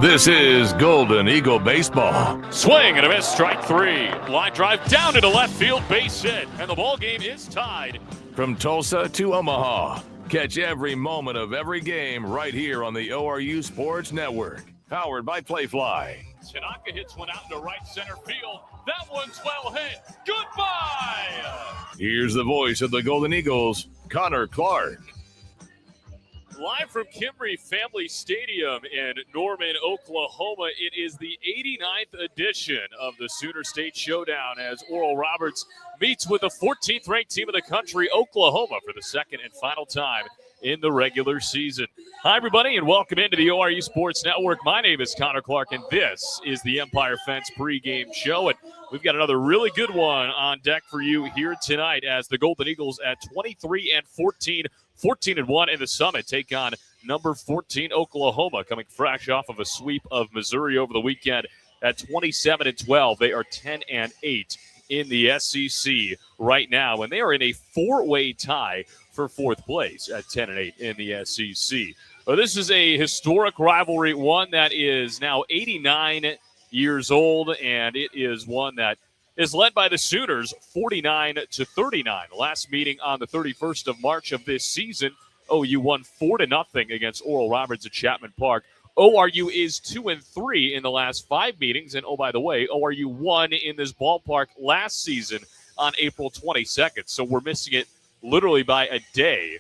This is Golden Eagle Baseball. Swing and a miss, strike three. Line drive down into left field, base hit, and the ball game is tied. From Tulsa to Omaha, catch every moment of every game right here on the ORU Sports Network. Powered by Playfly. Tanaka hits one out into right center field. That one's well hit. Goodbye! Here's the voice of the Golden Eagles, Connor Clark. Live from Kimbrey Family Stadium in Norman, Oklahoma, it is the 89th edition of the Sooner State Showdown as Oral Roberts meets with the 14th ranked team of the country, Oklahoma, for the second and final time in the regular season. Hi, everybody, and welcome into the ORU Sports Network. My name is Connor Clark, and this is the Empire Fence pregame show. And we've got another really good one on deck for you here tonight as the Golden Eagles at 23-14, 14-1 in the Summit take on number 14 Oklahoma, coming fresh off of a sweep of Missouri over the weekend at 27-12. They are 10-8 in the SEC right now, and they are in a four-way tie for fourth place at 10-8 in the SEC. Well, this is a historic rivalry, one that is now 89 years old, and it is one that is led by the Sooners 49-39. Last meeting on the 31st of March of this season, OU won 4-0 against Oral Roberts at Chapman Park. ORU is 2-3 in the last 5 meetings, and oh, by the way, ORU won in this ballpark last season on April 22nd. So we're missing it literally by a day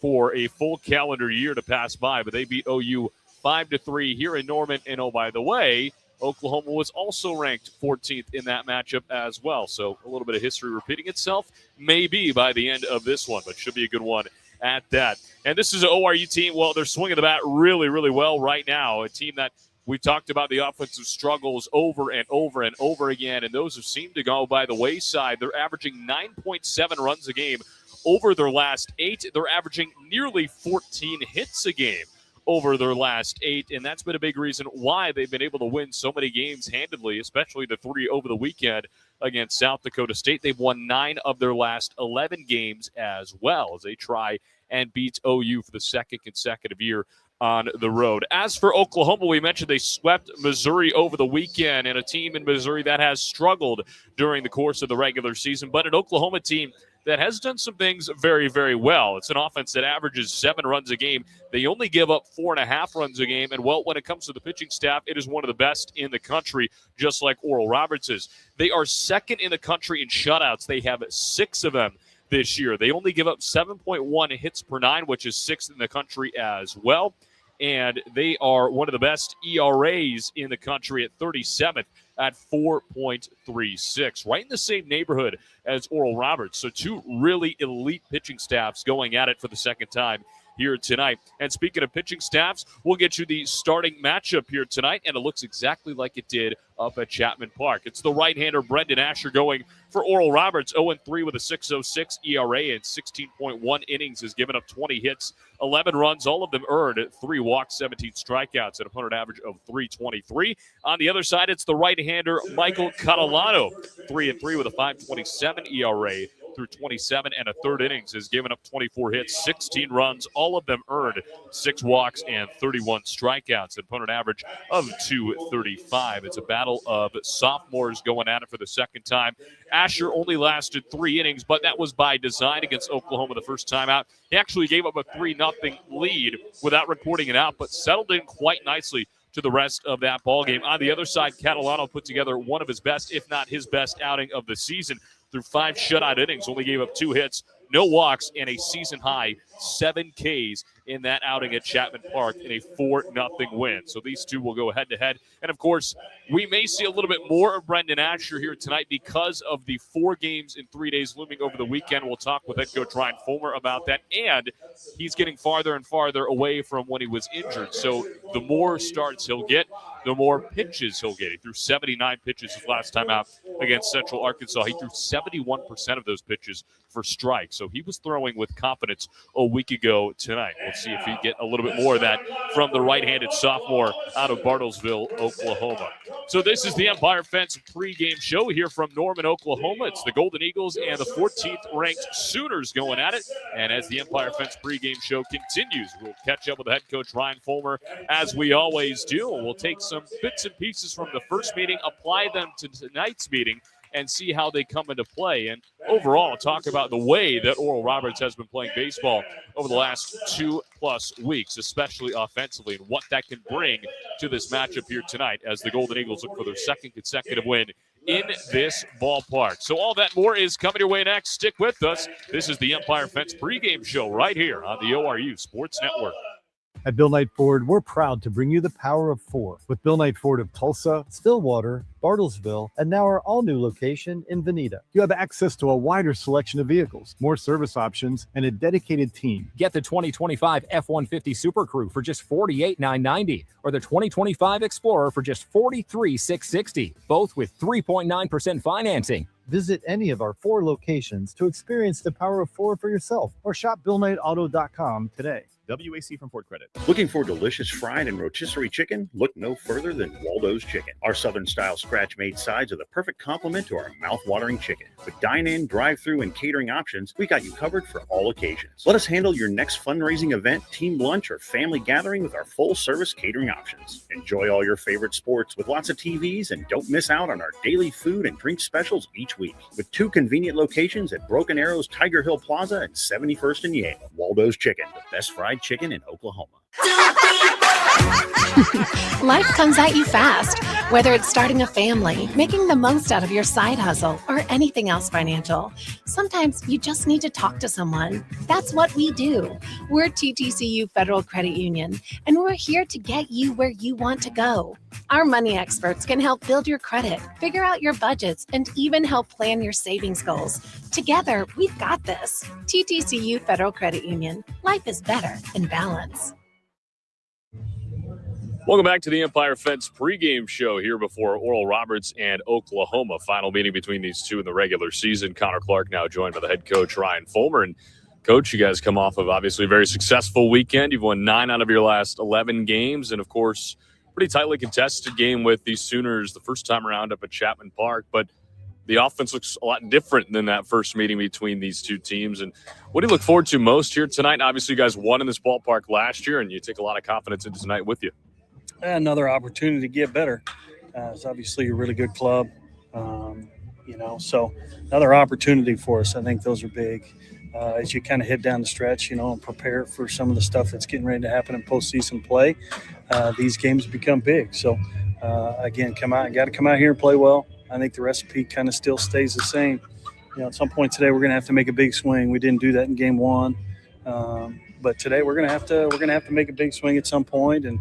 for a full calendar year to pass by, but they beat OU 5-3 here in Norman, and oh, by the way, Oklahoma was also ranked 14th in that matchup as well. So a little bit of history repeating itself, maybe by the end of this one, but should be a good one at that. And this is an ORU team, well, they're swinging the bat really, really well right now. A team that we talked about the offensive struggles over and over and over again, and those have seemed to go by the wayside. They're averaging 9.7 runs a game over their last 8. They're averaging nearly 14 hits a game over their last 8, and that's been a big reason why they've been able to win so many games handedly, especially the 3 over the weekend against South Dakota State. They've won 9 of their last 11 games as well as they try and beat OU for the second consecutive year on the road. As for Oklahoma, we mentioned they swept Missouri over the weekend, and a team in Missouri that has struggled during the course of the regular season, but an Oklahoma team that has done some things very, very well. It's an offense that averages 7 runs a game. They only give up 4.5 runs a game. And, well, when it comes to the pitching staff, it is one of the best in the country, just like Oral Roberts is. They are second in the country in shutouts. They have 6 of them this year. They only give up 7.1 hits per 9, which is 6th in the country as well. And they are one of the best ERAs in the country at 37th at 4.36, right in the same neighborhood as Oral Roberts. So 2 really elite pitching staffs going at it for the second time here tonight. And speaking of pitching staffs, we'll get you the starting matchup here tonight, and it looks exactly like it did up at Chapman Park. It's the right-hander Brendan Asher going for Oral Roberts, 0-3 with a 6.06 ERA and 16.1 innings, has given up 20 hits, 11 runs, all of them earned, 3 walks, 17 strikeouts, at a opponent average of 3.23. On the other side, it's the right-hander Michael Catalano, 3-3 with a 5.27 ERA. Through 27 and a third innings, has given up 24 hits, 16 runs, all of them earned, 6 walks and 31 strikeouts, an opponent average of 2.35. It's a battle of sophomores going at it for the second time. Asher only lasted 3 innings, but that was by design against Oklahoma the first time out. He actually gave up a 3-0 lead without recording it out, but settled in quite nicely to the rest of that ballgame. On the other side, Catalano put together one of his best, if not his best outing of the season. Through 5 shutout innings, only gave up 2 hits, no walks, and a season-high 7 Ks in that outing at Chapman Park in a 4-0 win. So these two will go head-to-head. And, of course, we may see a little bit more of Brendan Asher here tonight because of the 4 games in 3 days looming over the weekend. We'll talk with head coach Ryan Fulmer about that. And he's getting farther and farther away from when he was injured. So the more starts he'll get, the more pitches he'll get. He threw 79 pitches his last time out against Central Arkansas. He threw 71% of those pitches for strikes. So he was throwing with confidence a week ago tonight. We'll Let's see if he get a little bit more of that from the right-handed sophomore out of Bartlesville, Oklahoma. So this is the Empire Fence pregame show here from Norman, Oklahoma. It's the Golden Eagles and the 14th-ranked Sooners going at it. And as the Empire Fence pregame show continues, we'll catch up with head coach Ryan Fulmer as we always do. We'll take some bits and pieces from the first meeting, apply them to tonight's meeting, and see how they come into play. And overall, talk about the way that Oral Roberts has been playing baseball over the last 2+ weeks, especially offensively, and what that can bring to this matchup here tonight as the Golden Eagles look for their second consecutive win in this ballpark. So all that more is coming your way next. Stick with us. This is the Empire Fence pregame show right here on the ORU Sports Network. At Bill Knight Ford, we're proud to bring you the power of 4 with Bill Knight Ford of Tulsa, Stillwater, Bartlesville, and now our all-new location in Veneta. You have access to a wider selection of vehicles, more service options, and a dedicated team. Get the 2025 F-150 Super Crew for just $48,990 or the 2025 Explorer for just $43,660, both with 3.9% financing. Visit any of our 4 locations to experience the power of 4 for yourself or shop BillKnightAuto.com today. WAC from Ford Credit. Looking for delicious fried and rotisserie chicken? Look no further than Waldo's Chicken. Our Southern-style scratch-made sides are the perfect complement to our mouth-watering chicken. With dine-in, drive-through, and catering options, we got you covered for all occasions. Let us handle your next fundraising event, team lunch, or family gathering with our full-service catering options. Enjoy all your favorite sports with lots of TVs, and don't miss out on our daily food and drink specials each week. With 2 convenient locations at Broken Arrows, Tiger Hill Plaza, and 71st and Yale. Waldo's Chicken, the best fried chicken in Oklahoma. Life comes at you fast, whether it's starting a family, making the most out of your side hustle, or anything else financial. Sometimes you just need to talk to someone. That's what we do. We're TTCU Federal Credit Union, and we're here to get you where you want to go. Our money experts can help build your credit, figure out your budgets, and even help plan your savings goals. Together, we've got this. TTCU Federal Credit Union. Life is better in balance. Welcome back to the Empire Fence pregame show here before Oral Roberts and Oklahoma. Final meeting between these two in the regular season. Connor Clark now joined by the head coach Ryan Fulmer. And Coach, you guys come off of obviously a very successful weekend. You've won 9 out of your last 11 games. And, of course, pretty tightly contested game with the Sooners the first time around up at Chapman Park. But the offense looks a lot different than that first meeting between these two teams. And what do you look forward to most here tonight? Obviously, you guys won in this ballpark last year, and you take a lot of confidence into tonight with you. Another opportunity to get better. It's obviously a really good club, so another opportunity for us. I think those are big as you kind of head down the stretch, and prepare for some of the stuff that's getting ready to happen in postseason play. These games become big. So, again, got to come out here and play well. I think the recipe kind of still stays the same. At some point today, we're going to have to make a big swing. We didn't do that in game 1. But today we're gonna have to make a big swing at some point, and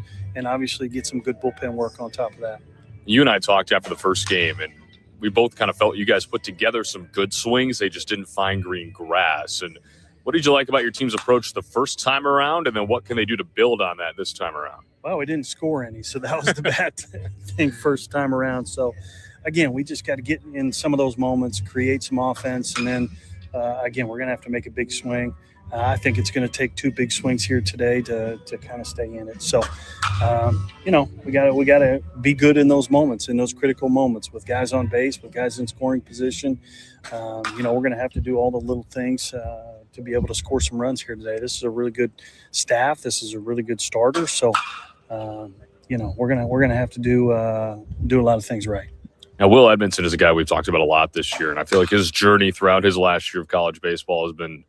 obviously get some good bullpen work on top of that. You and I talked after the first game, and we both kind of felt you guys put together some good swings. They just didn't find green grass. And what did you like about your team's approach the first time around, and then what can they do to build on that this time around? Well, we didn't score any, so that was the bad thing first time around. So, again, we just got to get in some of those moments, create some offense, and then, again, we're going to have to make a big swing. I think it's going to take 2 big swings here today to kind of stay in it. So, we got to be good in those moments, in those critical moments, with guys on base, with guys in scoring position. We're going to have to do all the little things to be able to score some runs here today. This is a really good staff. This is a really good starter. So, we're gonna have to do a lot of things right. Now, Will Edmondson is a guy we've talked about a lot this year, and I feel like his journey throughout his last year of college baseball has been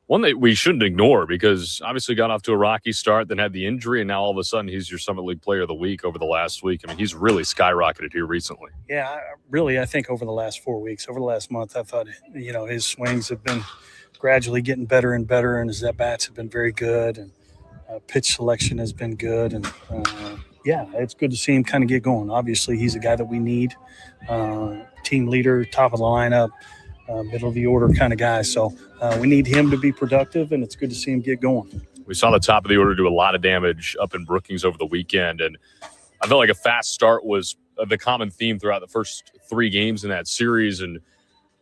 one that we shouldn't ignore, because obviously got off to a rocky start, then had the injury, and now all of a sudden he's your Summit League Player of the Week over the last week. I mean, he's really skyrocketed here recently. Yeah, I think over the last 4 weeks, over the last month, I thought, his swings have been gradually getting better and better, and his at-bats have been very good, and pitch selection has been good. And, it's good to see him kind of get going. Obviously, he's a guy that we need, team leader, top of the lineup, middle of the order kind of guy. So we need him to be productive, and it's good to see him get going. We saw the top of the order do a lot of damage up in Brookings over the weekend, and I felt like a fast start was the common theme throughout the first 3 games in that series. And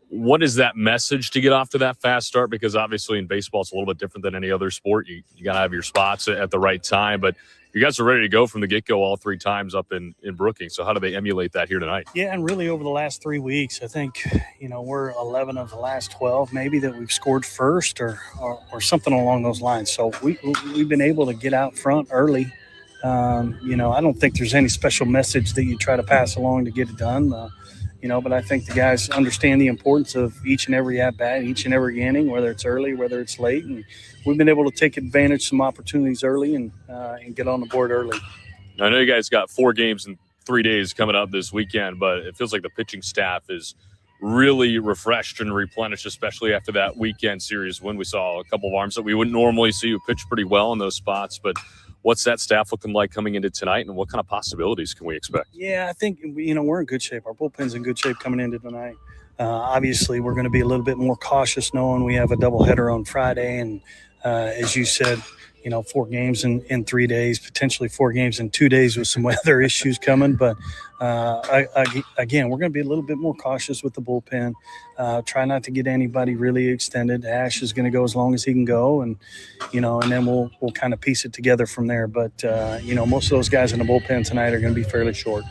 What is that message to get off to that fast start? Because obviously in baseball, it's a little bit different than any other sport. You got to have your spots at the right time. But you guys are ready to go from the get-go all 3 times up in Brookings. So how do they emulate that here tonight? Yeah, and really over the last 3 weeks, I think, we're 11 of the last 12 maybe that we've scored first or something along those lines. So we've been able to get out front early. I don't think there's any special message that you try to pass along to get it done. But I think the guys understand the importance of each and every at-bat, each and every inning, whether it's early, whether it's late. And we've been able to take advantage of some opportunities early and get on the board early. I know you guys got 4 games in 3 days coming up this weekend, but it feels like the pitching staff is really refreshed and replenished, especially after that weekend series when we saw a couple of arms that we wouldn't normally see who pitch pretty well in those spots. But what's that staff looking like coming into tonight, and what kind of possibilities can we expect? Yeah, I think, we're in good shape. Our bullpen's in good shape coming into tonight. Obviously, we're going to be a little bit more cautious knowing we have a doubleheader on Friday. And as you said, 4 games in 3 days, potentially 4 games in 2 days with some weather issues coming. But again, we're going to be a little bit more cautious with the bullpen. Try not to get anybody really extended. Ash is going to go as long as he can go, and then we'll kind of piece it together from there. But most of those guys in the bullpen tonight are going to be fairly short.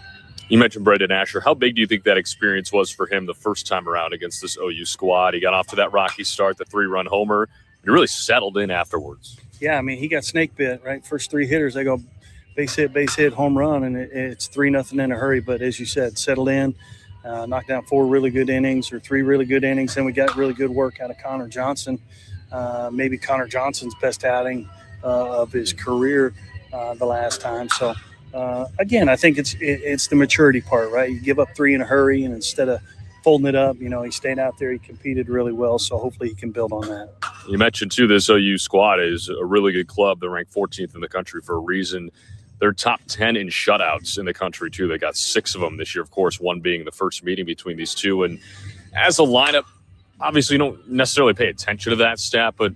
You mentioned Brendan Asher. How big do you think that experience was for him the first time around against this OU squad? He got off to that rocky start, the 3-run homer. He really settled in afterwards. Yeah, he got snake bit, right? First 3 hitters, they go base hit, home run, and it's 3-0 in a hurry. But as you said, settled in, knocked down 4 really good innings or 3 really good innings. Then we got really good work out of Connor Johnson. Maybe Connor Johnson's best outing of his career the last time. So, again, I think it's the maturity part, right? You give up 3 in a hurry, and instead of folding it up, he stayed out there. He competed really well, so hopefully he can build on that. You mentioned, too, this OU squad is a really good club. They're ranked 14th in the country for a reason. They're top 10 in shutouts in the country, too. They got 6 of them this year, of course, one being the first meeting between these two. And as a lineup, obviously you don't necessarily pay attention to that stat, but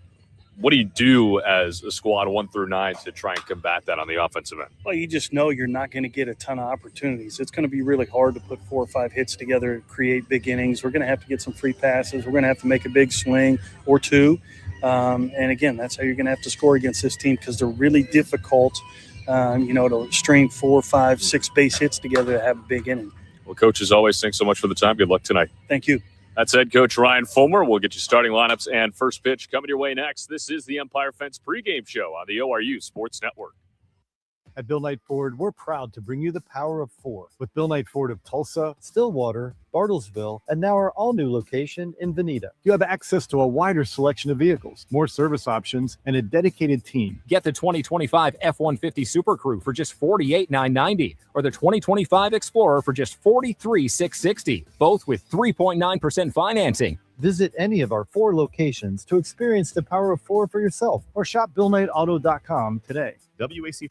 what do you do as a squad 1 through 9 to try and combat that on the offensive end? Well, you just know you're not going to get a ton of opportunities. It's going to be really hard to put 4 or 5 hits together and create big innings. We're going to have to get some free passes. We're going to have to make a big swing or 2. And again, that's how you're going to have to score against this team, because they're really difficult, to string 4, 5, 6 base hits together to have a big inning. Well, Coach, as always, thanks so much for the time. Good luck tonight. Thank you. That's head coach Ryan Fulmer. We'll get you starting lineups and first pitch coming your way next. This is the Empire Fence pregame show on the ORU Sports Network. At Bill Knight Ford, we're proud to bring you the power of 4 with Bill Knight Ford of Tulsa, Stillwater, Bartlesville, and now our all-new location in Veneta. You have access to a wider selection of vehicles, more service options, and a dedicated team. Get the 2025 F-150 Super Crew for just $48,990 or the 2025 Explorer for just $43,660, both with 3.9% financing. Visit any of our 4 locations to experience the power of 4 for yourself, or shop BillKnightAuto.com today. WAC.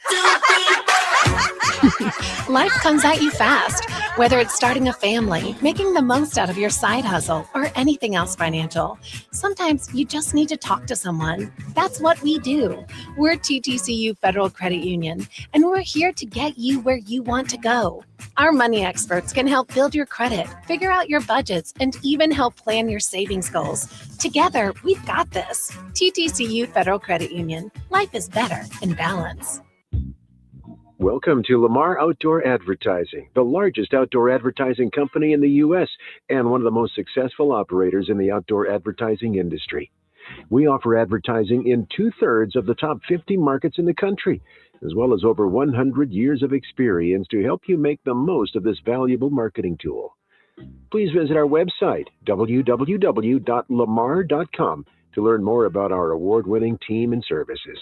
Life comes at you fast, whether it's starting a family, making the most out of your side hustle, or anything else financial. Sometimes you just need to talk to someone. That's what we do. We're TTCU Federal Credit Union, and we're here to get you where you want to go. Our money experts can help build your credit, figure out your budgets, and even help plan your savings goals. Together, we've got this. TTCU Federal Credit Union. Life is better in balance. Welcome to Lamar Outdoor Advertising, the largest outdoor advertising company in the U.S. and one of the most successful operators in the outdoor advertising industry. We offer advertising in 2/3 of the top 50 markets in the country, as well as over 100 years of experience to help you make the most of this valuable marketing tool. Please visit our website, www.lamar.com, to learn more about our award-winning team and services.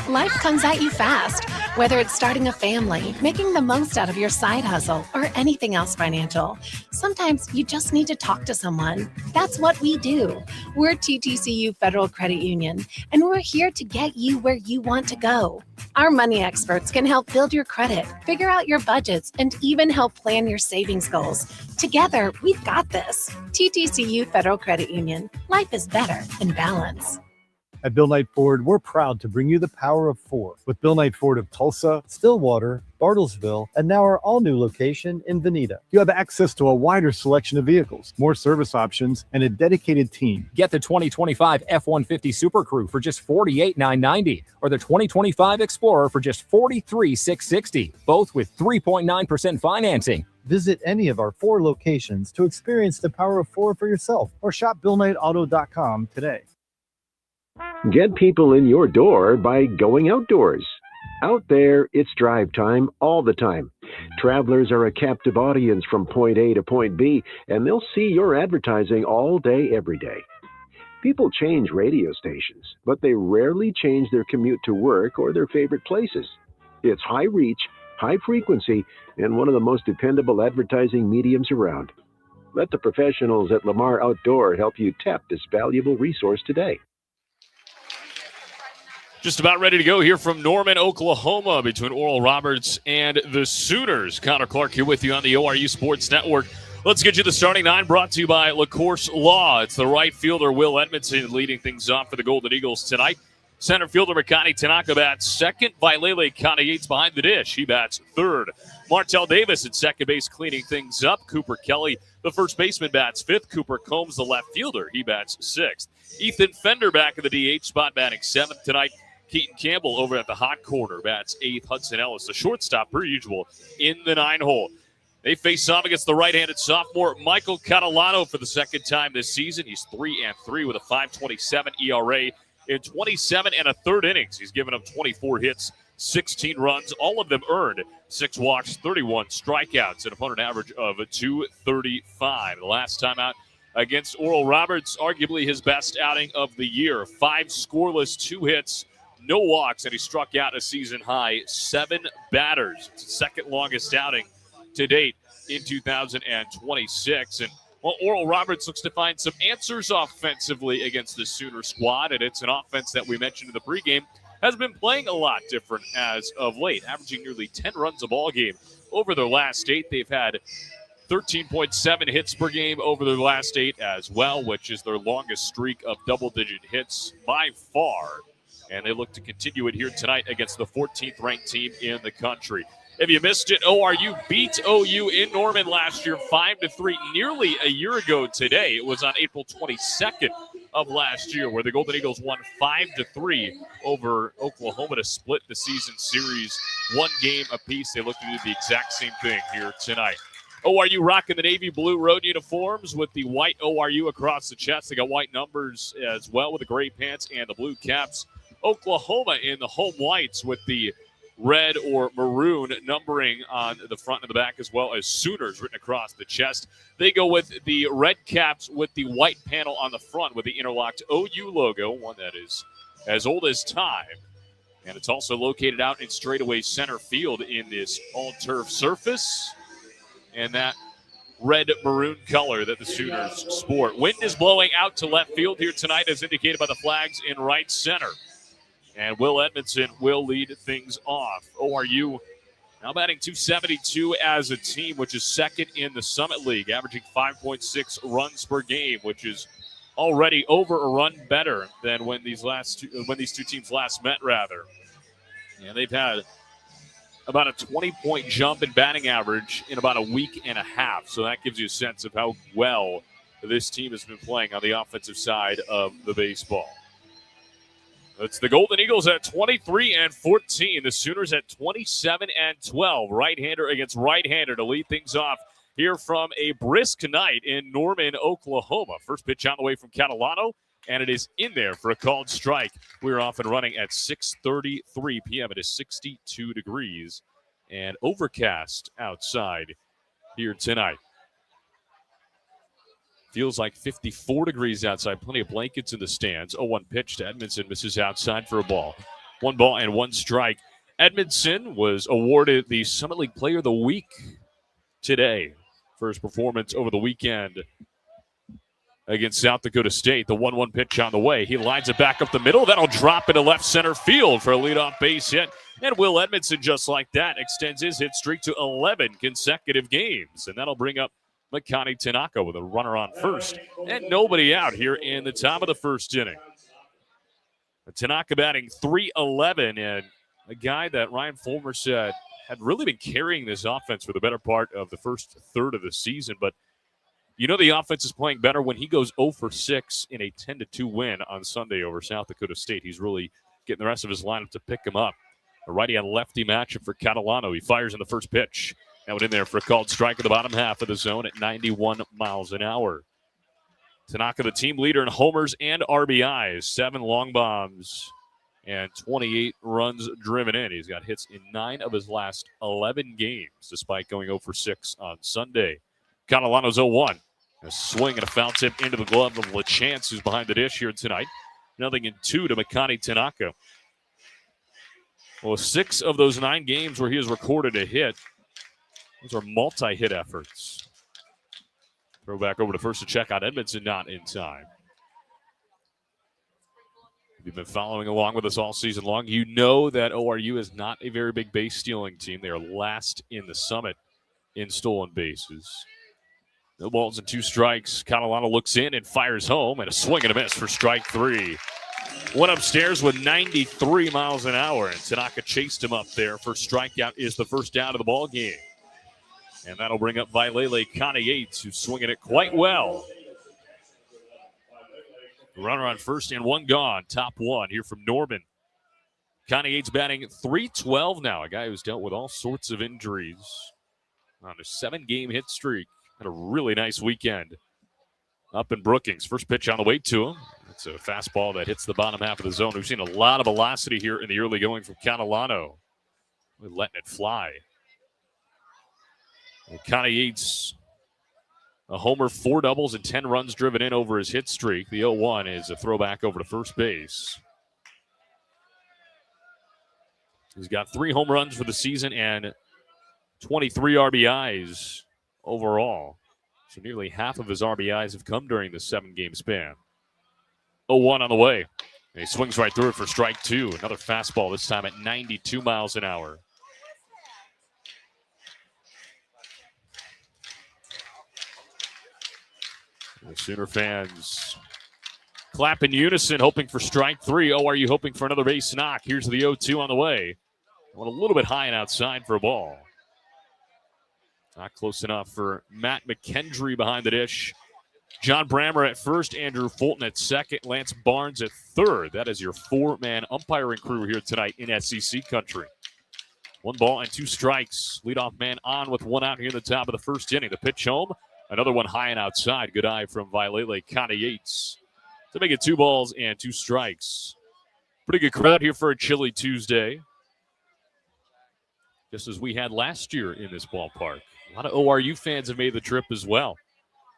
Life comes at you fast, whether it's starting a family, making the most out of your side hustle, or anything else financial. Sometimes you just need to talk to someone. That's what we do. We're TTCU Federal Credit Union, and we're here to get you where you want to go. Our money experts can help build your credit, figure out your budgets, and even help plan your savings goals. Together, we've got this. TTCU Federal Credit Union. Life is better in balance. At Bill Knight Ford, we're proud to bring you the power of 4 with Bill Knight Ford of Tulsa, Stillwater, Bartlesville, and now our all-new location in Veneta. You have access to a wider selection of vehicles, more service options, and a dedicated team. Get the 2025 F-150 Super Crew for just $48,990 or the 2025 Explorer for just $43,660, both with 3.9% financing. Visit any of our 4 locations to experience the power of 4 for yourself or shop BillKnightAuto.com today. Get people in your door by going outdoors. Out there, it's drive time all the time. Travelers are a captive audience from point A to point B, and they'll see your advertising all day, every day. People change radio stations, but they rarely change their commute to work or their favorite places. It's high reach, high frequency, and one of the most dependable advertising mediums around. Let the professionals at Lamar Outdoor help you tap this valuable resource today. Just about ready to go here from Norman, Oklahoma, between Oral Roberts and the Sooners. Connor Clark here with you on the ORU Sports Network. Let's get you the starting 9, brought to you by LaCourse Law. It's the right fielder, Will Edmondson, leading things off for the Golden Eagles tonight. Center fielder Makani Tanaka bats second. Vailele Kana-Yates behind the dish. He bats third. Martell Davis at second base cleaning things up. Cooper Kelly, the first baseman, bats fifth. Cooper Combs, the left fielder, he bats sixth. Ethan Fender back in the DH spot, batting seventh tonight. Keaton Campbell over at the hot corner bats eighth. Hudson Ellis, the shortstop, per usual, in the 9-hole. They face off against the right-handed sophomore Michael Catalano for the second time this season. He's 3-3 with a 5.27 ERA in 27 and a third innings. He's given up 24 hits, 16 runs, all of them earned, 6 walks, 31 strikeouts, an opponent average of 235. The last time out against Oral Roberts, arguably his best outing of the year. 5 scoreless, 2 hits, no walks, and he struck out a season-high 7 batters. It's the second longest outing to date in 2026. And well, Oral Roberts looks to find some answers offensively against the Sooner squad, and it's an offense that we mentioned in the pregame has been playing a lot different as of late, averaging nearly 10 runs a ball game over their last 8. They've had 13.7 hits per game over their last 8 as well, which is their longest streak of double-digit hits by far. And they look to continue it here tonight against the 14th ranked team in the country. If you missed it, ORU beat OU in Norman last year 5-3, nearly a year ago today. It was on April 22nd of last year where the Golden Eagles won 5-3 over Oklahoma to split the season series 1 game apiece. They look to do the exact same thing here tonight. ORU rocking the navy blue road uniforms with the white ORU across the chest. They got white numbers as well with the gray pants and the blue caps. Oklahoma in the home whites with the red or maroon numbering on the front and the back, as well as Sooners written across the chest. They go with the red caps with the white panel on the front with the interlocked OU logo, one that is as old as time. And it's also located out in straightaway center field in this all-turf surface. And that red-maroon color that the Sooners sport. Wind is blowing out to left field here tonight, as indicated by the flags in right center. And Will Edmondson will lead things off. ORU now batting .272 as a team, which is second in the Summit League, averaging 5.6 runs per game, which is already over a run better than when these two teams last met, rather. And they've had about a 20-point jump in batting average in about a week and a half. So that gives you a sense of how well this team has been playing on the offensive side of the baseball. It's the Golden Eagles at 23-14. The Sooners at 27-12. Right-hander against right-hander to lead things off here from a brisk night in Norman, Oklahoma. First pitch on the way from Catalano, and it is in there for a called strike. We're off and running at 6:33 p.m. It is 62 degrees and overcast outside here tonight. Feels like 54 degrees outside. Plenty of blankets in the stands. 0-1 pitch to Edmondson. Misses outside for a ball. 1 ball and 1 strike. Edmondson was awarded the Summit League Player of the Week today for his performance over the weekend against South Dakota State. The 1-1 pitch on the way. He lines it back up the middle. That'll drop into left center field for a leadoff base hit. And Will Edmondson, just like that, extends his hit streak to 11 consecutive games. And that'll bring up Makani Tanaka with a runner on first and nobody out here in the top of the first inning. Tanaka batting .311, and a guy that Ryan Fulmer said had really been carrying this offense for the better part of the first third of the season. But you know the offense is playing better when he goes 0 for 6 in a 10-2 win on Sunday over South Dakota State. He's really getting the rest of his lineup to pick him up. A righty on lefty matchup for Catalano. He fires in the first pitch. That one in there for a called strike in the bottom half of the zone at 91 miles an hour. Tanaka, the team leader in homers and RBIs, 7 long bombs and 28 runs driven in. He's got hits in 9 of his last 11 games, despite going 0 for 6 on Sunday. Catalano's 0-1. A swing and a foul tip into the glove of LaChance, who's behind the dish here tonight. 0-2 to Makani Tanaka. Well, 6 of those 9 games where he has recorded a hit, those are multi-hit efforts. Throw back over to first to check out Edmondson, not in time. If you've been following along with us all season long, you know that ORU is not a very big base stealing team. They are last in the Summit in stolen bases. No balls and 2 strikes. Catalano looks in and fires home, and a swing and a miss for strike 3. Went upstairs with 93 miles an hour, and Tanaka chased him up there. First strikeout is the first down of the ball game. And that'll bring up Vailele Connie Yates, who's swinging it quite well. Runner on first and 1 gone. Top 1 here from Norman. Connie Yates batting .312 now. A guy who's dealt with all sorts of injuries on a 7-game hit streak. Had a really nice weekend up in Brookings. First pitch on the way to him. It's a fastball that hits the bottom half of the zone. We've seen a lot of velocity here in the early going from Catalano. We're letting it fly. Connie Yates, a homer, 4 doubles, and 10 runs driven in over his hit streak. The 0-1 is a throwback over to first base. He's got 3 home runs for the season and 23 RBIs overall. So nearly half of his RBIs have come during the 7-game span. 0-1 on the way. And he swings right through it for strike 2. Another fastball, this time at 92 miles an hour. The Sooner fans clap in unison, hoping for strike 3. Oh, are you hoping for another base knock? Here's the 0-2 on the way. Went a little bit high and outside for a ball. Not close enough for Matt McKendry behind the dish. John Brammer at first, Andrew Fulton at second, Lance Barnes at third. That is your 4-man umpiring crew here tonight in SEC country. 1 ball and 2 strikes. Leadoff man on with 1 out here in the top of the first inning. The pitch home. Another one high and outside. Good eye from Vailele Connie Yates to make it 2 balls and 2 strikes. Pretty good crowd here for a chilly Tuesday. Just as we had last year in this ballpark. A lot of ORU fans have made the trip as well.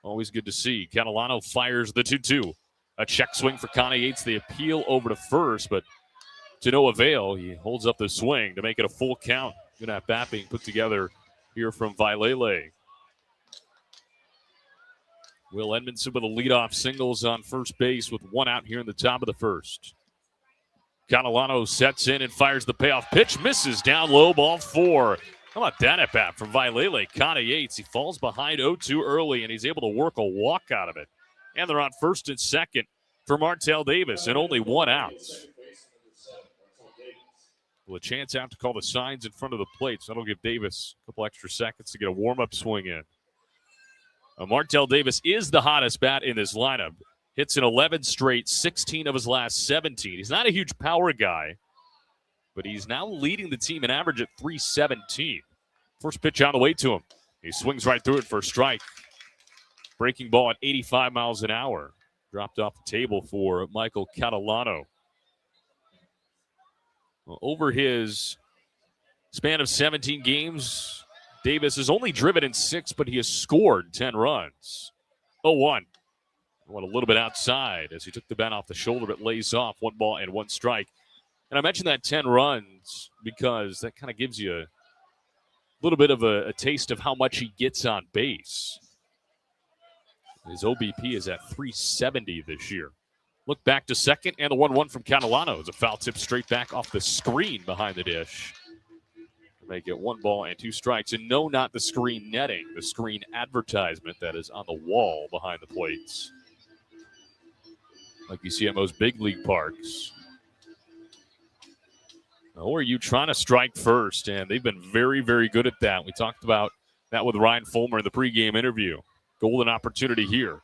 Always good to see. Catalano fires the 2-2. A check swing for Connie Yates. They appeal over to first, but to no avail. He holds up the swing to make it a full count. Good at bat being put together here from Vailele. Will Edmondson with a leadoff singles on first base with 1 out here in the top of the first. Catalano sets in and fires the payoff pitch. Misses down low, ball 4. How about that at bat from Vailele Connie Yates? He falls behind 0-2 early, and he's able to work a walk out of it. And they're on first and second for Martell Davis, and only 1 out. Well, a chance out to call the signs in front of the plate, so that'll give Davis a couple extra seconds to get a warm-up swing in. Martell Davis is the hottest bat in this lineup. Hits in 11 straight, 16 of his last 17. He's not a huge power guy, but he's now leading the team in average at .317. First pitch on the way to him. He swings right through it for a strike. Breaking ball at 85 miles an hour. Dropped off the table for Michael Catalano. Well, over his span of 17 games, Davis has only driven in 6, but he has scored 10 runs. 0-1. Went a little bit outside as he took the bat off the shoulder, but lays off 1 ball and 1 strike. And I mentioned that 10 runs because that kind of gives you a little bit of a taste of how much he gets on base. His OBP is at .370 this year. Look back to second, and the 1-1 from Catalano is a foul tip straight back off the screen behind the dish. Make it 1 ball and 2 strikes. And no, not the screen netting, the screen advertisement that is on the wall behind the plates, like you see at most big league parks. ORU trying to strike first, and they've been very, very good at that. We talked about that with Ryan Fulmer in the pregame interview. Golden opportunity here.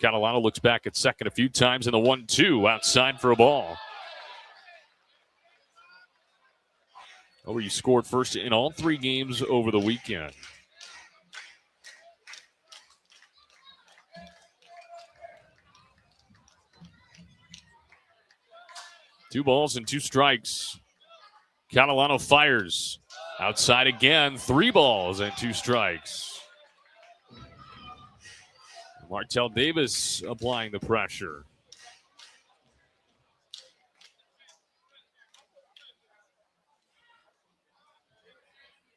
Catalano looks back at second a few times in the 1-2 outside for a ball. ORU scored first in all 3 games over the weekend. Two balls and 2 strikes. Catalano fires. Outside again, 3 balls and 2 strikes. Martell Davis applying the pressure.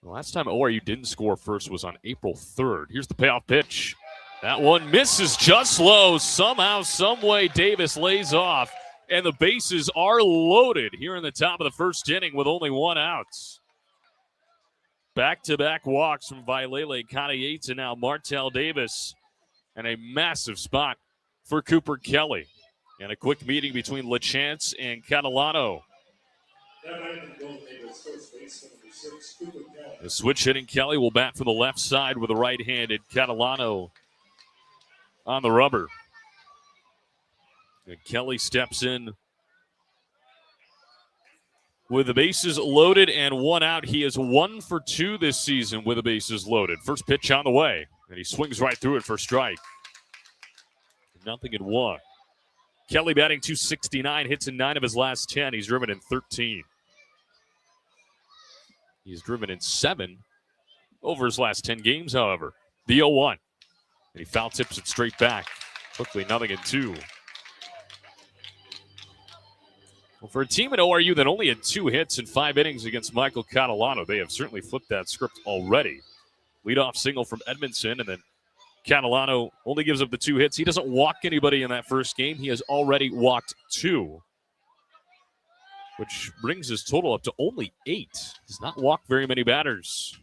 The last time ORU didn't score first was on April 3rd. Here's the payoff pitch. That one misses just low. Somehow, someway, Davis lays off. And the bases are loaded here in the top of the first inning with only 1 out. Back-to-back walks from Vailele, Connie Yates, and now Martell Davis. And a massive spot for Cooper Kelly. And a quick meeting between LaChance and Catalano. The switch hitting Kelly will bat from the left side with a right-handed Catalano on the rubber. And Kelly steps in with the bases loaded and 1 out. He is 1 for 2 this season with the bases loaded. First pitch on the way, and he swings right through it for strike. 0-1. Kelly batting .269, hits in 9 of his last 10. He's driven in 13. He's driven in 7 over his last 10 games, however. The 0-1. And he foul tips it straight back. Quickly, 0-2. Well, for a team at ORU that only had 2 hits in 5 innings against Michael Catalano, they have certainly flipped that script already. Leadoff single from Edmondson, and then Catalano only gives up the 2 hits. He doesn't walk anybody in that first game. He has already walked 2, which brings his total up to only 8. Does not walk very many batters.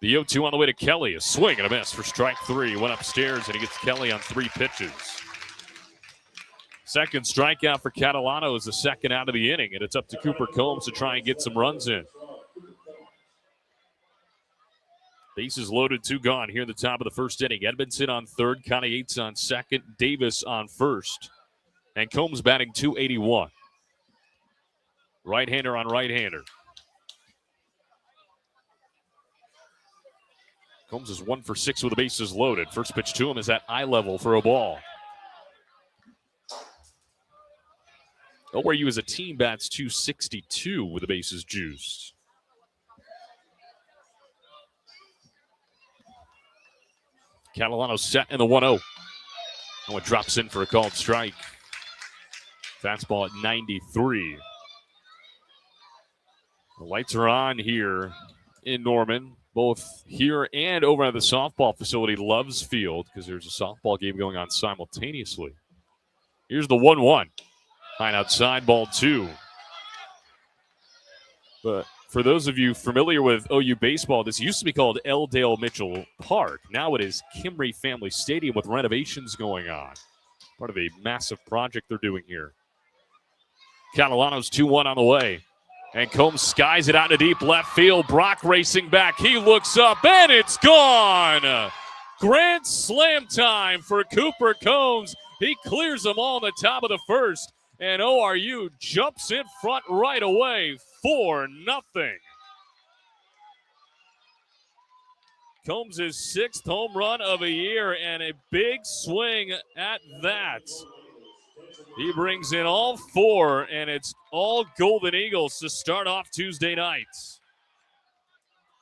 The 0-2 on the way to Kelly. A swing and a miss for strike 3. Went upstairs, and he gets Kelly on 3 pitches. Second strikeout for Catalano is the second out of the inning, and it's up to Cooper Combs to try and get some runs in. Bases loaded, 2 gone here in the top of the first inning. Edmondson on third, Connie Yates on second, Davis on first, and Combs batting .281. Right-hander on right-hander. Combs is 1 for 6 with the bases loaded. First pitch to him is at eye level for a ball. ORU as a team bats .262 with the bases juiced. Catalano set in the 1-0. Oh, it drops in for a called strike. Fastball at 93. The lights are on here in Norman, both here and over at the softball facility, Loves Field, because there's a softball game going on simultaneously. Here's the 1-1. Line outside, ball 2. But for those of you familiar with OU baseball, this used to be called L. Dale Mitchell Park. Now it is Kimry Family Stadium with renovations going on. Part of a massive project they're doing here. Catalano's 2-1 on the way. And Combs skies it out into deep left field. Brock racing back. He looks up, and it's gone. Grand slam time for Cooper Combs. He clears them all in the top of the first. And ORU jumps in front right away, 4-0. Combs' 6th home run of a year, and a big swing at that. He brings in all 4, and it's all Golden Eagles to start off Tuesday night.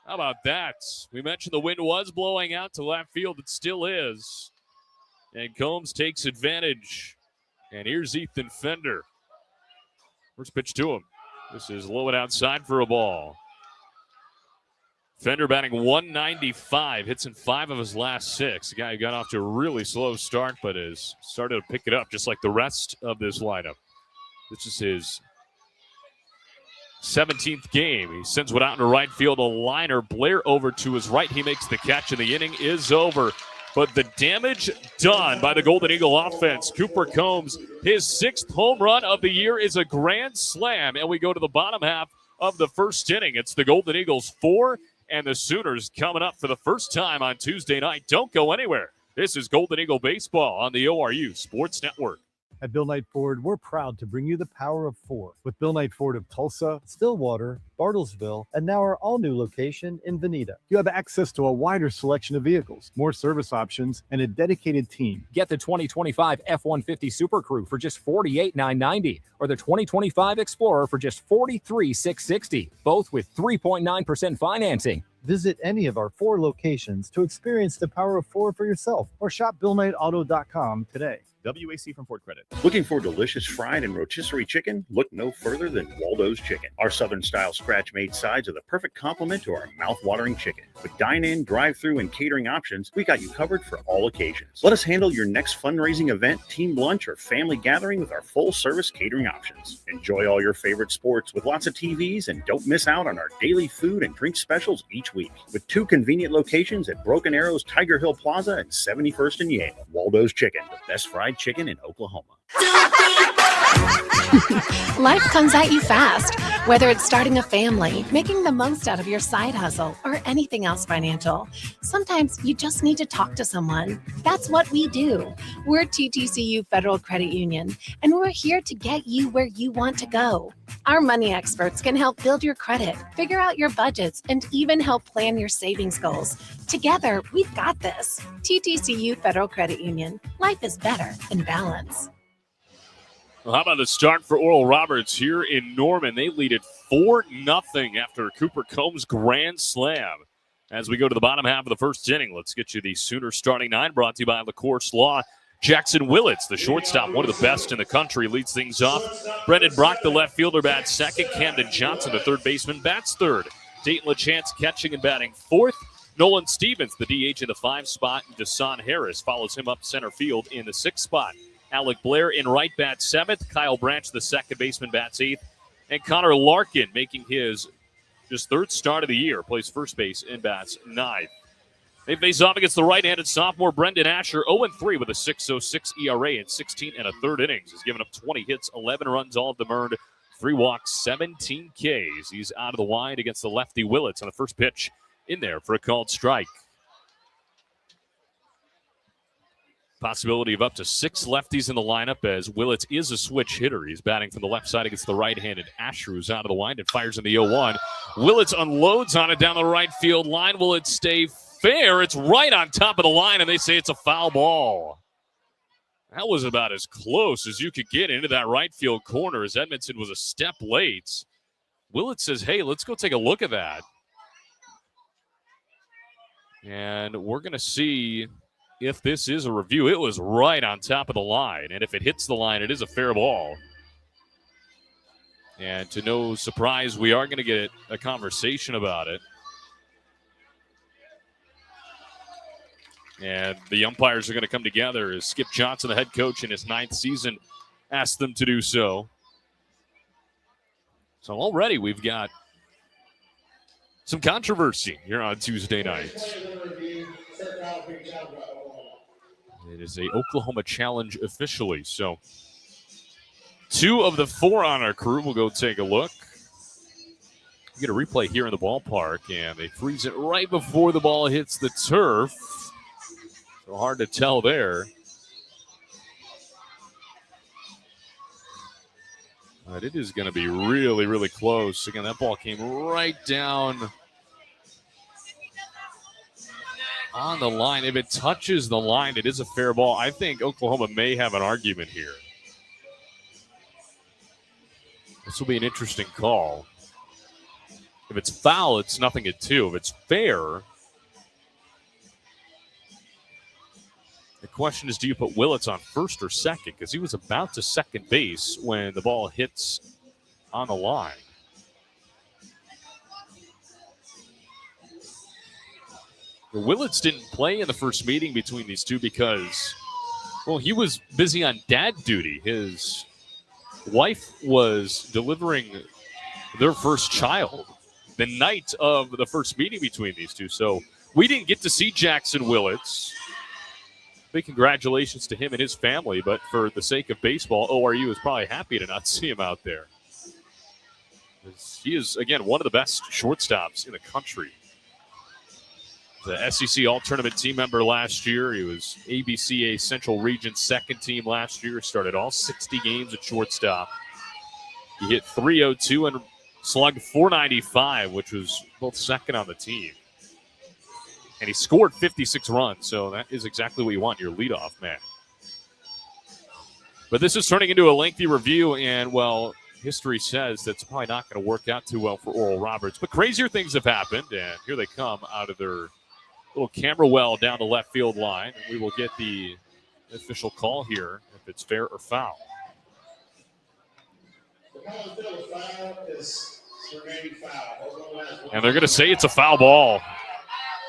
How about that? We mentioned the wind was blowing out to left field. It still is. And Combs takes advantage. And here's Ethan Fender. First pitch to him. This is low and outside for a ball. Fender batting .195, hits in 5 of his last 6. The guy who got off to a really slow start, but has started to pick it up just like the rest of this lineup. This is his 17th game. He sends one out into right field. A liner, Blair over to his right. He makes the catch, and the inning is over. but the damage done by the Golden Eagle offense. Cooper Combs, his 6th home run of the year is a grand slam, and we go to the bottom half of the first inning. It's the Golden Eagles 4 and the Sooners coming up for the first time on Tuesday night. Don't go anywhere. This is Golden Eagle Baseball on the ORU Sports Network. At Bill Knight Ford, we're proud to bring you the power of 4 with Bill Knight Ford of Tulsa, Stillwater, Bartlesville, and now our all-new location in Veneta. You have access to a wider selection of vehicles, more service options, and a dedicated team. Get the 2025 F-150 Super Crew for just $48,990 or the 2025 Explorer for just $43,660, both with 3.9% financing. Visit any of our 4 locations to experience the power of 4 for yourself or shop BillKnightAuto.com today. WAC from Ford Credit. Looking for delicious fried and rotisserie chicken? Look no further than Waldo's Chicken. Our Southern-style scratch-made sides are the perfect complement to our mouth-watering chicken. With dine-in, drive-through, and catering options, we got you covered for all occasions. Let us handle your next fundraising event, team lunch, or family gathering with our full-service catering options. Enjoy all your favorite sports with lots of TVs, and don't miss out on our daily food and drink specials each week. With 2 convenient locations at Broken Arrows, Tiger Hill Plaza, and 71st and Yale. Waldo's Chicken, the best fried chicken in Oklahoma. Life comes at you fast, whether it's starting a family, making the most out of your side hustle, or anything else financial. Sometimes you just need to talk to someone. That's what we do. We're TTCU Federal Credit Union, and we're here to get you where you want to go. Our money experts can help build your credit, figure out your budgets, and even help plan your savings goals. Together, we've got this. TTCU Federal Credit Union. Life is better in balance. Well, how about the start for Oral Roberts here in Norman? They lead it 4-0 after Cooper Combs' grand slam. As we go to the bottom half of the first inning, let's get you the Sooner starting 9 brought to you by LaCourse Law. Jackson Willits, the shortstop, one of the best in the country, leads things off. Brendan Brock, the left fielder, bats second. Camden Johnson, the third baseman, bats third. Dayton LaChance catching and batting fourth. Nolan Stevens, the DH in the 5 spot. Desan Harris follows him up center field in the 6th spot. Alec Blair in right bats 7th. Kyle Branch, the second baseman, bats 8th. And Connor Larkin making his just 3rd start of the year, plays first base and bats 9th. They face off against the right-handed sophomore Brendan Asher, 0-3 with a 6.06 ERA in 16 1/3 innings. He's given up 20 hits, 11 runs, all of them earned, 3 walks, 17 Ks. He's out of the wide against the lefty Willits on the first pitch in there for a called strike. Possibility of up to 6 lefties in the lineup as Willits is a switch hitter. He's batting from the left side against the right-handed Asher, who's out of the wind and fires in the 0-1. Willits unloads on it down the right field line. Will it stay fair? It's right on top of the line, and they say it's a foul ball. That was about as close as you could get into that right field corner as Edmondson was a step late. Willits says, hey, let's go take a look at that. And we're going to see if this is a review. It was right on top of the line, and if it hits the line, it is a fair ball. And to no surprise, we are going to get a conversation about it. And the umpires are going to come together as Skip Johnson, the head coach in his 9th season, asked them to do so. So already we've got some controversy here on Tuesday night. It is a Oklahoma challenge officially. So 2 of the 4 on our crew will go take a look. We get a replay here in the ballpark, and they freeze it right before the ball hits the turf. So hard to tell there. But it is going to be really, really close. Again, that ball came right down on the line. If it touches the line, it is a fair ball. I think Oklahoma may have an argument here. This will be an interesting call. If it's foul, it's 0-2. If it's fair, the question is, do you put Willits on first or second? Because he was about to second base when the ball hits on the line. The Willits didn't play in the first meeting between these two because, well, he was busy on dad duty. His wife was delivering their first child the night of the first meeting between these two. So we didn't get to see Jackson Willits. big congratulations to him and his family, but for the sake of baseball, ORU is probably happy to not see him out there. He is, again, one of the best shortstops in the country. The SEC All-Tournament team member last year. He was ABCA Central Region second team last year. Started all 60 games at shortstop. He hit .302 and slugged .495, which was both second on the team. And he scored 56 runs, so that is exactly what you want, your leadoff man. But this is turning into a lengthy review, and, well, history says that's probably not going to work out too well for Oral Roberts. But crazier things have happened, and here they come out of their little camera well down the left field line. And we will get the official call here if it's fair or foul. And they're going to say it's a foul ball.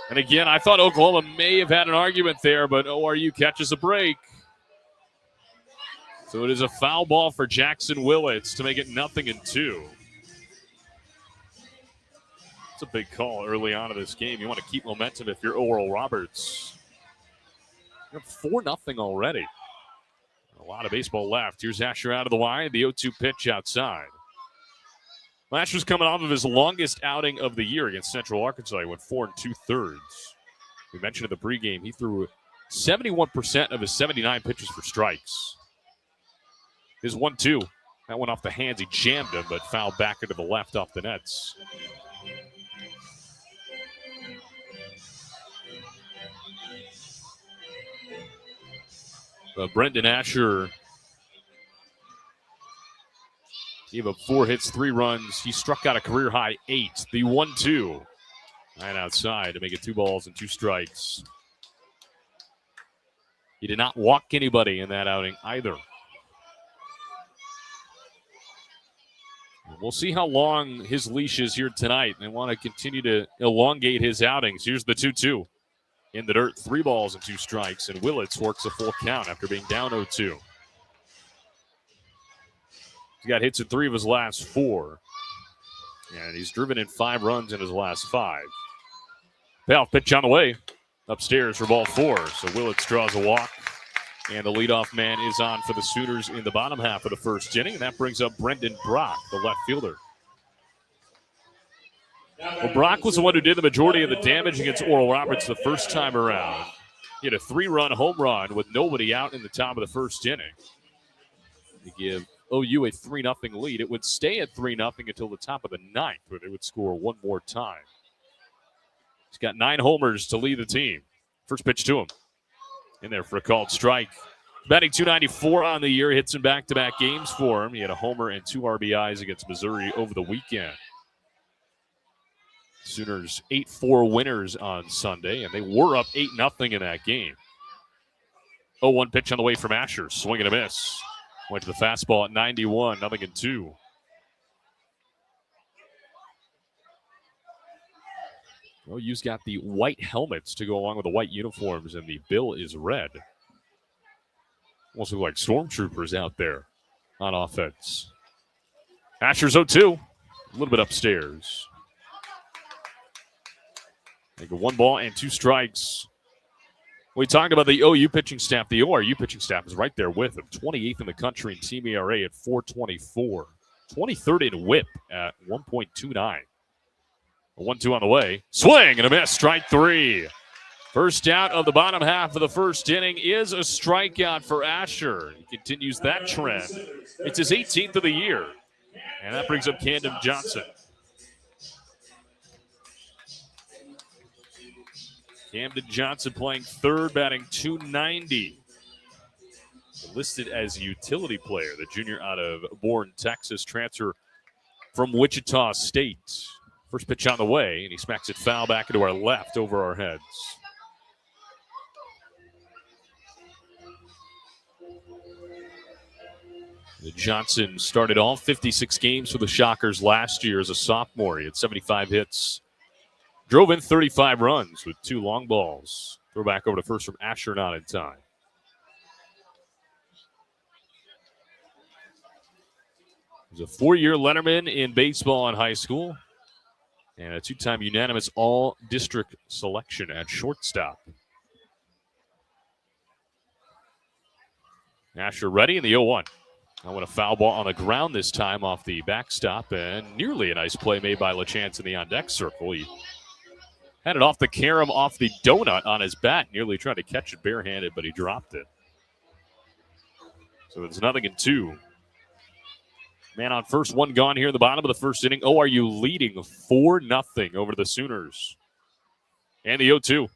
And again, I thought Oklahoma may have had an argument there, but ORU catches a break. So it is a foul ball for Jackson Willits to make it 0-2. It's a big call early on in this game. You want to keep momentum if you're Oral Roberts. You're 4-0 already. A lot of baseball left. Here's Asher out of the line. The 0-2 pitch outside. Asher's coming off of his longest outing of the year against Central Arkansas. He went 4 2/3. We mentioned in the pregame he threw 71% of his 79 pitches for strikes. His 1-2, that went off the hands. He jammed him, but fouled back into the left off the nets. Brendan Asher gave up 4 hits, 3 runs. He struck out a career-high 8. The 1-2 right outside to make it 2 balls and 2 strikes. He did not walk anybody in that outing either. We'll see how long his leash is here tonight. They want to continue to elongate his outings. Here's the 2-2. In the dirt, 3 balls and 2 strikes, and Willits works a full count after being down 0-2. He's got hits in 3 of his last 4. And he's driven in 5 runs in his last 5. Payoff pitch on the way. Upstairs for ball 4. So Willits draws a walk. And the leadoff man is on for the Sooners in the bottom half of the first inning. And that brings up Brendan Brock, the left fielder. Well, Brock was the one who did the majority of the damage against Oral Roberts the first time around. He had a 3-run home run with nobody out in the top of the first inning. To give OU a 3-0 lead. It would stay at 3-0 until the top of the 9th, where they would score one more time. He's got 9 homers to lead the team. First pitch to him. In there for a called strike. Batting .294 on the year. Hits in back-to-back games for him. He had a homer and 2 RBIs against Missouri over the weekend. Sooners 8-4 winners on Sunday, and they were up 8-0 in that game. 0-1 pitch on the way from Asher. Swing and a miss. Went to the fastball at 91, 0-2. OU's got the white helmets to go along with the white uniforms, and the bill is red. Almost look like stormtroopers out there on offense. Asher's 0-2, a little bit upstairs. They go 1 ball and 2 strikes. We talked about the OU pitching staff. The ORU pitching staff is right there with them. 28th in the country in team ERA at 4.24. 23rd in whip at 1.29. A 1-2 on the way. Swing and a miss. Strike 3. First out of the bottom half of the first inning is a strikeout for Asher. He continues that trend. It's his 18th of the year. And that brings up Camden Johnson. Camden Johnson playing third, batting .290. Listed as a utility player, the junior out of Bourne, Texas, transfer from Wichita State. First pitch on the way, and he smacks it foul back into our left over our heads. Johnson started all 56 games for the Shockers last year as a sophomore. He had 75 hits. Drove in 35 runs with 2 long balls. Throw back over to first from Asher, not in time. He's a 4-year letterman in baseball in high school and a 2-time unanimous all-district selection at shortstop. Asher ready in the 0-1. I want a foul ball on the ground this time off the backstop, and nearly a nice play made by LaChance in the on-deck circle. He had it off the carom, off the donut on his bat, nearly tried to catch it barehanded, but he dropped it. So it's 0-2. Man on first, one gone here in the bottom of the first inning. ORU leading 4-0 over the Sooners. And the 0-2.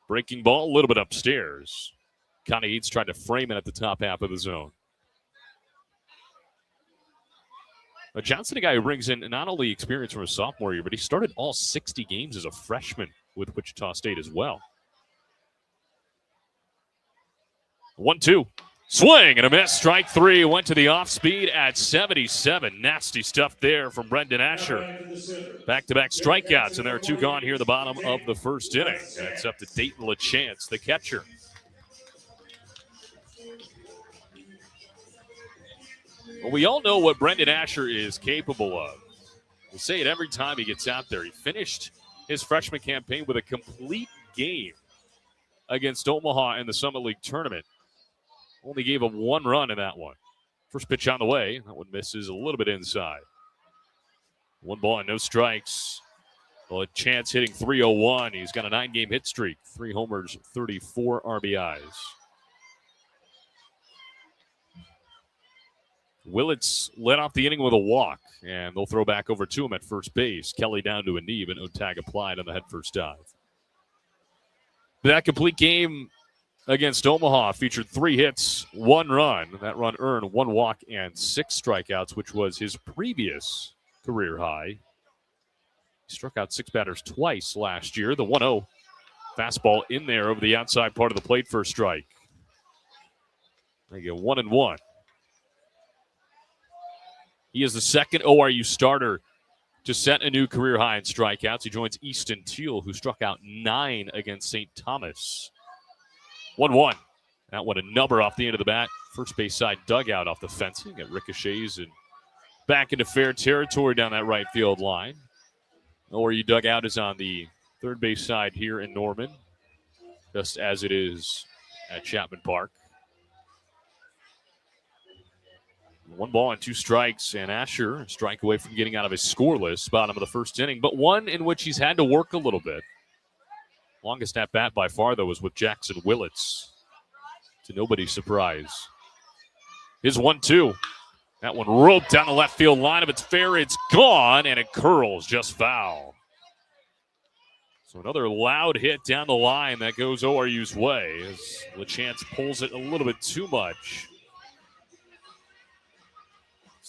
Breaking ball a little bit upstairs. Connie Eads tried to frame it at the top half of the zone. But Johnson, a guy who brings in not only experience from his sophomore year, but he started all 60 games as a freshman with Wichita State as well. 1-2. Swing and a miss. Strike three. Went to the off speed at 77. Nasty stuff there from Brendan Asher. Back-to-back strikeouts, and there are two gone here at the bottom of the first inning. And it's up to Dayton LaChance, the catcher. Well, we all know what Brendan Asher is capable of. We say it every time he gets out there. He finished his freshman campaign with a complete game against Omaha in the Summit League tournament. Only gave him one run in that one. First pitch on the way. That one misses a little bit inside. 1 ball and no strikes. Well, LaChance hitting .301. He's got a 9-game hit streak. 3 homers, 34 RBIs. Willits led off the inning with a walk, and they'll throw back over to him at first base. Kelly down to a knee, but no tag applied on the head first dive. But that complete game against Omaha featured 3 hits, 1 run. That run earned 1 walk and 6 strikeouts, which was his previous career high. He struck out 6 batters twice last year. The 1-0 fastball in there over the outside part of the plate for a strike. They get 1-1. He is the second ORU starter to set a new career high in strikeouts. He joins Easton Teal, who struck out 9 against St. Thomas. 1-1. That one a number off the end of the bat. First base side dugout off the fencing. It ricochets and back into fair territory down that right field line. ORU dugout is on the third base side here in Norman, just as it is at Chapman Park. 1 ball and 2 strikes, and Asher a strike away from getting out of his scoreless bottom of the first inning, but one in which he's had to work a little bit. Longest at bat by far, though, was with Jackson Willits, to nobody's surprise. His 1-2. That one roped down the left field line. If it's fair, it's gone, and it curls just foul. So another loud hit down the line that goes ORU's way as LaChance pulls it a little bit too much.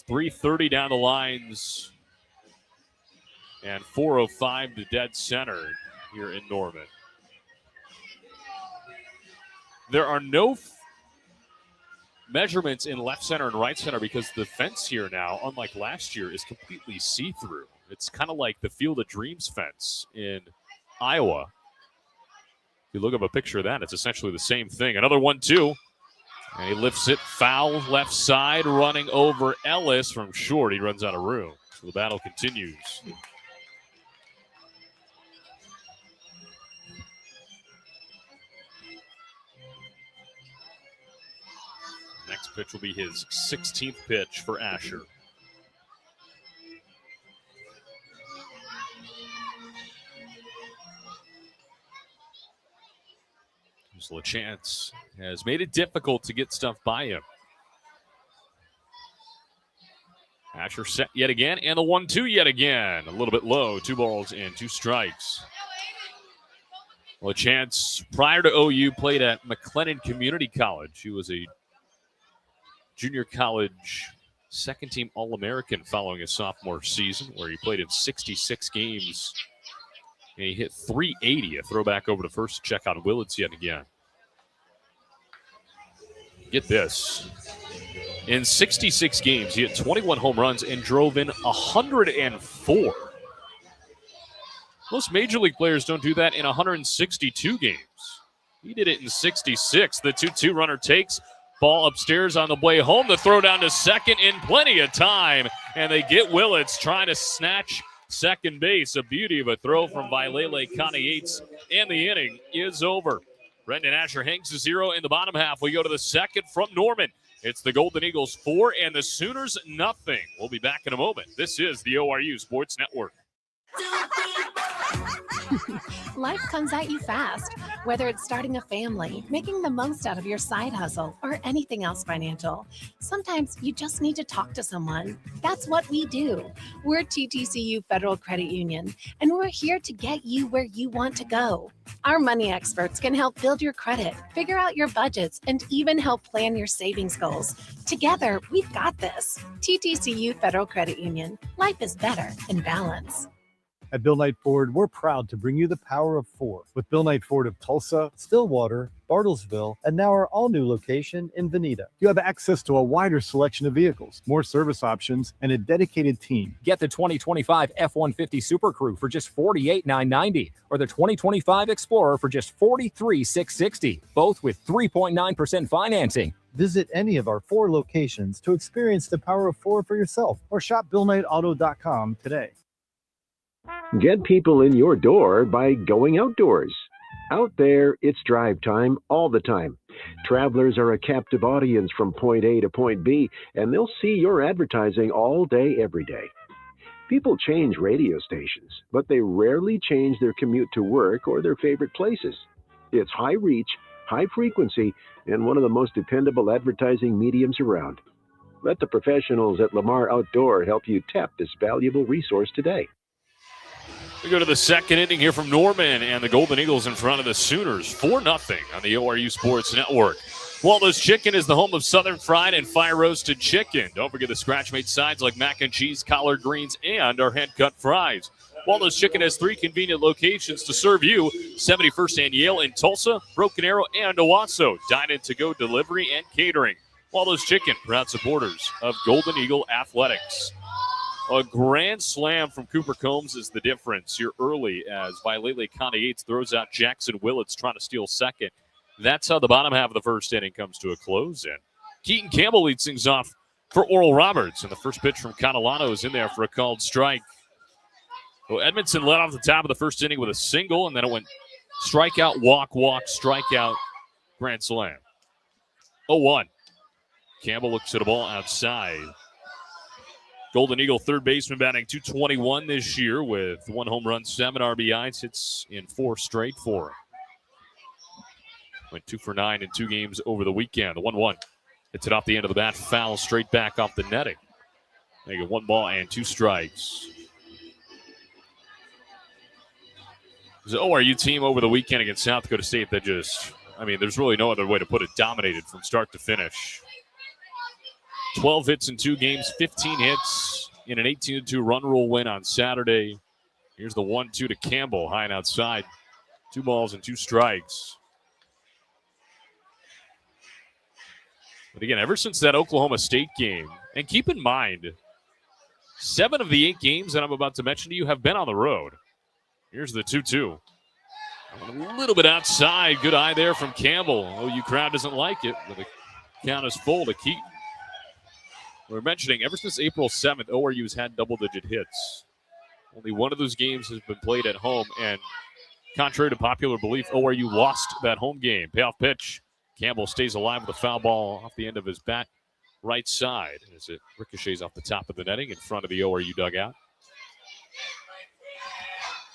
3:30 down the lines and 4:05 to dead center here in Norman. There are no measurements in left center and right center because the fence here now, unlike last year, is completely see-through. It's kind of like the Field of Dreams fence in Iowa. If you look up a picture of that, it's essentially the same thing. Another 1-2. And he lifts it foul left side, running over Ellis from short. He runs out of room. So the battle continues. Next pitch will be his 16th pitch for Asher. LaChance has made it difficult to get stuff by him. Asher set yet again, and the 1-2 yet again. A little bit low, 2 balls and 2 strikes. LaChance, prior to OU, played at McLennan Community College. He was a junior college second-team All-American following his sophomore season, where he played in 66 games. And he hit .380, a throwback over to first. Check on Willits yet again. Get this. In 66 games, he hit 21 home runs and drove in 104. Most Major League players don't do that in 162 games. He did it in 66. The 2-2 runner takes. Ball upstairs on the way home. The throw down to second in plenty of time. And they get Willits trying to snatch second base. A beauty of a throw from Vailele Connie-Yates, and the inning is over. Brendan Asher hangs to 0 in the bottom half. We go to the second from Norman. It's the Golden Eagles 4 and the Sooners nothing. We'll be back in a moment. This is the ORU Sports Network. Life comes at you fast, whether it's starting a family, making the most out of your side hustle, or anything else financial. Sometimes you just need to talk to someone. That's what we do. We're TTCU Federal Credit Union, and we're here to get you where you want to go. Our money experts can help build your credit, figure out your budgets, and even help plan your savings goals. Together, we've got this. TTCU Federal Credit Union. Life is better in balance. At Bill Knight Ford, we're proud to bring you the power of 4 with Bill Knight Ford of Tulsa, Stillwater, Bartlesville, and now our all-new location in Veneta. You have access to a wider selection of vehicles, more service options, and a dedicated team. Get the 2025 F-150 Super Crew for just $48,990 or the 2025 Explorer for just $43,660, both with 3.9% financing. Visit any of our 4 locations to experience the power of 4 for yourself or shop BillKnightAuto.com today. Get people in your door by going outdoors. Out there, it's drive time all the time. Travelers are a captive audience from point A to point B, and they'll see your advertising all day, every day. People change radio stations, but they rarely change their commute to work or their favorite places. It's high reach, high frequency, and one of the most dependable advertising mediums around. Let the professionals at Lamar Outdoor help you tap this valuable resource today. We go to the second inning here from Norman, and the Golden Eagles in front of the Sooners, 4-0 on the ORU Sports Network. Waldo's Chicken is the home of Southern Fried and Fire Roasted Chicken. Don't forget the scratch-made sides like mac and cheese, collard greens, and our hand-cut fries. Waldo's Chicken has 3 convenient locations to serve you: 71st and Yale in Tulsa, Broken Arrow, and Owasso. Dine-in to-go delivery and catering. Waldo's Chicken, proud supporters of Golden Eagle Athletics. A grand slam from Cooper Combs is the difference here early as Vailele Connie Yates throws out Jackson Willits trying to steal second. That's how the bottom half of the first inning comes to a close. And Keaton Campbell leads things off for Oral Roberts. And the first pitch from Catalano is in there for a called strike. Well, Edmondson led off the top of the first inning with a single, and then it went strikeout, walk, strikeout, grand slam. 0-1. Campbell looks at a ball outside. Golden Eagle third baseman batting .221 this year with 1 home run, 7 RBIs. Hits in 4 straight for him. Went 2 for 9 in 2 games over the weekend. The 1-1. Hits it off the end of the bat, foul straight back off the netting. They get 1 ball and 2 strikes. The ORU team over the weekend against South Dakota State that just, there's really no other way to put it, dominated from start to finish. 12 hits in 2 games, 15 hits in an 18-2 run rule win on Saturday. Here's the 1-2 to Campbell, high and outside. 2 balls and 2 strikes. But again, ever since that Oklahoma State game, and keep in mind, 7 of the 8 games that I'm about to mention to you have been on the road. Here's the 2-2. A little bit outside. Good eye there from Campbell. OU crowd doesn't like it, but the count is full to Keaton. We're mentioning ever since April 7th, ORU has had double-digit hits. Only one of those games has been played at home, and contrary to popular belief, ORU lost that home game. Payoff pitch. Campbell stays alive with a foul ball off the end of his bat, right side, as it ricochets off the top of the netting in front of the ORU dugout.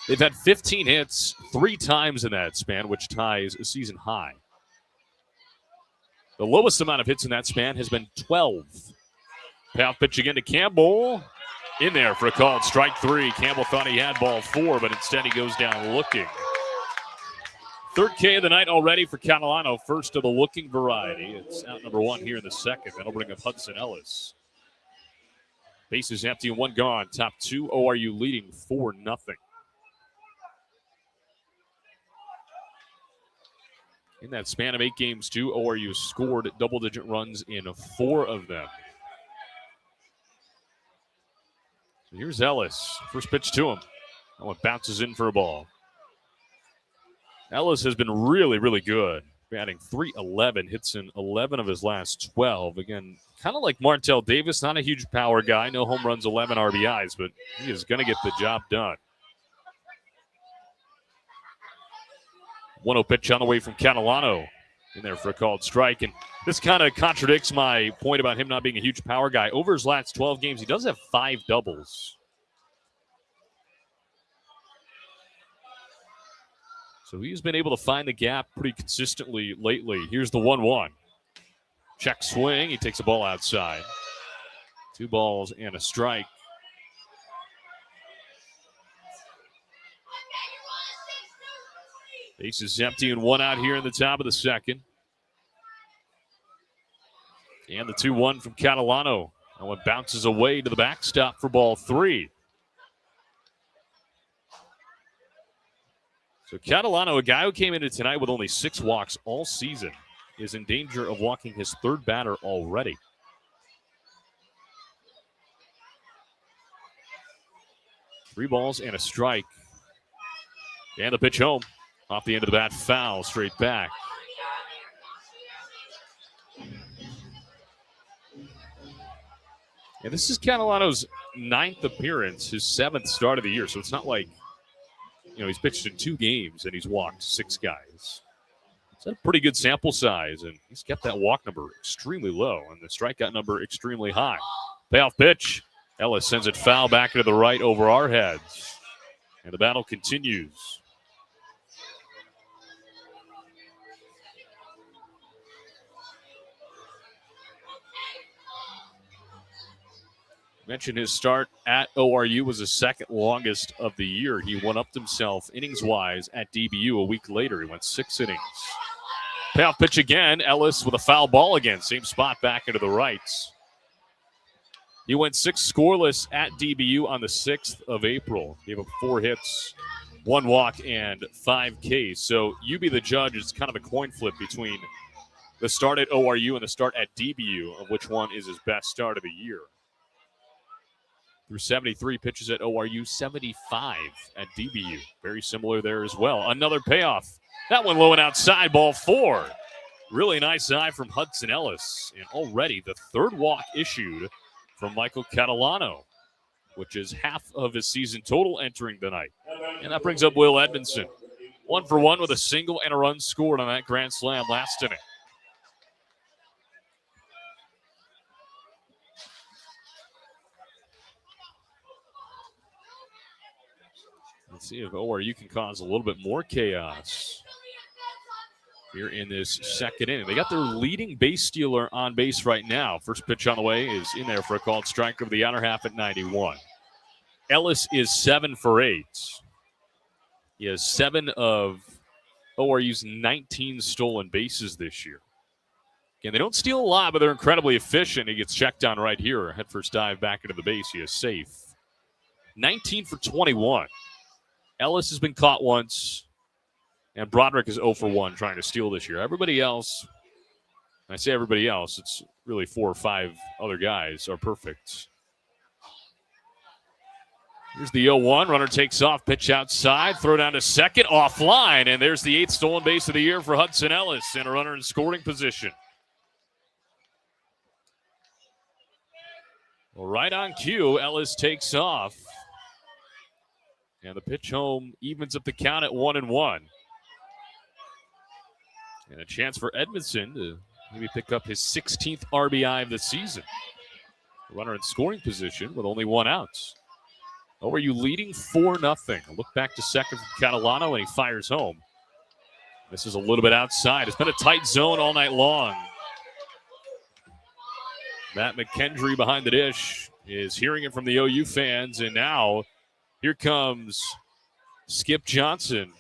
They've had 15 hits 3 times in that span, which ties a season high. The lowest amount of hits in that span has been 12. Payoff pitch again to Campbell. In there for a called strike 3. Campbell thought he had ball 4, but instead he goes down looking. Third K of the night already for Catalano. First of the looking variety. It's out number 1 here in the second. That'll bring up Hudson Ellis. Bases empty and 1 gone. Top 2, ORU leading 4-0. In that span of 8 games, too, ORU scored double-digit runs in 4 of them. So here's Ellis. First pitch to him. That one bounces in for a ball. Ellis has been really, really good. Batting .311, hits in 11 of his last 12. Again, kind of like Martell Davis, not a huge power guy. No home runs, 11 RBIs, but he is going to get the job done. 1-0 pitch on the way from Catalano. in there for a called strike. And this kind of contradicts my point about him not being a huge power guy. Over his last 12 games, he does have 5 doubles. So he's been able to find the gap pretty consistently lately. Here's the 1-1. Check swing. He takes the ball outside. 2 balls and a strike. Base is empty and 1 out here in the top of the second. And the 2-1 from Catalano. That one bounces away to the backstop for ball 3. So Catalano, a guy who came into tonight with only 6 walks all season, is in danger of walking his 3rd batter already. Three balls and a strike. And the pitch home. Off the end of the bat, foul, straight back. And this is Catalano's 9th appearance, his 7th start of the year. So it's not like, he's pitched in 2 games and he's walked 6 guys. It's a pretty good sample size, and he's kept that walk number extremely low and the strikeout number extremely high. Payoff pitch. Ellis sends it foul back into the right over our heads. And the battle continues. Mentioned his start at ORU was the 2nd longest of the year. He one-upped himself innings-wise at DBU a week later. He went 6 innings. Payoff pitch again. Ellis with a foul ball again. Same spot back into the rights. He went 6 scoreless at DBU on the 6th of April. Gave up 4 hits, 1 walk, and 5 Ks. So you be the judge. It's kind of a coin flip between the start at ORU and the start at DBU of which one is his best start of the year. Through 73 pitches at ORU, 75 at DBU. Very similar there as well. Another payoff. That one low and outside, ball 4. Really nice eye from Hudson Ellis. And already the 3rd walk issued from Michael Catalano, which is half of his season total entering the night. And that brings up Will Edmondson. 1 for 1 with a single and a run scored on that grand slam last inning. Let's see if ORU can cause a little bit more chaos here in this 2nd inning. They got their leading base stealer on base right now. First pitch on the way is in there for a called strike over the outer half at 91. Ellis is 7 for 8. He has 7 of ORU's 19 stolen bases this year. Again, they don't steal a lot, but they're incredibly efficient. He gets checked on right here. Head first dive back into the base. He is safe. 19 for 21. Ellis has been caught once, and Broderick is 0 for 1 trying to steal this year. Everybody else, and I say everybody else, it's really 4 or 5 other guys are perfect. Here's the 0-1. Runner takes off, pitch outside, throw down to second, offline, and there's the 8th stolen base of the year for Hudson Ellis, and a runner in scoring position. Well, right on cue, Ellis takes off. And the pitch home evens up the count at 1-1. And a chance for Edmondson to maybe pick up his 16th RBI of the season. Runner in scoring position with only 1 out. ORU leading 4-0. A look back to second from Catalano, and he fires home. This is a little bit outside. It's been a tight zone all night long. Matt McKendry behind the dish is hearing it from the OU fans, and now here comes Skip Johnson,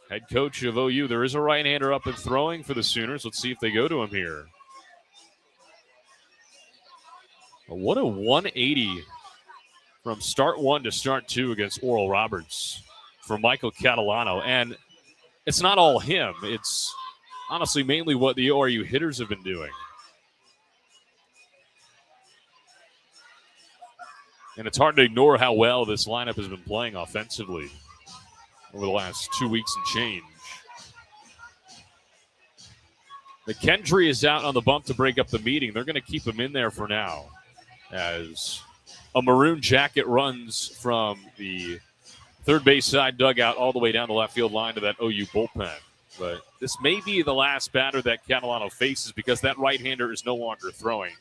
head coach of OU. There is a right-hander up and throwing for the Sooners. Let's see if they go to him here. What a 180 from start 1 to start 2 against Oral Roberts for Michael Catalano. And it's not all him. It's honestly mainly what the ORU hitters have been doing. And it's hard to ignore how well this lineup has been playing offensively over the last 2 weeks and change. McKendry is out on the bump to break up the meeting. They're going to keep him in there for now as a maroon jacket runs from the third base side dugout all the way down the left field line to that OU bullpen. But This may be the last batter that Catalano faces because that right-hander is no longer throwing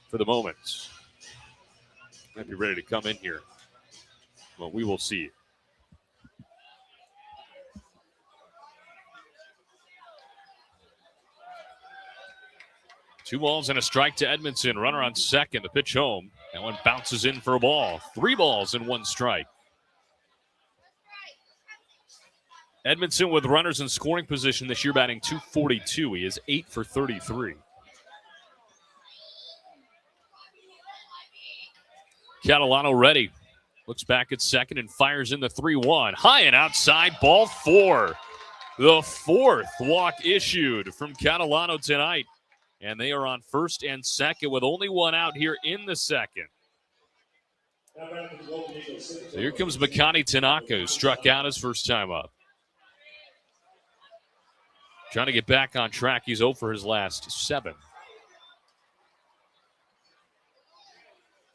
for the moment. Might be ready to come in here. Well, we will see. Two balls and a strike to Edmondson. Runner on second. The pitch home. That one bounces in for a ball. 3 balls and 1 strike. Edmondson with runners in scoring position this year, batting .242. He is 8 for 33. Catalano ready. Looks back at second and fires in the 3-1. High and outside, ball 4. The 4th walk issued from Catalano tonight. And they are on first and second with only 1 out here in the second. So here comes Makani Tanaka, who struck out his first time up. Trying to get back on track. He's 0 for his last 7.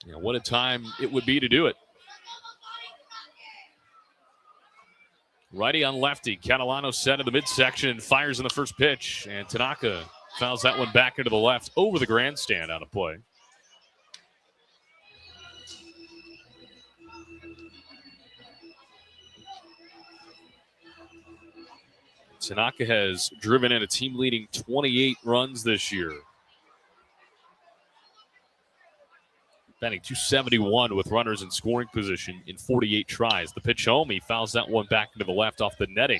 What a time it would be to do it. Righty on lefty. Catalano set in the midsection and fires in the first pitch. And Tanaka fouls that one back into the left over the grandstand on a play. Tanaka has driven in a team-leading 28 runs this year. Batting .271 with runners in scoring position in 48 tries. The pitch home, he fouls that one back into the left off the netting.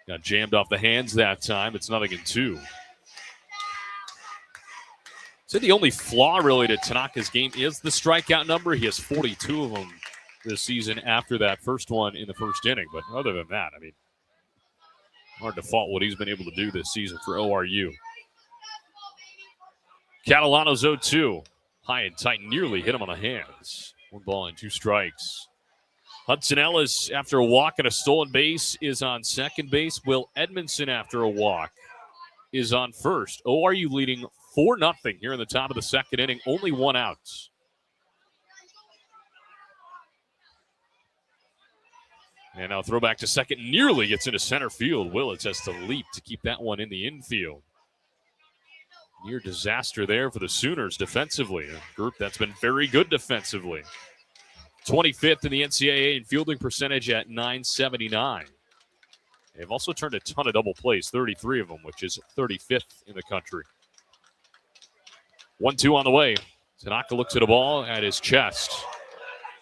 Got jammed off the hands that time. It's 0-2. So the only flaw really to Tanaka's game is the strikeout number. He has 42 of them this season after that first one in the first inning. But other than that, I mean, hard to fault what he's been able to do this season for ORU. Catalano's 0-2. High and tight, nearly hit him on the hands. 1 ball and 2 strikes. Hudson Ellis, after a walk and a stolen base, is on second base. Will Edmondson, after a walk, is on first. ORU leading 4-0 here in the top of the second inning. Only 1 out. And now throw back to second. Nearly gets into center field. Willits has to leap to keep that one in the infield. Near disaster there for the Sooners defensively. A group that's been very good defensively. 25th in the NCAA in fielding percentage at .979. They've also turned a ton of double plays, 33 of them, which is 35th in the country. 1-2 on the way. Tanaka looks at a ball at his chest.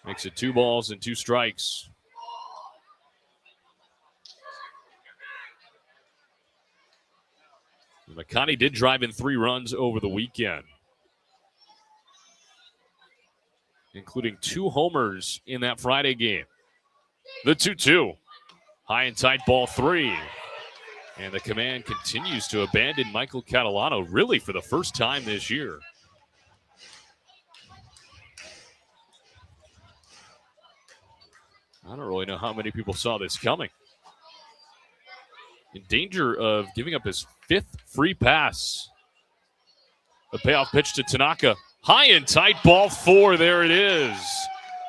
Makes it 2 balls and 2 strikes. Makani did drive in 3 runs over the weekend, including 2 homers in that Friday game. The 2-2. High and tight, ball 3. And the command continues to abandon Michael Catalano, really for the first time this year. I don't really know how many people saw this coming. In danger of giving up his 5th free pass. The payoff pitch to Tanaka. High and tight, ball 4. There it is.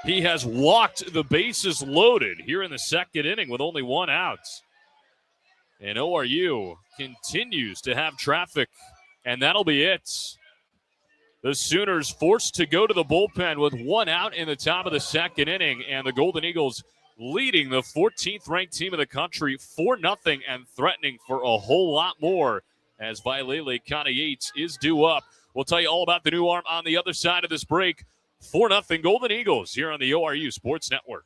He has walked the bases loaded here in the second inning with only 1 out. And ORU continues to have traffic, and that'll be it. The Sooners forced to go to the bullpen with 1 out in the top of the second inning, and the Golden Eagles leading the 14th ranked team in the country 4-0 and threatening for a whole lot more as Vailele Kana-Yates is due up. We'll tell you all about the new arm on the other side of this break. 4-0 Golden Eagles here on the ORU Sports Network.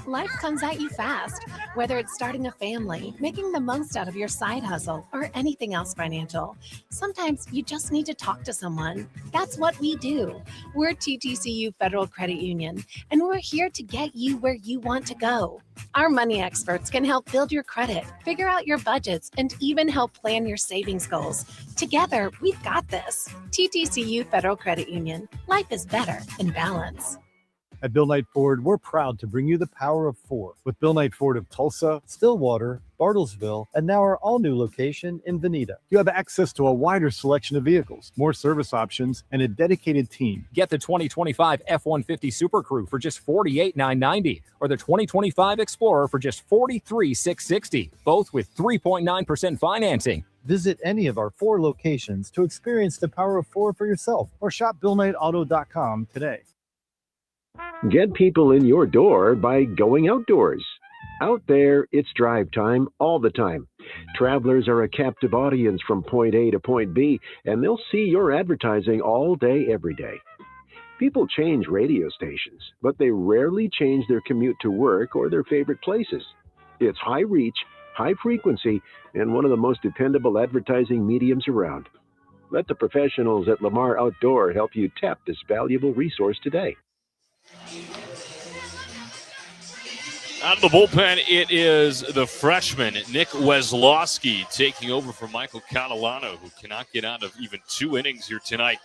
Life comes at you fast, whether it's starting a family, making the most out of your side hustle, or anything else financial. Sometimes you just need to talk to someone. That's what we do. We're TTCU Federal Credit Union, and we're here to get you where you want to go. Our money experts can help build your credit, figure out your budgets, and even help plan your savings goals. Together, we've got this. TTCU Federal Credit Union. Life is better in balance. At Bill Knight Ford, we're proud to bring you the power of 4 with Bill Knight Ford of Tulsa, Stillwater, Bartlesville, and now our all-new location in Veneta. You have access to a wider selection of vehicles, more service options, and a dedicated team. Get the 2025 F-150 Super Crew for just $48,990 or the 2025 Explorer for just $43,660, both with 3.9% financing. Visit any of our 4 locations to experience the power of 4 for yourself or shop BillKnightAuto.com today. Get people in your door by going outdoors. Out there, it's drive time all the time. Travelers are a captive audience from point A to point B, and they'll see your advertising all day, every day. People change radio stations, but they rarely change their commute to work or their favorite places. It's high reach, high frequency, and one of the most dependable advertising mediums around. Let the professionals at Lamar Outdoor help you tap this valuable resource today. Out of the bullpen, it is the freshman, Nick Weslowski, taking over for Michael Catalano, who cannot get out of even 2 innings here tonight.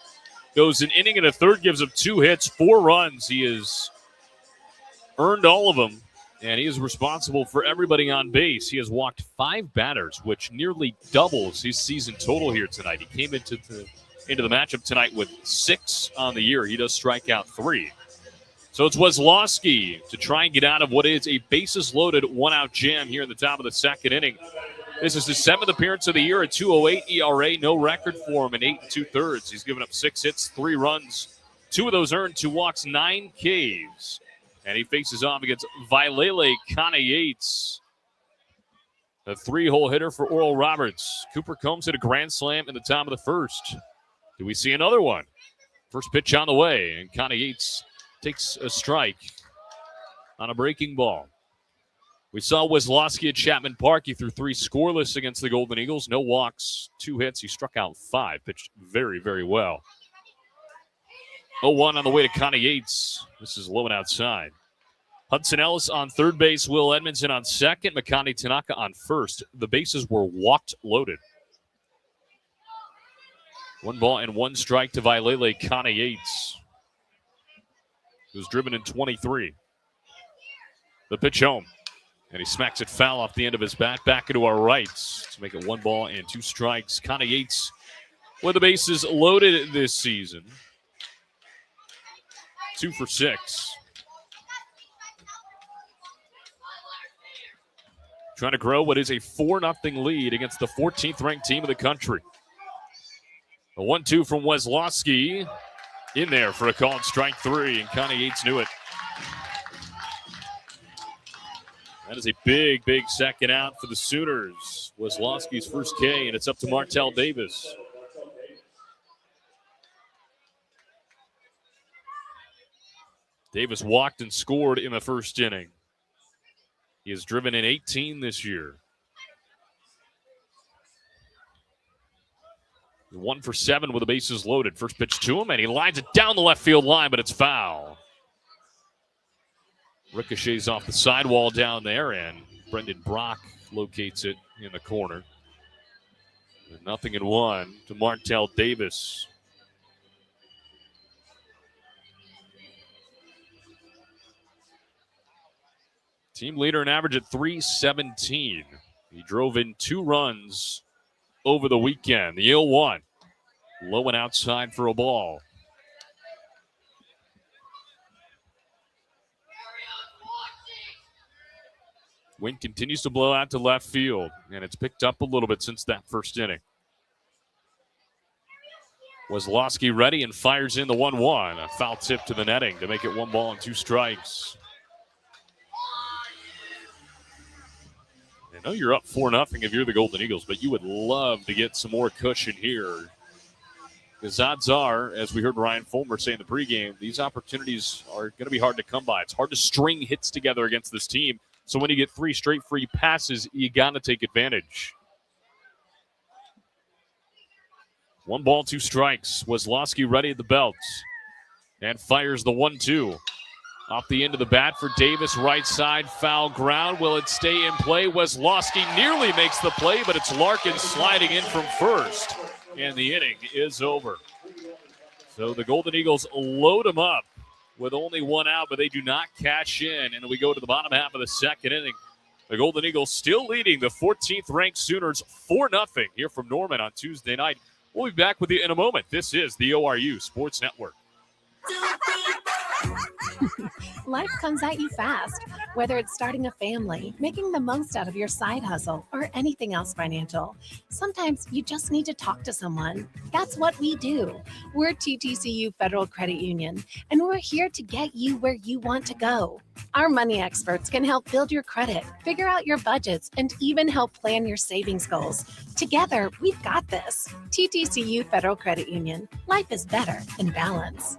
Goes an inning and a third, gives up 2 hits, 4 runs. He has earned all of them, and he is responsible for everybody on base. He has walked 5 batters, which nearly doubles his season total here tonight. He came into the matchup tonight with 6 on the year. He does strike out 3. So it's Weslowski to try and get out of what is a bases-loaded 1-out jam here in the top of the second inning. This is his 7th appearance of the year, a 2.08 ERA, no record for him in 8 2/3. He's given up 6 hits, 3 runs, 2 of those earned, 2 walks, 9 Ks. And he faces off against Vailele Kana-Yates, a 3-hole hitter for Oral Roberts. Cooper Combs hit a grand slam in the top of the first. Do we see another one? First pitch on the way, and Kana-Yates takes a strike on a breaking ball. We saw Weslowski at Chapman Park. He threw 3 scoreless against the Golden Eagles. No walks, 2 hits. He struck out 5. Pitched very, very well. 0-1 on the way to Kana-Yates. This is low and outside. Hudson Ellis on third base. Will Edmondson on second. Makani Tanaka on first. The bases were walked loaded. 1 ball and 1 strike to Vailele Kana-Yates, who's driven in 23. The pitch home, and he smacks it foul off the end of his bat back into our rights to make it 1 ball and 2 strikes. Kana-Yates with the bases loaded this season. 2 for 6. Trying to grow what is a 4-0 lead against the 14th ranked team of the country. A 1-2 from Weslowski. In there for a called strike 3, and Kana-Yates knew it. That is a big, big second out for the Sooners. Weslowski's first K, and it's up to Martell Davis. Davis walked and scored in the first inning. He has driven in 18 this year. 1 for 7 with the bases loaded. First pitch to him, and he lines it down the left field line, but it's foul. Ricochets off the sidewall down there, and Brendan Brock locates it in the corner. 0-1 to Martell Davis. Team leader in average at .317. He drove in 2 runs over the weekend. The 0-1. Low and outside for a ball. Wind continues to blow out to left field, and it's picked up a little bit since that first inning. Weslowski ready and fires in the 1-1. A foul tip to the netting to make it 1 ball and 2 strikes. I know you're up 4-0 if you're the Golden Eagles, but you would love to get some more cushion here. Because odds are, as we heard Ryan Fulmer say in the pregame, these opportunities are going to be hard to come by. It's hard to string hits together against this team. So when you get 3 straight free passes, you got to take advantage. 1 ball, 2 strikes. Weslowski ready at the belt and fires the 1-2. Off the end of the bat for Davis, right side, foul ground. Will it stay in play? Weslowski nearly makes the play, but it's Larkin sliding in from first. And the inning is over. So the Golden Eagles load him up with only one out, but they do not cash in. And we go to the bottom half of the second inning. The Golden Eagles still leading the 14th-ranked Sooners 4-0 here from Norman on Tuesday night. We'll be back with you in a moment. This is the ORU Sports Network. Life comes at you fast, whether it's starting a family, making the most out of your side hustle, or anything else financial. Sometimes you just need to talk to someone. That's what we do. We're TTCU Federal Credit Union, and we're here to get you where you want to go. Our money experts can help build your credit, figure out your budgets, and even help plan your savings goals. Together, we've got this. TTCU Federal Credit Union. Life is better in balance.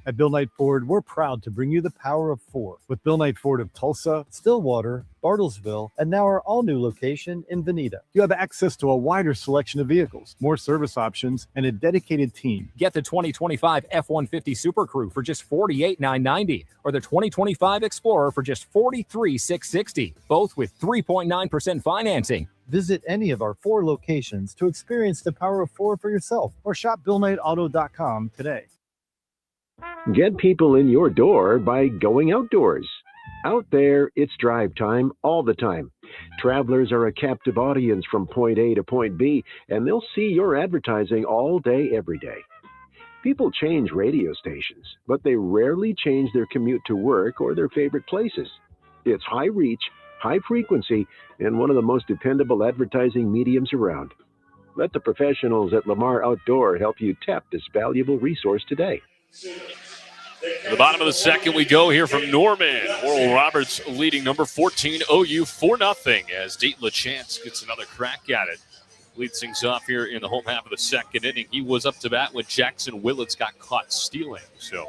At Bill Knight Ford, we're proud to bring you the power of four with Bill Knight Ford of Tulsa, Stillwater, Bartlesville, and now our all-new location in Veneta. You have access to a wider selection of vehicles, more service options, and a dedicated team. Get the 2025 F-150 Super Crew for just $48,990 or the 2025 Explorer for just $43,660, both with 3.9% financing. Visit any of our 4 locations to experience the power of 4 for yourself or shop BillKnightAuto.com today. Get people in your door by going outdoors. Out there, it's drive time all the time. Travelers are a captive audience from point A to point B, and they'll see your advertising all day, every day. People change radio stations, but they rarely change their commute to work or their favorite places. It's high reach, high frequency, and one of the most dependable advertising mediums around. Let the professionals at Lamar Outdoor help you tap this valuable resource today. To the bottom of the second we go here from Norman. Oral Roberts leading number 14 OU 4-0 as Dayton LaChance gets another crack at it. Leads things off here in the home half of the second inning. He was up to bat when Jackson Willits got caught stealing. So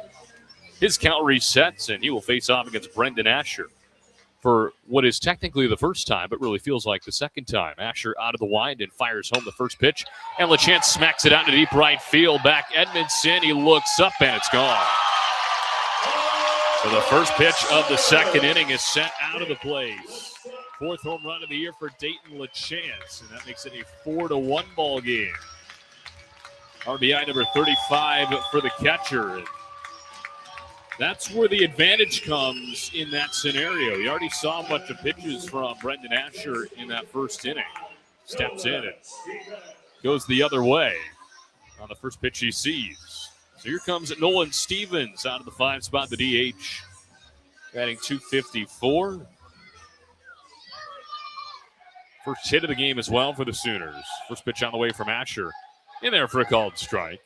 his count resets, and he will face off against Brendan Asher for what is technically the first time, but really feels like the second time. Asher out of the wind and fires home the first pitch. And LaChance smacks it out to deep right field. Back Edmondson, he looks up, and it's gone. So the first pitch of the second inning is sent out of the place. 4th home run of the year for Dayton LaChance, and that makes it a 4-1 ball game. RBI number 35 for the catcher. And that's where the advantage comes in that scenario. You already saw a bunch of pitches from Brendan Asher in that first inning. Steps in and goes the other way on the first pitch he sees. So here comes Nolan Stevens out of the 5 spot, the DH, batting .254. First hit of the game as well for the Sooners. First pitch on the way from Asher. In there for a called strike.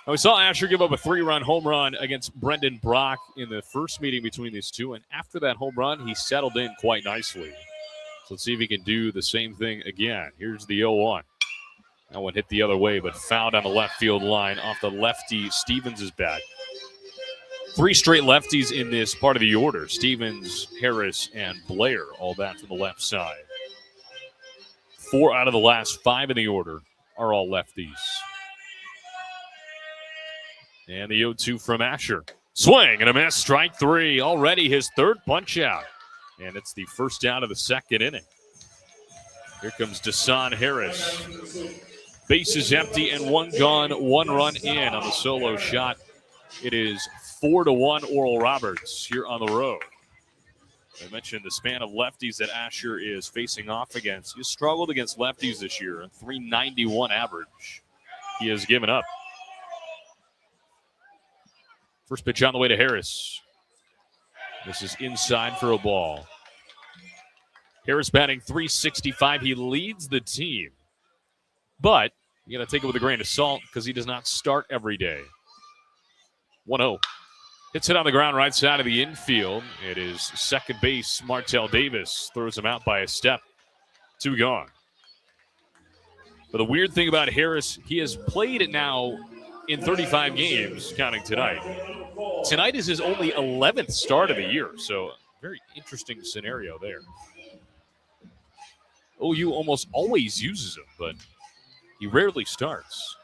Now we saw Asher give up a 3-run home run against Brendan Brock in the first meeting between these two, and after that home run, he settled in quite nicely. So let's see if he can do the same thing again. Here's the 0-1. That one hit the other way, but fouled on the left field line off the lefty Stevens' bat. 3 straight lefties in this part of the order. Stevens, Harris, and Blair, all bat from the left side. 4 out of the last 5 in the order are all lefties. And the 0-2 from Asher. Swing and a miss, strike 3. Already his 3rd punch out. And it's the first out of the second inning. Here comes Deshaun Harris. Base is empty and 1 gone, 1 run in on the solo shot. It is 4-1 Oral Roberts here on the road. I mentioned the span of lefties that Asher is facing off against. He struggled against lefties this year, a .391 average he has given up. First pitch on the way to Harris. This is inside for a ball. Harris batting .365. He leads the team. But you got to take it with a grain of salt because he does not start every day. 1-0. Hits it on the ground right side of the infield. It is second base, Martell Davis. Throws him out by a step. 2 gone. But the weird thing about Harris, he has played it now in 35 games, counting tonight. Tonight is his only 11th start of the year, so very interesting scenario there. OU almost always uses him, but he rarely starts.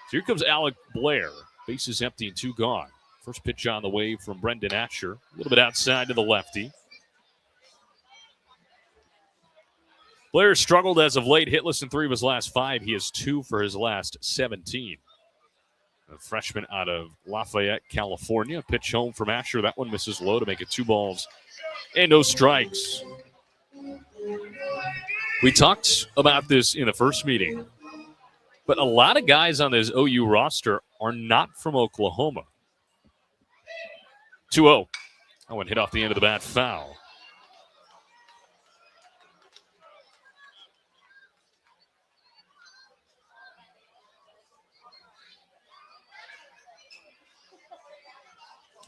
So here comes Alec Blair. Base is empty and 2 gone. First pitch on the way from Brendan Asher. A little bit outside to the lefty. Blair struggled as of late, hitless in 3 of his last 5. He has 2 for his last 17. a freshman out of Lafayette, California. Pitch home from Asher. That one misses low to make it 2 balls and no strikes. We talked about this in the first meeting, but a lot of guys on this OU roster are not from Oklahoma. 2-0. That one hit off the end of the bat, foul.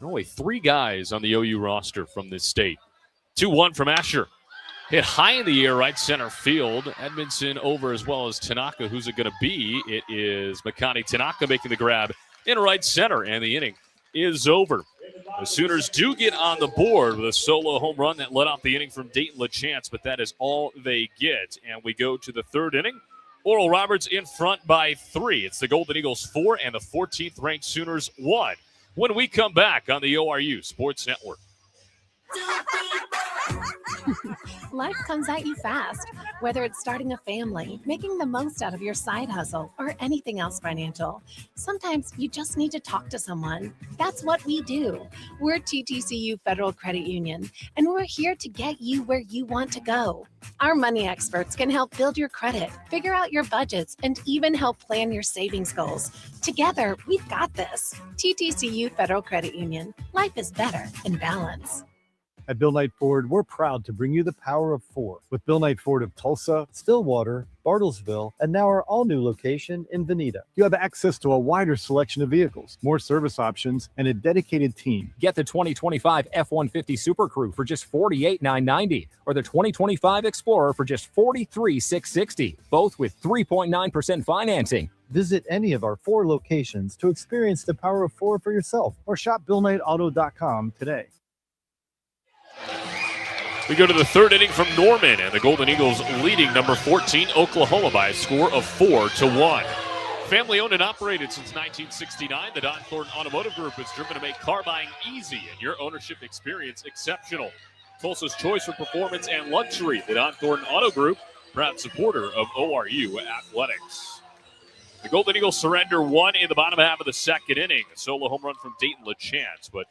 Only 3 guys on the OU roster from this state. 2-1 from Asher. Hit high in the air, right center field. Edmondson over as well as Tanaka. Who's it going to be? It is Makani Tanaka making the grab in right center, and the inning is over. The Sooners do get on the board with a solo home run that led off the inning from Dayton LaChance, but that is all they get. And we go to the 3rd inning. Oral Roberts in front by 3. It's the Golden Eagles 4 and the 14th ranked Sooners 1. When we come back on the ORU Sports Network. Life comes at you fast, whether it's starting a family, making the most out of your side hustle, or anything else financial. Sometimes you just need to talk to someone. That's what we do. We're TTCU Federal Credit Union, and we're here to get you where you want to go. Our money experts can help build your credit, figure out your budgets, and even help plan your savings goals. Together, we've got this. TTCU Federal Credit Union. Life is better in balance. At Bill Knight Ford, we're proud to bring you the power of 4 with Bill Knight Ford of Tulsa, Stillwater, Bartlesville, and now our all-new location in Veneta. You have access to a wider selection of vehicles, more service options, and a dedicated team. Get the 2025 F-150 Super Crew for just $48,990 or the 2025 Explorer for just $43,660, both with 3.9% financing. Visit any of our 4 locations to experience the power of 4 for yourself or shop BillKnightAuto.com today. We go to the 3rd inning from Norman, and the Golden Eagles leading number 14 Oklahoma by a score of 4-1. Family owned and operated since 1969, the Don Thornton Automotive Group is driven to make car buying easy and your ownership experience exceptional. Tulsa's choice for performance and luxury, the Don Thornton Auto Group, proud supporter of ORU athletics. The Golden Eagles surrender 1 in the bottom half of the 2nd inning. A solo home run from Dayton LaChance, but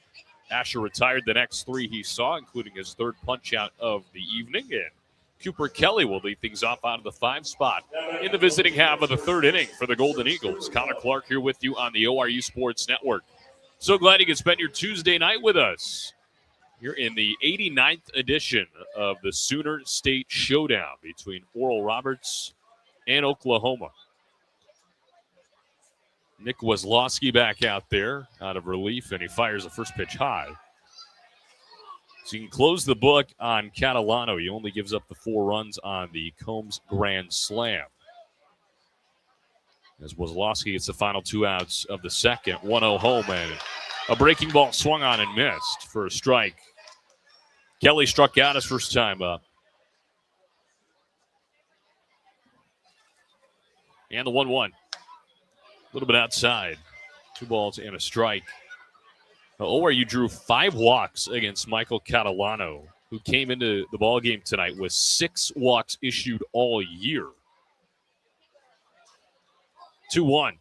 Asher retired the next 3 he saw, including his 3rd punch-out of the evening. And Cooper Kelly will lead things off out of the 5 spot in the visiting half of the 3rd inning for the Golden Eagles. Connor Clark here with you on the ORU Sports Network. So glad you could spend your Tuesday night with us. You're in the 89th edition of the Sooner State Showdown between Oral Roberts and Oklahoma. Nick Wazlowski back out there out of relief, and he fires the first pitch high. So you can close the book on Catalano. He only gives up the 4 runs on the Combs Grand Slam. As Wazlowski gets the final 2 outs of the 2nd, 1-0 home, and a breaking ball swung on and missed for a strike. Kelly struck out his first time up. And the 1-1. A little bit outside. 2 balls and a strike. Now, ORU drew 5 walks against Michael Catalano, who came into the ballgame tonight with 6 walks issued all year. 2-1.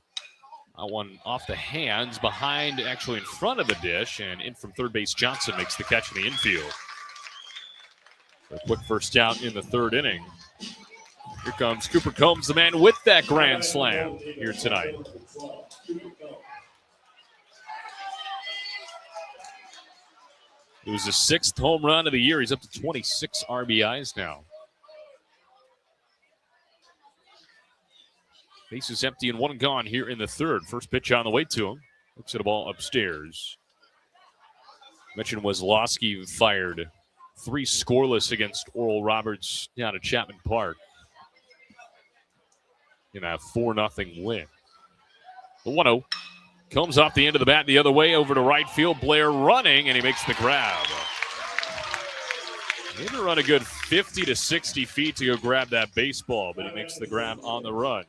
That one off the hands, behind, actually in front of the dish, and in from third base. Johnson makes the catch in the infield. A quick first out in the 3rd inning. Here comes Cooper Combs, the man with that grand slam here tonight. It was his 6th home run of the year. He's up to 26 RBIs now. Base is empty and 1 gone here in the 3rd. First pitch on the way to him. Looks at a ball upstairs. Mentioned Wazlowski fired 3 scoreless against Oral Roberts down at Chapman Park in a 4-0 win. The 1-0 comes off the end of the bat the other way over to right field. Blair running, and he makes the grab. He had to run a good 50 to 60 feet to go grab that baseball, but he makes the grab on the run.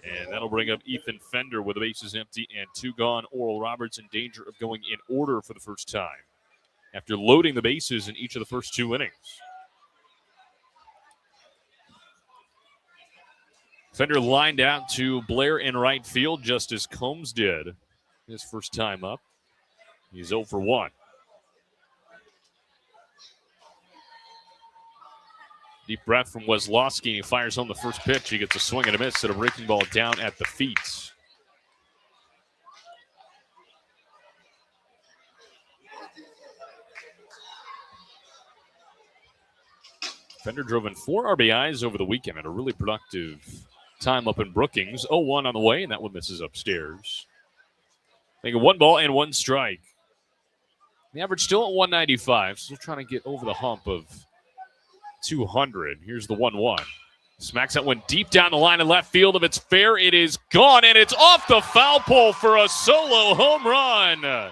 And that'll bring up Ethan Fender with the bases empty and 2 gone. Oral Roberts in danger of going in order for the first time after loading the bases in each of the first 2 innings. Fender lined out to Blair in right field, just as Combs did his first time up. He's 0 for 1. Deep breath from Weslowski. He fires home the first pitch. He gets a swing and a miss at a breaking ball down at the feet. Fender drove in 4 RBIs over the weekend at a really productive time up in Brookings. 0-1 on the way, and that one misses upstairs. Making 1 ball and 1 strike. The average still at 195, still trying to get over the hump of 200. Here's the 1-1. Smacks that one deep down the line in left field. If it's fair, it is gone, and it's off the foul pole for a solo home run.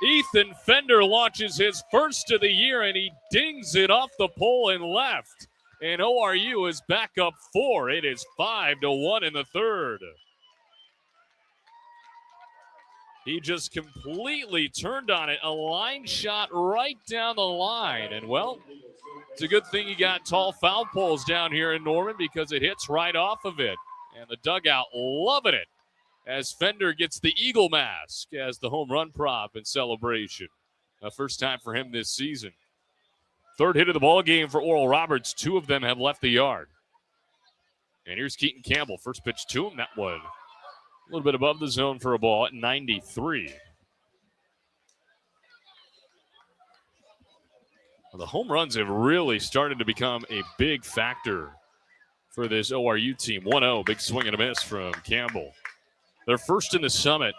Ethan Fender launches his first of the year, and he dings it off the pole and left. And ORU is back up 4. It is 5-1 in the third. He just completely turned on it. A line shot right down the line. And, well, it's a good thing you got tall foul poles down here in Norman because it hits right off of it. And the dugout loving it as Fender gets the Eagle mask as the home run prop in celebration. First time for him this season. Third hit of the ball game for Oral Roberts. 2 of them have left the yard. And here's Keaton Campbell. First pitch to him. That one a little bit above the zone for a ball at 93. Well, the home runs have really started to become a big factor for this ORU team. 1-0, big swing and a miss from Campbell. They're first in the Summit,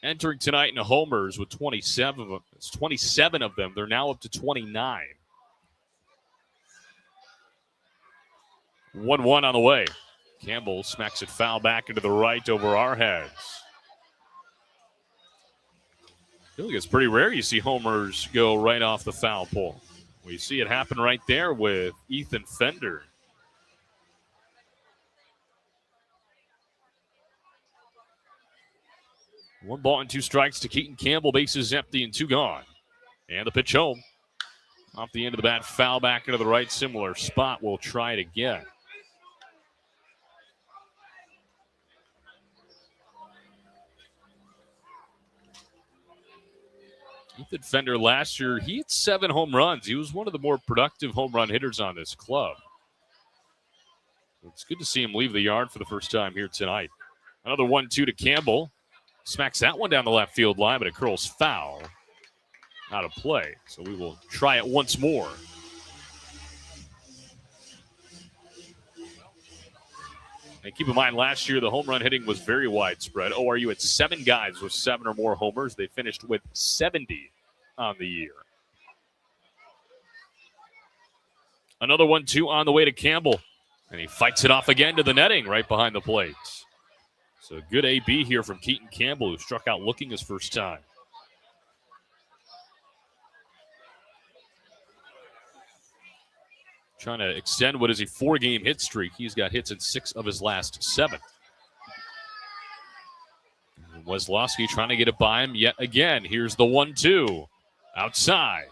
entering tonight in homers with 27 of them. It's 27 of them. They're now up to 29. 1-1 on the way. Campbell smacks it foul back into the right over our heads. I feel like it's pretty rare you see homers go right off the foul pole. We see it happen right there with Ethan Fender. One ball and 2 strikes to Keaton Campbell. Bases empty and 2 gone. And the pitch home. Off the end of the bat, foul back into the right. Similar spot. We'll try it again. Ethan Fender last year, he hit 7 home runs. He was one of the more productive home run hitters on this club. It's good to see him leave the yard for the first time here tonight. Another 1-2 to Campbell. Smacks that one down the left field line, but it curls foul out of play. So we will try it once more. And keep in mind, last year the home run hitting was very widespread. ORU had 7 guys with 7 or more homers. They finished with 70 on the year. Another 1-2 on the way to Campbell. And he fights it off again to the netting right behind the plate. So good AB here from Keaton Campbell, who struck out looking his first time. Trying to extend what is a 4-game hit streak. He's got hits in 6 of his last 7. Weslowski trying to get it by him yet again. Here's the 1-2 outside.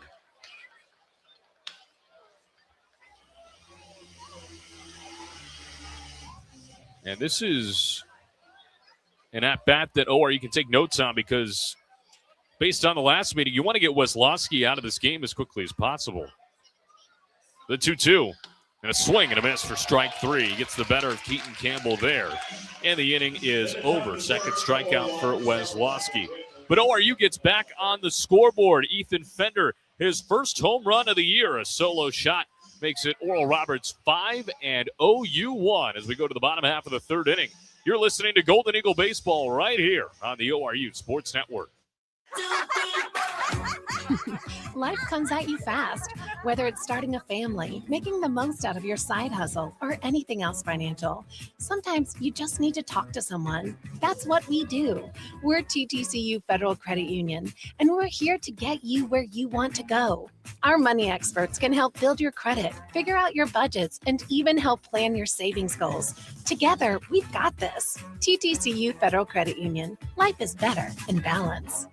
And this is an at-bat that ORU can take notes on because based on the last meeting, you want to get Weslowski out of this game as quickly as possible. The 2-2, and a swing and a miss for strike 3. He gets the better of Keaton Campbell there, and the inning is over. Second strikeout for Weslowski. But ORU gets back on the scoreboard. Ethan Fender, his first home run of the year, a solo shot, makes it Oral Roberts 5 and OU 1 as we go to the bottom half of the third inning. You're listening to Golden Eagle Baseball right here on the ORU Sports Network. Life comes at you fast, whether it's starting a family, making the most out of your side hustle, or anything else financial. Sometimes you just need to talk to someone. That's what we do. We're TTCU Federal Credit Union, and we're here to get you where you want to go. Our money experts can help build your credit, figure out your budgets, and even help plan your savings goals. Together, we've got this. TTCU Federal Credit Union. Life is better in balance.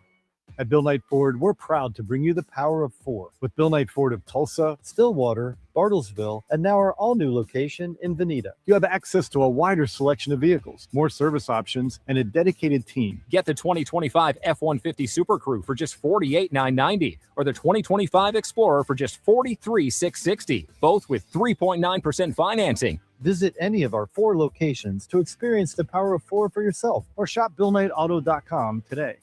At Bill Knight Ford, we're proud to bring you the power of 4 with Bill Knight Ford of Tulsa, Stillwater, Bartlesville, and now our all-new location in Veneta. You have access to a wider selection of vehicles, more service options, and a dedicated team. Get the 2025 F-150 Super Crew for just $48,990 or the 2025 Explorer for just $43,660, both with 3.9% financing. Visit any of our 4 locations to experience the power of 4 for yourself or shop BillKnightAuto.com today.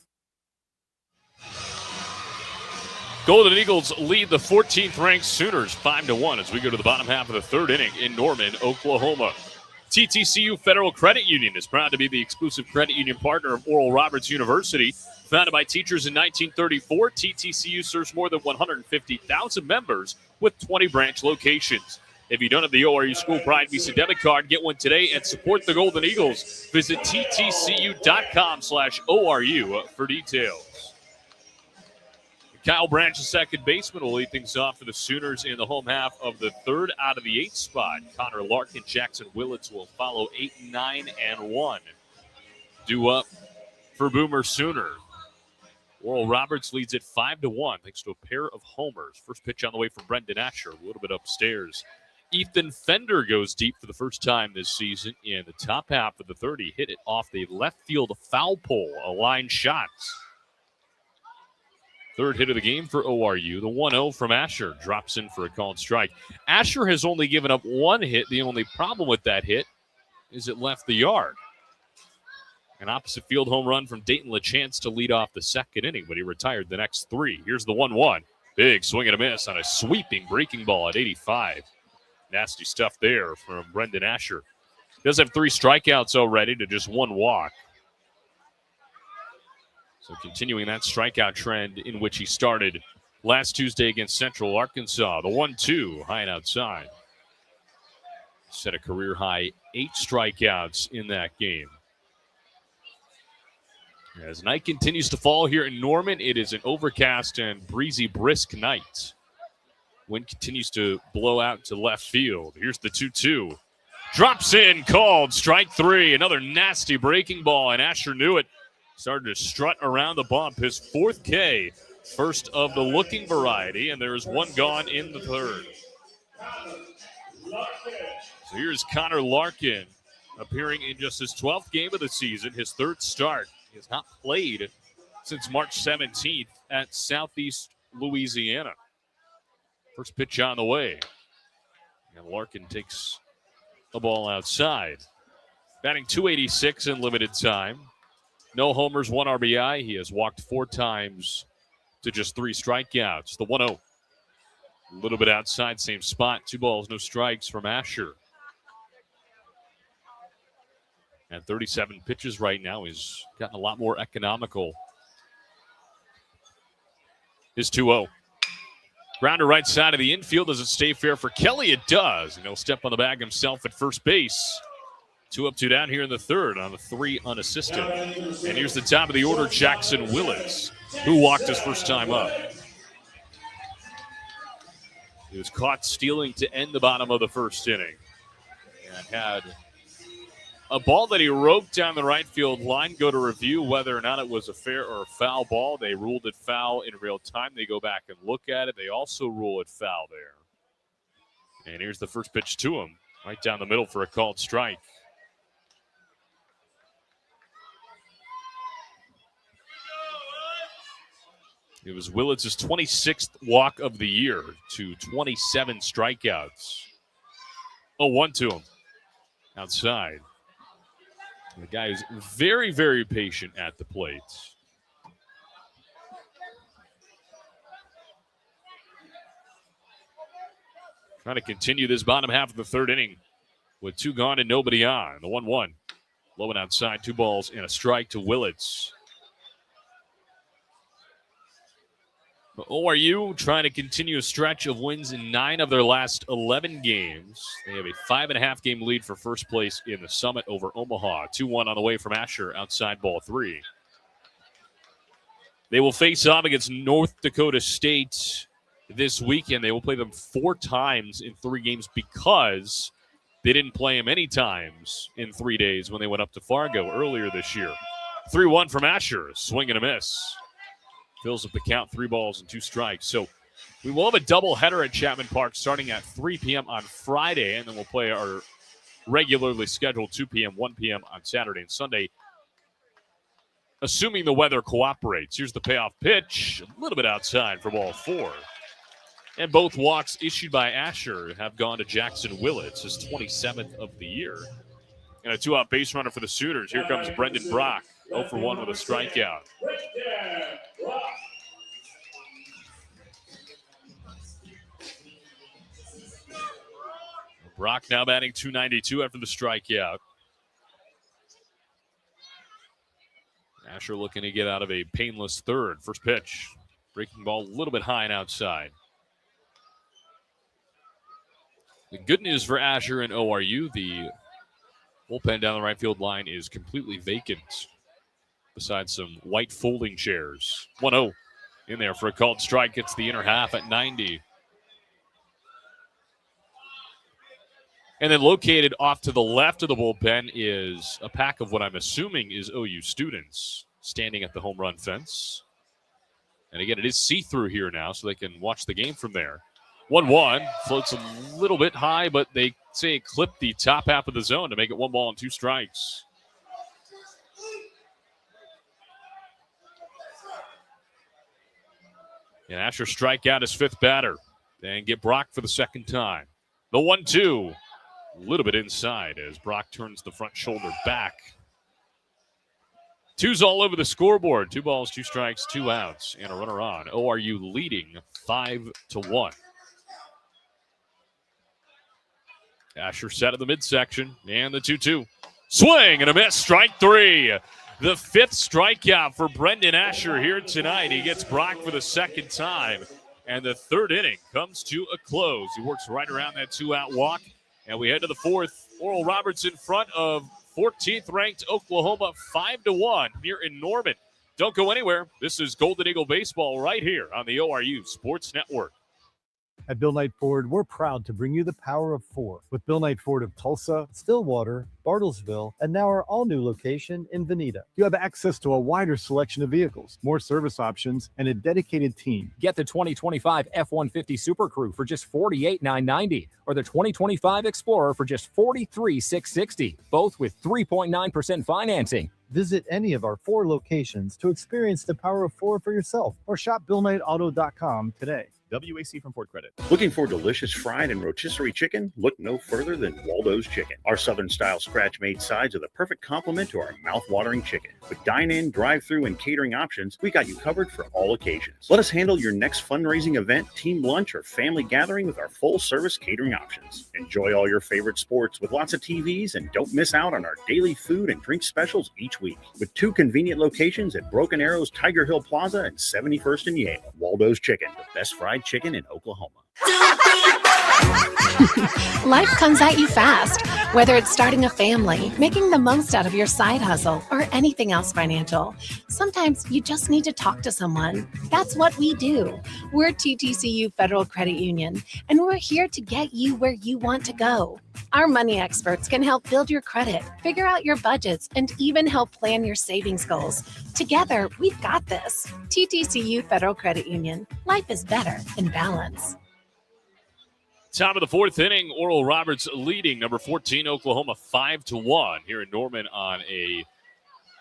Golden Eagles lead the 14th-ranked Sooners 5-1 as we go to the bottom half of the third inning in Norman, Oklahoma. TTCU Federal Credit Union is proud to be the exclusive credit union partner of Oral Roberts University. Founded by teachers in 1934, TTCU serves more than 150,000 members with 20 branch locations. If you don't have the ORU School Pride Visa debit card, get one today and support the Golden Eagles. Visit ttcu.com/ORU for details. Kyle Branch, the second baseman, will lead things off for the Sooners in the home half of the third out of the 8th spot. Connor Larkin, Jackson Willits will follow 8, 9, and 1. Due up for Boomer Sooner. Oral Roberts leads it 5-1 thanks to a pair of homers. First pitch on the way from Brendan Asher, a little bit upstairs. Ethan Fender goes deep for the first time this season in the top half of the third. He hit it off the left field foul pole, a line shot. Third hit of the game for ORU. The 1-0 from Asher drops in for a called strike. Asher has only given up one hit. The only problem with that hit is it left the yard. An opposite field home run from Dayton LaChance to lead off the second inning, but he retired the next 3. Here's the 1-1. Big swing and a miss on a sweeping breaking ball at 85. Nasty stuff there from Brendan Asher. He does have 3 strikeouts already to just 1 walk. So continuing that strikeout trend in which he started last Tuesday against Central Arkansas. The 1-2, high and outside. Set a career-high 8 strikeouts in that game. As night continues to fall here in Norman, it is an overcast and breezy, brisk night. Wind continues to blow out to left field. Here's the 2-2. Drops in, called, strike 3. Another nasty breaking ball, and Asher knew it. Started to strut around the bump. His 4th K, first of the looking variety, and there is 1 gone in the third. So here's Connor Larkin appearing in just his 12th game of the season, his 3rd start. He has not played since March 17th at Southeast Louisiana. First pitch on the way. And Larkin takes the ball outside. Batting .286 in limited time. No homers, 1 RBI. He has walked 4 times to just 3 strikeouts. The 1-0. A little bit outside, same spot. 2 balls, no strikes from Asher. And 37 pitches right now. He's gotten a lot more economical. His 2-0. Grounder right side of the infield. Does it stay fair for Kelly? It does. And he'll step on the bag himself at first base. 2 up, 2 down here in the third on the 3 unassisted. And here's the top of the order, Jackson Willis, who walked his first time up. He was caught stealing to end the bottom of the first inning. And had a ball that he roped down the right field line go to review whether or not it was a fair or a foul ball. They ruled it foul in real time. They go back and look at it. They also rule it foul there. And here's the first pitch to him, right down the middle for a called strike. It was Willits' 26th walk of the year to 27 strikeouts. Oh, 1 to him. Outside. The guy is very, very patient at the plate. Trying to continue this bottom half of the third inning with 2 gone and nobody on. The 1-1. Low and outside, 2 balls and a strike to Willits. ORU trying to continue a stretch of wins in 9 of their last 11 games. They have a 5.5-game lead for first place in the Summit over Omaha. 2-1 on the way from Asher, outside ball 3. They will face off against North Dakota State this weekend. They will play them 4 times in 3 games because they didn't play them any times in 3 days when they went up to Fargo earlier this year. 3-1 from Asher, swing and a miss. Fills up the count, 3 balls and 2 strikes. So We will have a doubleheader at Chapman Park starting at 3 p.m. on Friday, and then we'll play our regularly scheduled 2 p.m., 1 p.m. on Saturday and Sunday, assuming the weather cooperates. Here's the payoff pitch, a little bit outside for ball 4. And both walks issued by Asher have gone to Jackson Willits, his 27th of the year. And a 2-out base runner for the Sooners. Here comes Brendan Brock, 0 for 1 with a strikeout. Brock now batting .292 after the strikeout. Asher looking to get out of a painless third. First pitch, breaking ball a little bit high and outside. The good news for Asher and ORU, the bullpen down the right field line is completely vacant, besides some white folding chairs. 1-0 in there for a called strike. Gets the inner half at 90. And then located off to the left of the bullpen is a pack of what I'm assuming is OU students standing at the home run fence. And again, it is see-through here now, so they can watch the game from there. 1-1, floats a little bit high, but they say it clipped the top half of the zone to make it 1 ball and 2 strikes. And Asher strike out his 5th batter and get Brock for the 2nd time. The 1-2, a little bit inside as Brock turns the front shoulder back. 2's all over the scoreboard. 2 balls, 2 strikes, 2 outs, and a runner on. ORU leading 5-1. Asher set at the midsection, and the 2-2. Swing and a miss, strike 3. The 5th strikeout for Brendan Asher here tonight. He gets Brock for the 2nd time, and the 3rd inning comes to a close. He works right around that 2-out walk, and we head to the 4th. Oral Roberts in front of 14th-ranked Oklahoma 5-1 here in Norman. Don't go anywhere. This is Golden Eagle Baseball right here on the ORU Sports Network. At Bill Knight Ford, we're proud to bring you the power of 4 with Bill Knight Ford of Tulsa, Stillwater, Bartlesville, and now our all-new location in Veneta. You have access to a wider selection of vehicles, more service options, and a dedicated team. Get the 2025 F-150 Super Crew for just $48,990 or the 2025 Explorer for just $43,660, both with 3.9% financing. Visit any of our 4 locations to experience the power of 4 for yourself or shop BillKnightAuto.com today. WAC from Ford Credit. Looking for delicious fried and rotisserie chicken? Look no further than Waldo's Chicken. Our Southern-style scratch-made sides are the perfect complement to our mouth-watering chicken. With dine-in, drive-through, and catering options, we got you covered for all occasions. Let us handle your next fundraising event, team lunch, or family gathering with our full-service catering options. Enjoy all your favorite sports with lots of TVs, and don't miss out on our daily food and drink specials each week. With 2 convenient locations at Broken Arrow's Tiger Hill Plaza and 71st and Yale. Waldo's Chicken, the best fried chicken in Oklahoma. Life comes at you fast, whether it's starting a family, making the most out of your side hustle, or anything else financial. Sometimes you just need to talk to someone. That's what we do. We're TTCU Federal Credit Union, and we're here to get you where you want to go. Our money experts can help build your credit, figure out your budgets, and even help plan your savings goals. Together, we've got this. TTCU Federal Credit Union. Life is better in balance. Top of the 4th inning, Oral Roberts leading number 14 Oklahoma 5-1 here in Norman on a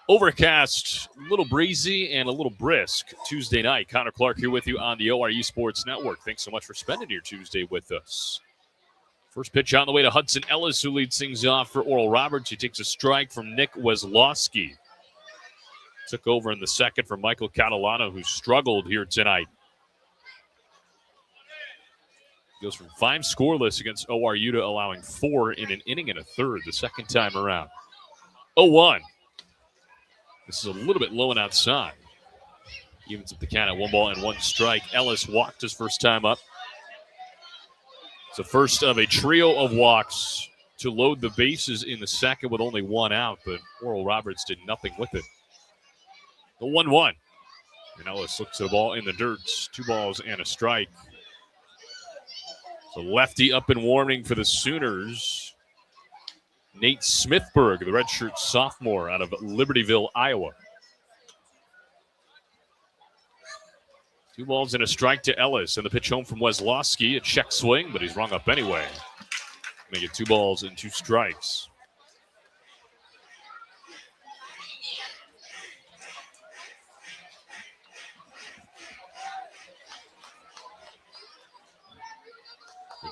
overcast, little breezy, and a little brisk Tuesday night. Connor Clark here with you on the ORU Sports Network. Thanks so much for spending your Tuesday with us. First pitch on the way to Hudson Ellis, who leads things off for Oral Roberts. He takes a strike from Nick Weslowski. Took over in the 2nd for Michael Catalano, who struggled here tonight. Goes from 5 scoreless against ORU to allowing 4 in an inning and a third the 2nd time around. 0-1. This is a little bit low and outside. Evens up the count at 1 ball and 1 strike. Ellis walked his first time up. It's the first of a trio of walks to load the bases in the 2nd with only 1 out, but Oral Roberts did nothing with it. The 1-1. And Ellis looks at the ball in the dirt. 2 balls and a strike. So lefty up and warming for the Sooners. Nate Smithberg, the redshirt sophomore out of Libertyville, Iowa. 2 balls and a strike to Ellis, and the pitch home from Weslowski. A check swing, but he's rung up anyway. Make it 2 balls and 2 strikes.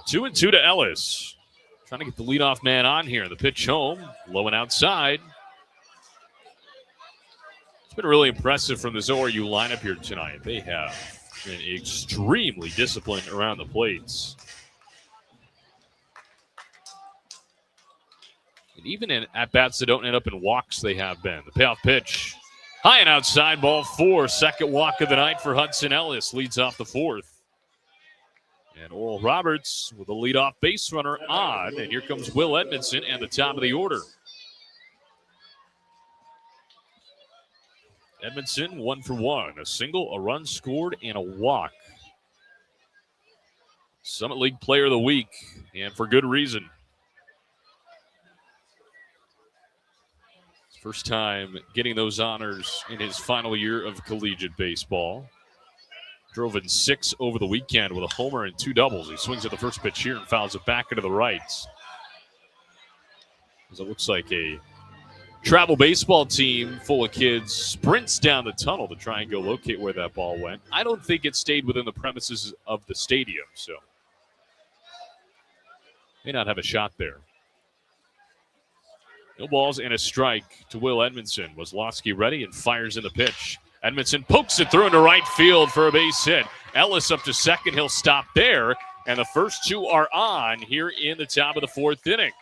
Two and 2 to Ellis. Trying to get the leadoff man on here. The pitch home, low and outside. It's been really impressive from this ORU lineup here tonight. They have been extremely disciplined around the plates. And even in at-bats that don't end up in walks, they have been. The payoff pitch, high and outside, ball 4. Second walk of the night for Hudson Ellis. Leads off the 4th. And Oral Roberts with a leadoff base runner on. And here comes Will Edmondson at the top of the order. Edmondson 1 for 1. A single, a run scored, and a walk. Summit League Player of the Week, and for good reason. First time getting those honors in his final year of collegiate baseball. Drove in 6 over the weekend with a homer and 2 doubles. He swings at the first pitch here and fouls it back into the right. As it looks like a travel baseball team full of kids sprints down the tunnel to try and go locate where that ball went. I don't think it stayed within the premises of the stadium, so may not have a shot there. No balls and a strike to Will Edmondson. Weslowski ready and fires in the pitch. Edmondson pokes it through into right field for a base hit. Ellis up to second. He'll stop there. And the first 2 are on here in the top of the 4th inning.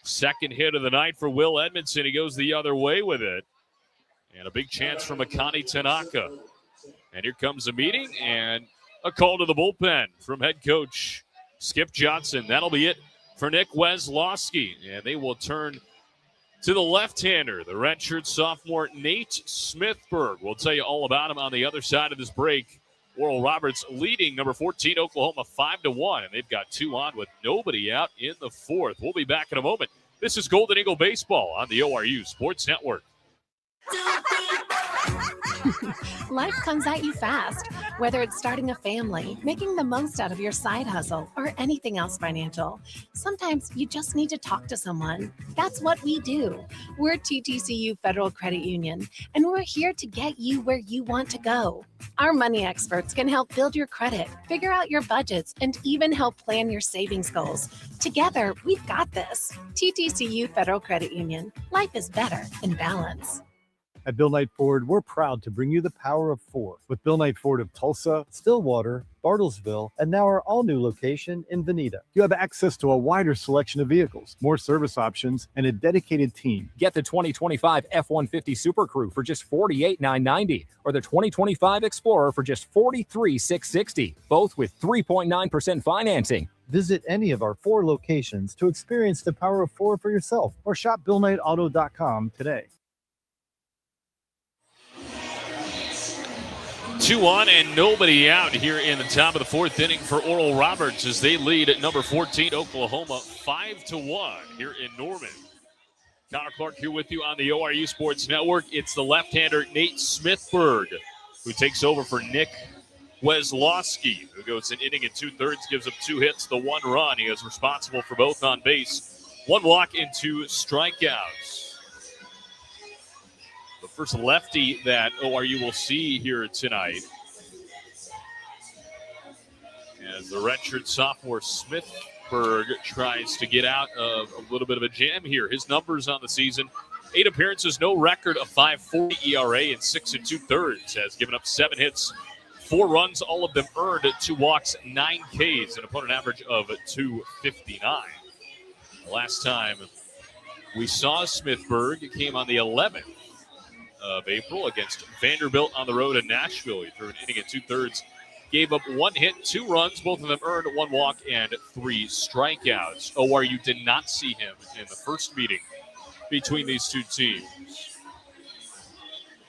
Second hit of the night for Will Edmondson. He goes the other way with it. And a big chance from Akani Tanaka. And here comes a meeting and a call to the bullpen from head coach Skip Johnson. That'll be it for Nick Weslowski. And they will turn to the left-hander, the redshirt sophomore Nate Smithburg. We'll tell you all about him on the other side of this break. Oral Roberts leading number 14 Oklahoma 5-1, and they've got 2 on with nobody out in the 4th. We'll be back in a moment. This is Golden Eagle Baseball on the ORU Sports Network. Life comes at you fast, whether it's starting a family, making the most out of your side hustle, or anything else financial. Sometimes you just need to talk to someone. That's what we do. We're TTCU Federal Credit Union, and we're here to get you where you want to go. Our money experts can help build your credit, figure out your budgets, and even help plan your savings goals. Together, we've got this. TTCU Federal Credit Union. Life is better in balance. At Bill Knight Ford, we're proud to bring you the power of 4 with Bill Knight Ford of Tulsa, Stillwater, Bartlesville, and now our all-new location in Veneta. You have access to a wider selection of vehicles, more service options, and a dedicated team. Get the 2025 F-150 Super Crew for just $48,990 or the 2025 Explorer for just $43,660, both with 3.9% financing. Visit any of our 4 locations to experience the power of 4 for yourself or shop BillKnightAuto.com today. 2 on and nobody out here in the top of the 4th inning for Oral Roberts as they lead at number 14 Oklahoma 5-1 here in Norman. Connor Clark here with you on the ORU Sports Network. It's the left-hander Nate Smithburg who takes over for Nick Weslowski, who goes an inning and 2/3, gives up 2 hits, the 1 run. He is responsible for both on base, 1 walk and 2 strikeouts. The first lefty that ORU will see here tonight, as the redshirt sophomore Smithburg tries to get out of a little bit of a jam here. His numbers on the season: 8 appearances, no record, a 5.40 ERA, and 6 2/3. Has given up 7 hits, 4 runs, all of them earned, 2 walks, 9 Ks, an opponent average of 259. The last time we saw Smithburg, it came on the 11th of April against Vanderbilt on the road in Nashville. He threw an inning and 2/3, gave up 1 hit, 2 runs, both of them earned, 1 walk and 3 strikeouts. ORU did not see him in the first meeting between these 2 teams.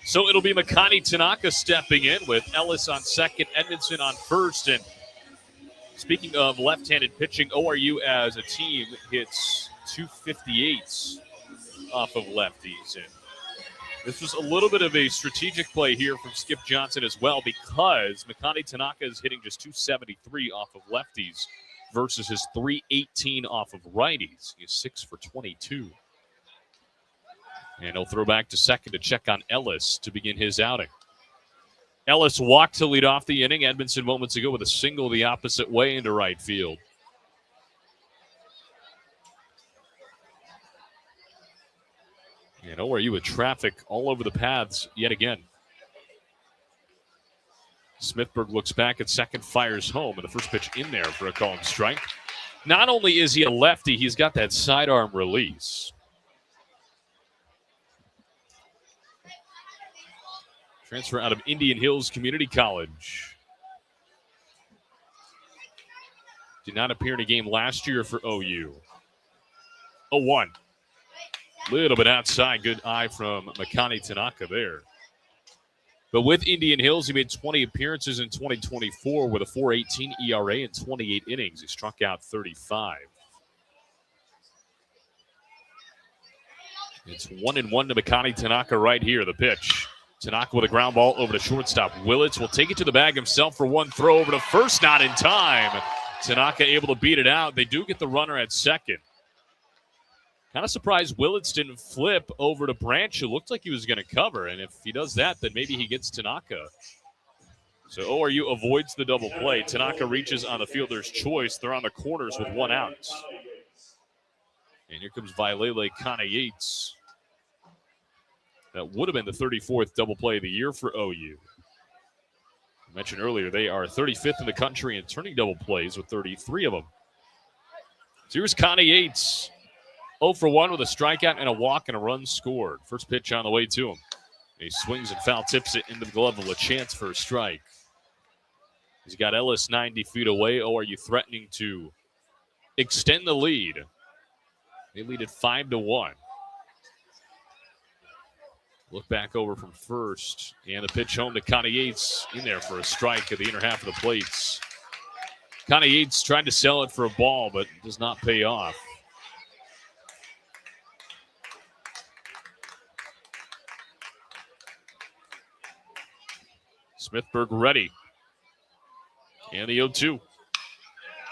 So it'll be Makani Tanaka stepping in with Ellis on second, Edmondson on first. And speaking of left-handed pitching, ORU as a team hits 258s off of lefties. And This was a little bit of a strategic play here from Skip Johnson as well, because Makani Tanaka is hitting just 273 off of lefties versus his 318 off of righties. He's 6 for 22. And he'll throw back to second to check on Ellis to begin his outing. Ellis walked to lead off the inning. Edmondson moments ago with a single the opposite way into right field. And ORU with traffic all over the paths yet again. Smithburg looks back at second, fires home, and the first pitch in there for a called strike. Not only is he a lefty, he's got that sidearm release. Transfer out of Indian Hills Community College. Did not appear in a game last year for OU. 0-1. Little bit outside. Good eye from Makani Tanaka there. But with Indian Hills, he made 20 appearances in 2024 with a 4.18 ERA and 28 innings. He struck out 35. It's 1-1 to Makani Tanaka right here. The pitch. Tanaka with a ground ball over to shortstop. Willits will take it to the bag himself for one throw over to first, not in time. Tanaka able to beat it out. They do get the runner at second. Kind of surprised Willits didn't flip over to Branch. It looked like he was going to cover, and if he does that, then maybe he gets Tanaka. So ORU avoids the double play. Tanaka reaches on the fielder's choice. They're on the corners with one out. And here comes Vailele Kana-Yates. That would have been the 34th double play of the year for OU. I mentioned earlier, they are 35th in the country in turning double plays with 33 of them. So here's Kana-Yates. 0 for 1 with a strikeout and a walk and a run scored. First pitch on the way to him. He swings and foul tips it into the glove of a chance for a strike. He's got Ellis 90 feet away. ORU threatening to extend the lead. They lead at 5-1. Look back over from first. And the pitch home to Kana-Yates in there for a strike at the inner half of the plates. Kana-Yates tried to sell it for a ball, but does not pay off. Smithburg ready. And the 0-2.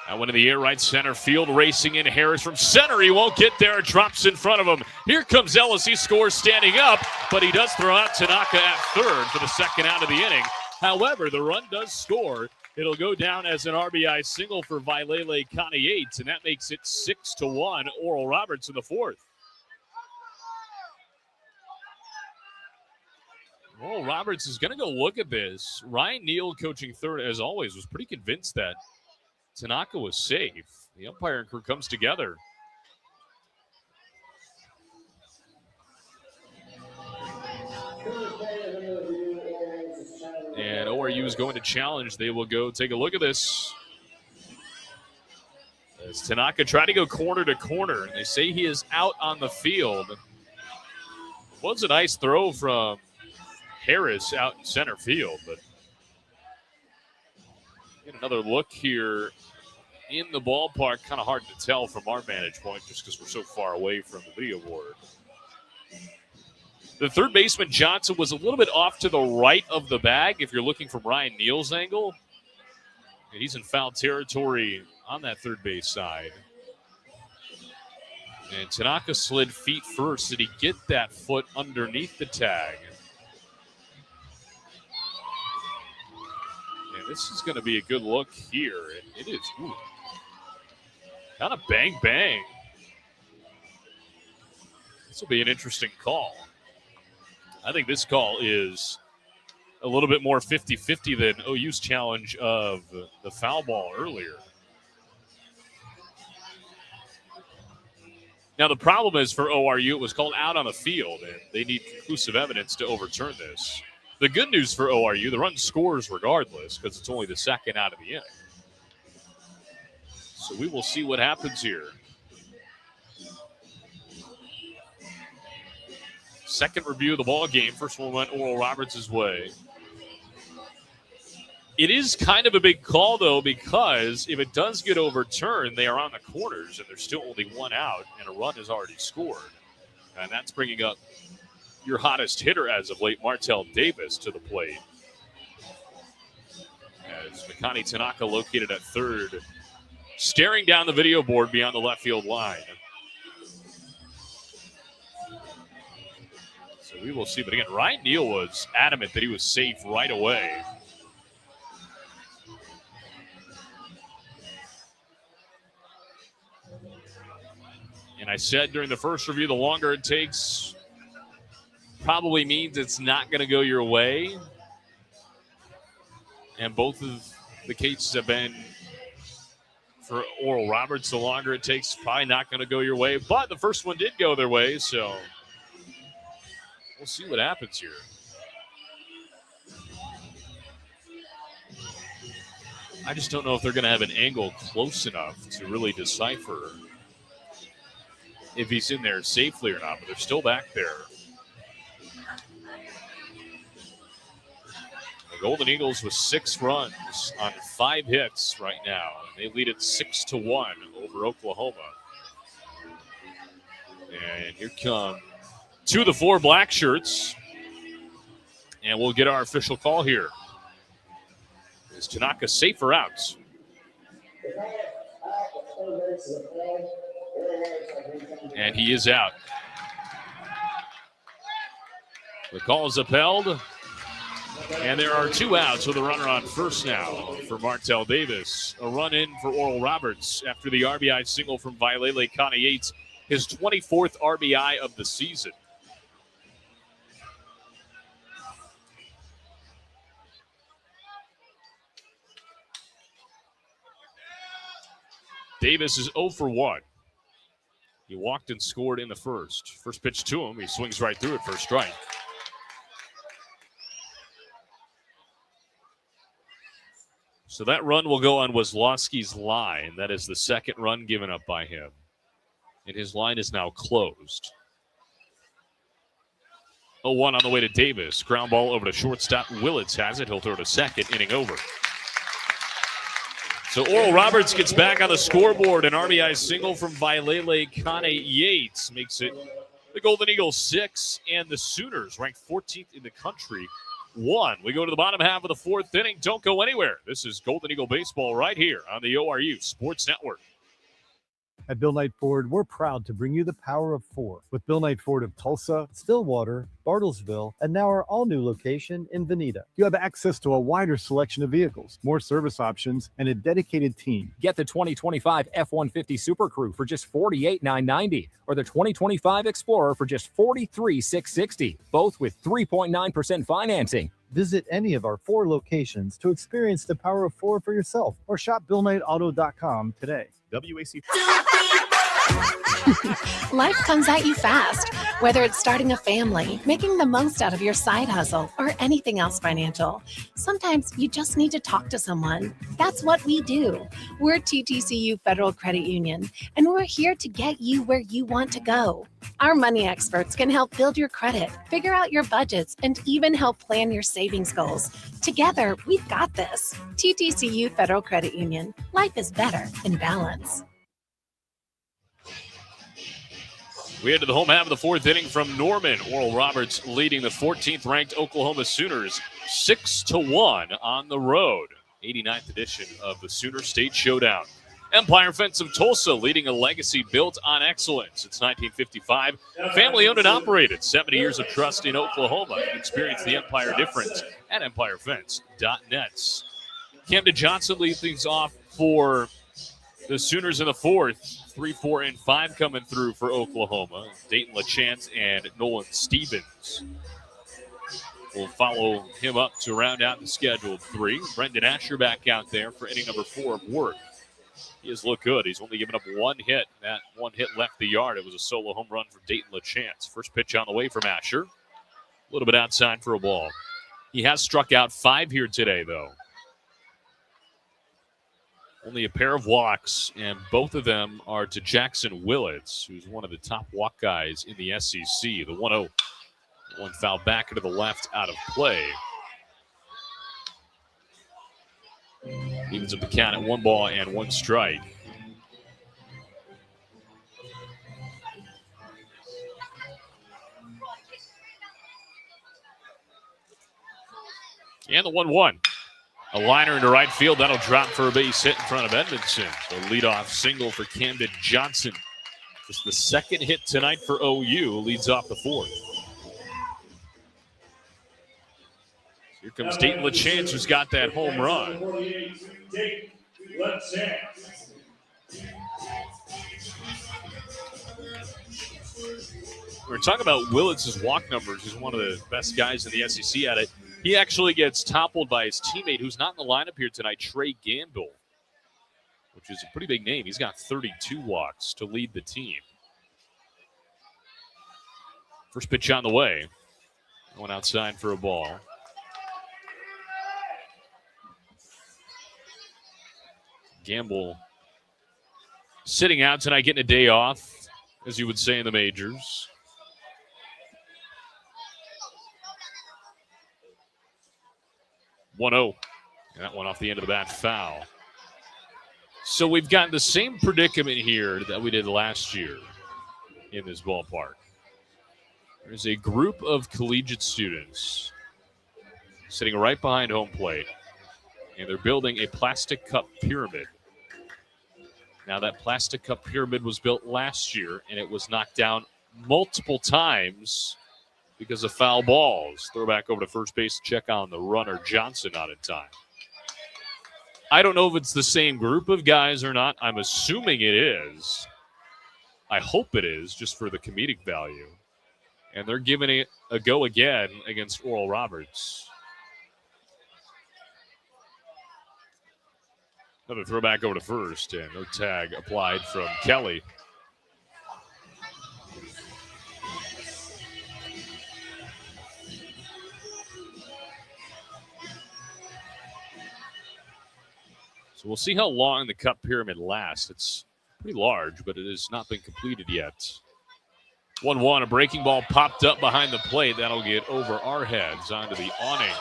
That one in the air, right center field, racing in Harris from center. He won't get there. It drops in front of him. Here comes Ellis. He scores standing up, but he does throw out Tanaka at third for the second out of the inning. However, the run does score. It'll go down as an RBI single for Vailele Kana-Yates, and that makes it 6-1. Oral Roberts in the fourth. Well, Roberts is going to go look at this. Ryan Neal, coaching third, as always, was pretty convinced that Tanaka was safe. The umpire crew comes together. And ORU is going to challenge. They will go take a look at this. As Tanaka tried to go corner to corner, and they say he is out on the field. Was a nice throw from Harris out in center field, but get another look here in the ballpark. Kind of hard to tell from our vantage point just because we're so far away from the video board. The third baseman, Johnson, was a little bit off to the right of the bag if you're looking from Ryan Neal's angle. He's in foul territory on that third base side. And Tanaka slid feet first. Did he get that foot underneath the tag? This is going to be a good look here. It is kind of bang, bang. This will be an interesting call. I think this call is a little bit more 50-50 than OU's challenge of the foul ball earlier. Now, the problem is for ORU, it was called out on the field, and they need conclusive evidence to overturn this. The good news for ORU, the run scores regardless because it's only the second out of the inning. So we will see what happens here. Second review of the ball game. First one went Oral Roberts' way. It is kind of a big call, though, because if it does get overturned, they are on the corners, and there's still only one out, and a run is already scored. And that's bringing up your hottest hitter as of late, Martell Davis, to the plate. As Mikani Tanaka located at third, staring down the video board beyond the left field line. So we will see. But again, Ryan Neal was adamant that he was safe right away. And I said during the first review, the longer it takes probably means it's not going to go your way. And both of the cases have been for Oral Roberts. The longer it takes, probably not going to go your way. But the first one did go their way, so we'll see what happens here. I just don't know if they're going to have an angle close enough to really decipher if he's in there safely or not, but they're still back there. The Golden Eagles with 6 runs on 5 hits right now. They lead it 6-1 over Oklahoma. And here come 2 of the 4 black shirts. And we'll get our official call here. Is Tanaka safe or out? And he is out. The call is upheld. And there are 2 outs with a runner on first now for Martell Davis. A run in for Oral Roberts after the RBI single from Vailele Kana-Yates, his 24th RBI of the season. Davis is 0 for 1. He walked and scored in the first. First pitch to him, he swings right through it for a strike. So that run will go on Wesloski's line. That is the second run given up by him. And his line is now closed. 0-1 on the way to Davis. Ground ball over to shortstop. Willits has it. He'll throw to second, inning over. So Oral Roberts gets back on the scoreboard. An RBI single from Vailele Kana-Yates makes it the Golden Eagles 6 and the Sooners, ranked 14th in the country, 1. We go to the bottom half of the 4th inning. Don't go anywhere. This is Golden Eagle Baseball right here on the ORU Sports Network. At Bill Knight Ford, we're proud to bring you the power of 4 with Bill Knight Ford of Tulsa, Stillwater, Bartlesville, and now our all-new location in Veneta. You have access to a wider selection of vehicles, more service options, and a dedicated team. Get the 2025 F-150 Super Crew for just $48,990 or the 2025 Explorer for just $43,660, both with 3.9% financing. Visit any of our 4 locations to experience the power of 4 for yourself or shop BillKnightAuto.com today. WAC. Life comes at you fast, whether it's starting a family, making the most out of your side hustle, or anything else financial. Sometimes you just need to talk to someone. That's what we do. We're TTCU Federal Credit Union, and we're here to get you where you want to go. Our money experts can help build your credit, figure out your budgets, and even help plan your savings goals. Together, we've got this. TTCU Federal Credit Union. Life is better in balance. We head to the home half of the 4th inning from Norman. Oral Roberts leading the 14th ranked Oklahoma Sooners 6-1 on the road. 89th edition of the Sooner State Showdown. Empire Fence of Tulsa leading a legacy built on excellence. It's 1955. Family owned and operated. 70 years of trust in Oklahoma. Experience the Empire difference at empirefence.net. Camden Johnson leads things off for the Sooners in the 4th. 3, 4, and 5 coming through for Oklahoma. Dayton LaChance and Nolan Stevens will follow him up to round out the scheduled 3. Brendan Asher back out there for inning number 4 of work. He has looked good. He's only given up 1 hit. That 1 hit left the yard. It was a solo home run for Dayton LaChance. First pitch on the way from Asher. A little bit outside for a ball. He has struck out 5 here today, though. Only a pair of walks, and both of them are to Jackson Willits, who's one of the top walk guys in the SEC. The 1-0. One foul back into the left, out of play. Evens up the count at 1 ball and 1 strike. And the 1-1. A liner into right field. That'll drop for a base hit in front of Edmondson. So leadoff single for Camden Johnson. Just the second hit tonight for OU. Leads off the fourth. Here comes Dayton LaChance, who's got that home run. We were talking about Willetts' walk numbers. He's one of the best guys in the SEC at it. He actually gets toppled by his teammate, who's not in the lineup here tonight, Trey Gamble, which is a pretty big name. He's got 32 walks to lead the team. First pitch on the way. Going outside for a ball. Gamble sitting out tonight, getting a day off, as you would say in the majors. .0. And that one off the end of the bat, foul. So we've got the same predicament here that we did last year in this ballpark. There's a group of collegiate students sitting right behind home plate, and they're building a plastic cup pyramid. Now, that plastic cup pyramid was built last year, and it was knocked down multiple times because of foul balls. Throw back over to first base to check on the runner. Johnson not in time. I don't know if it's the same group of guys or not. I'm assuming it is. I hope it is, just for the comedic value. And they're giving it a go again against Oral Roberts. Another throwback over to first, and no tag applied from Kelly. So we'll see how long the cup pyramid lasts. It's pretty large, but it has not been completed yet. 1-1, a breaking ball popped up behind the plate. That'll get over our heads onto the awning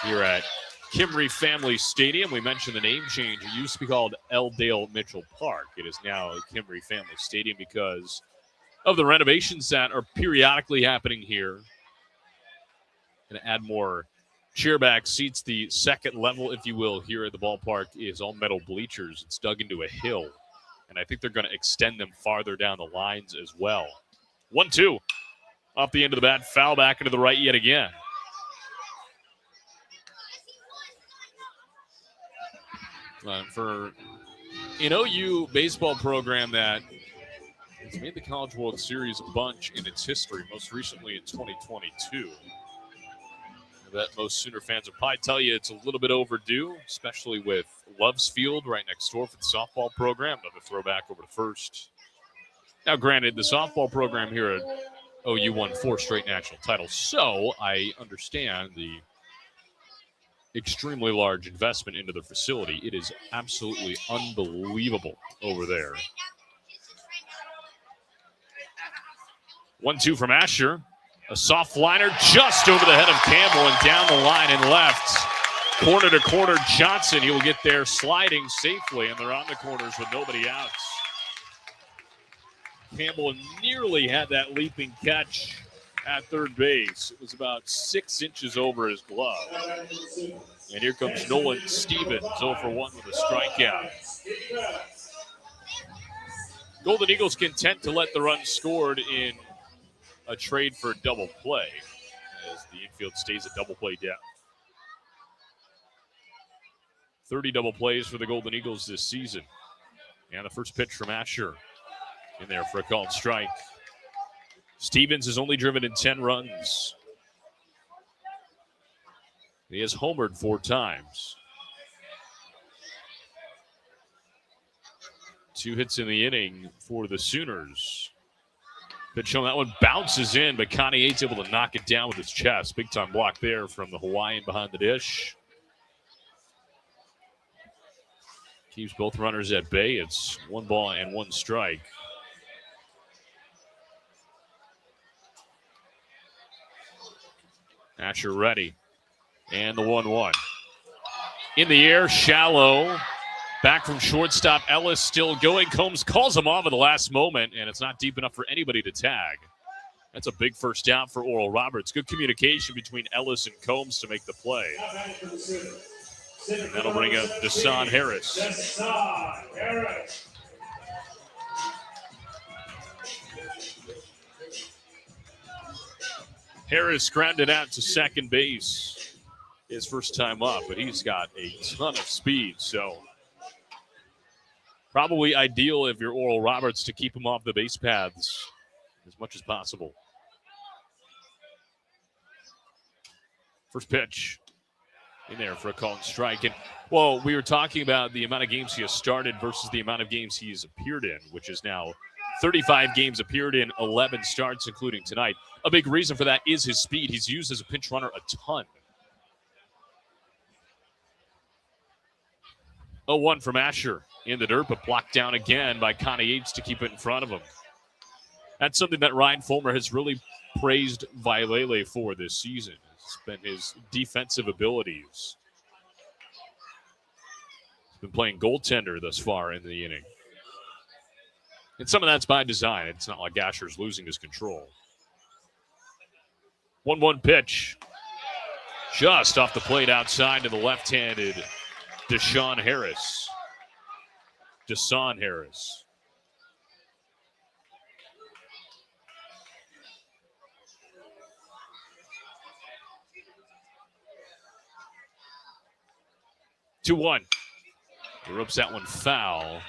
here at Kimry Family Stadium. We mentioned the name change. It used to be called L. Mitchell Park. It is now Kimry Family Stadium because of the renovations that are periodically happening here. Going to add more chairback seats. The second level, if you will, here at the ballpark is all metal bleachers. It's dug into a hill, and I think they're going to extend them farther down the lines as well. 1-2. Off the end of the bat, foul back into the right yet again. For an OU baseball program that has made the College World Series a bunch in its history, most recently in 2022. That most Sooner fans will probably tell you it's a little bit overdue, especially with Love's Field right next door for the softball program. Another throwback over to first. Now, granted, the softball program here at OU won 4 straight national titles, so I understand the extremely large investment into the facility. It is absolutely unbelievable over there. 1-2 from Asher. A soft liner just over the head of Campbell and down the line and left. Corner to corner, Johnson. He will get there sliding safely, and they're on the corners with nobody outs. Campbell nearly had that leaping catch at third base. It was about 6 inches over his glove. And here comes Nolan Stevens, 0 for 1 with a strikeout. Golden Eagles content to let the run scored in a trade for a double play as the infield stays at double play depth. 30 double plays for the Golden Eagles this season. And the first pitch from Asher in there for a called strike. Stevens has only driven in 10 runs. He has homered 4 times. 2 hits in the inning for the Sooners. Pitch on that one bounces in, but Connie Yates able to knock it down with his chest. Big time block there from the Hawaiian behind the dish. Keeps both runners at bay. It's 1 ball and 1 strike. Asher ready. And the 1-1. In the air, shallow. Back from shortstop, Ellis still going. Combs calls him off at the last moment, and it's not deep enough for anybody to tag. That's a big first down for Oral Roberts. Good communication between Ellis and Combs to make the play. And that'll bring up Deshaun Harris. Harris grounded out to second base his first time up, but he's got a ton of speed, so probably ideal if you're Oral Roberts to keep him off the base paths as much as possible. First pitch in there for a called strike. And, well, we were talking about the amount of games he has started versus the amount of games he's appeared in, which is now 35 games appeared in, 11 starts, including tonight. A big reason for that is his speed. He's used as a pinch runner a ton. 0-1 from Asher in the dirt, but blocked down again by Connie Yates to keep it in front of him. That's something that Ryan Fulmer has really praised Vailele for this season. It's been his defensive abilities. He's been playing goaltender thus far in the inning. And some of that's by design. It's not like Asher's losing his control. 1-1 pitch. Just off the plate outside to the left-handed Deshaun Harris. Deshaun Harris. He rips that one foul.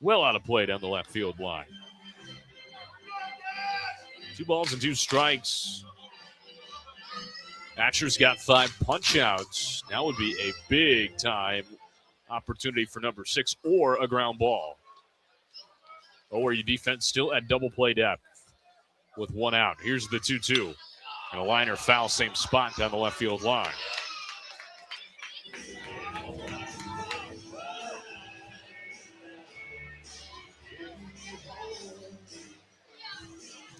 Well out of play down the left field line. 2 balls and 2 strikes. Asher's got 5 punch-outs. Now would be a big-time opportunity for number 6 or a ground ball. ORU defense still at double play depth with 1 out. Here's the 2-2. And a liner foul, same spot down the left field line.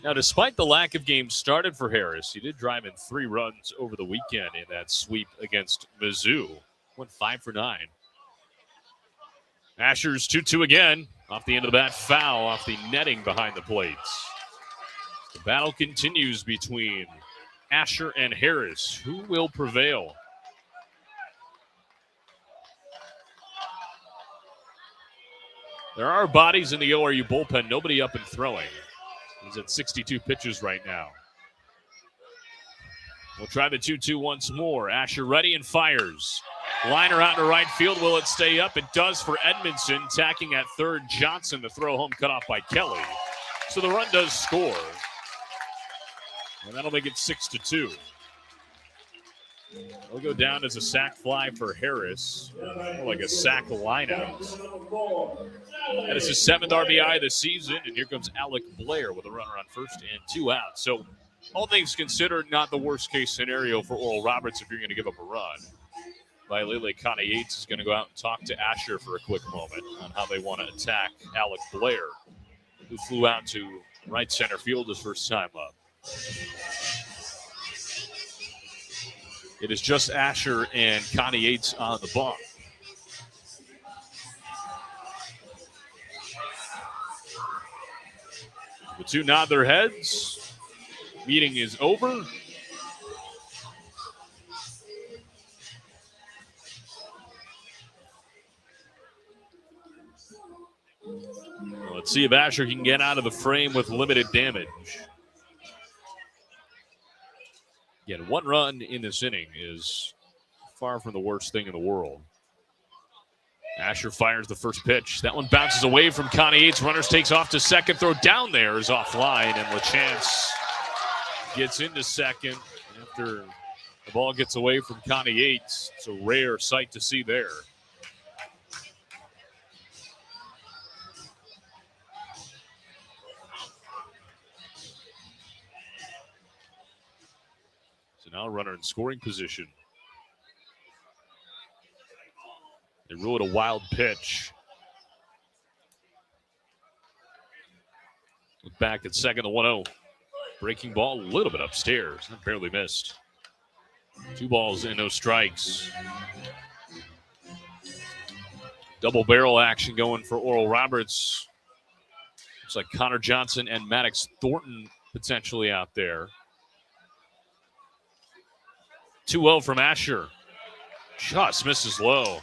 Now, despite the lack of games started for Harris, he did drive in 3 runs over the weekend in that sweep against Mizzou. Went 5 for 9. Asher's 2-2 again. Off the end of the bat, foul off the netting behind the plates. The battle continues between Asher and Harris. Who will prevail? There are bodies in the ORU bullpen. Nobody up and throwing. He's at 62 pitches right now. We'll try the 2-2 once more. Asher ready and fires. Liner out to right field. Will it stay up? It does for Edmondson. Tacking at third, Johnson. The throw home cut off by Kelly. So the run does score. And that'll make it 6-2. It'll go down as a sac fly for Harris. More like a sac lineout. And it's his 7th RBI this season. And here comes Alec Blair with a runner on first and 2 outs. So all things considered, not the worst case scenario for Oral Roberts if you're going to give up a run. Vailele Connie Yates is going to go out and talk to Asher for a quick moment on how they want to attack Alec Blair, who flew out to right center field his first time up. It is just Asher and Connie Yates on the bump. The 2 nod their heads. Meeting is over. Let's see if Asher can get out of the frame with limited damage. Again, 1 run in this inning is far from the worst thing in the world. Asher fires the first pitch. That one bounces away from Connie Yates. Runners takes off to second. Throw down there is offline, and LaChance gets into second after the ball gets away from Connie Yates. It's a rare sight to see there. Now a runner in scoring position. They rule it a wild pitch. Look back at second, the 1-0. Breaking ball a little bit upstairs. That barely missed. 2 balls and no strikes. Double barrel action going for Oral Roberts. Looks like Connor Johnson and Maddox Thornton potentially out there. 2-0 from Asher. Just misses low.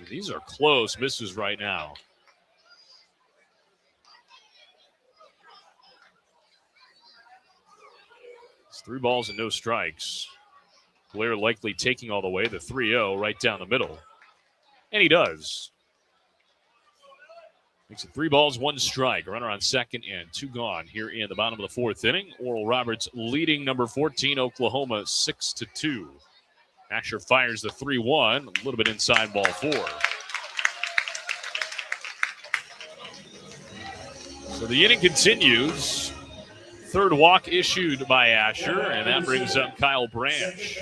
These are close misses right now. It's 3 balls and no strikes. Blair likely taking all the way, the 3-0 right down the middle. And he does. Makes it 3 balls, 1 strike. Runner on second and 2 gone here in the bottom of the 4th inning. Oral Roberts leading number 14, Oklahoma, 6-2. Asher fires the 3-1, a little bit inside ball 4. So the inning continues. 3rd walk issued by Asher, and that brings up Kyle Branch.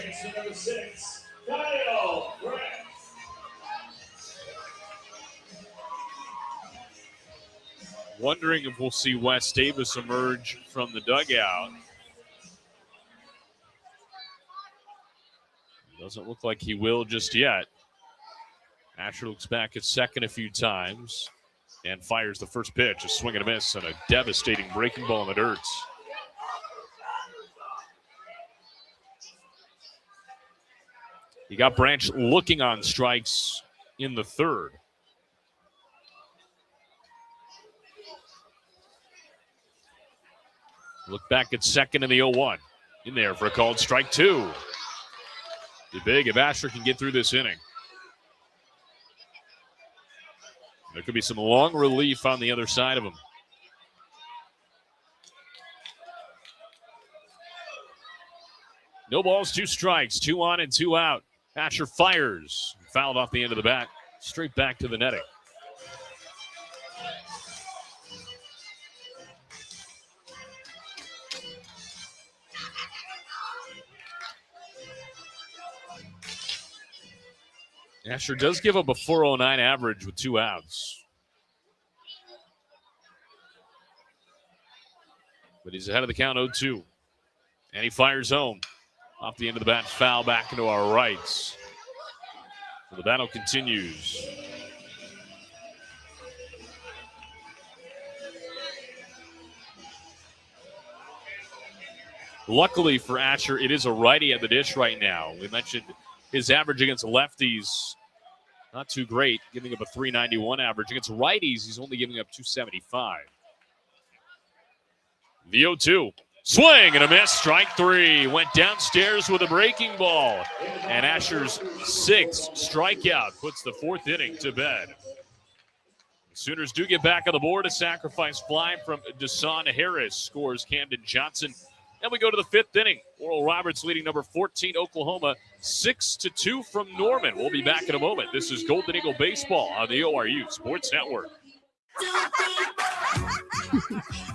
Wondering if we'll see Wes Davis emerge from the dugout. Doesn't look like he will just yet. Asher looks back at second a few times and fires the first pitch. A swing and a miss and a devastating breaking ball in the dirt. You got Branch looking on strikes in the 3rd. Look back at second in the 0-1. In there for a called strike 2. Be big if Asher can get through this inning. There could be some long relief on the other side of him. No balls, 2 strikes, 2 on and 2 out. Asher fires. Fouled off the end of the bat. Straight back to the netting. Asher does give up a 4.09 average with 2 outs. But he's ahead of the count 0-2. And he fires home. Off the end of the bat, foul back into our rights. So the battle continues. Luckily for Asher, it is a righty at the dish right now. We mentioned his average against lefties, not too great, giving up a 391 average. Against righties, he's only giving up 275. The 0-2. Swing and a miss. Strike 3. Went downstairs with a breaking ball. And Asher's 6th strikeout puts the 4th inning to bed. The Sooners do get back on the board. A sacrifice fly from Deshaun Harris scores Camden Johnson. And we go to the 5th inning. Oral Roberts leading number 14, Oklahoma, 6-2 from Norman. We'll be back in a moment. This is Golden Eagle Baseball on the ORU Sports Network.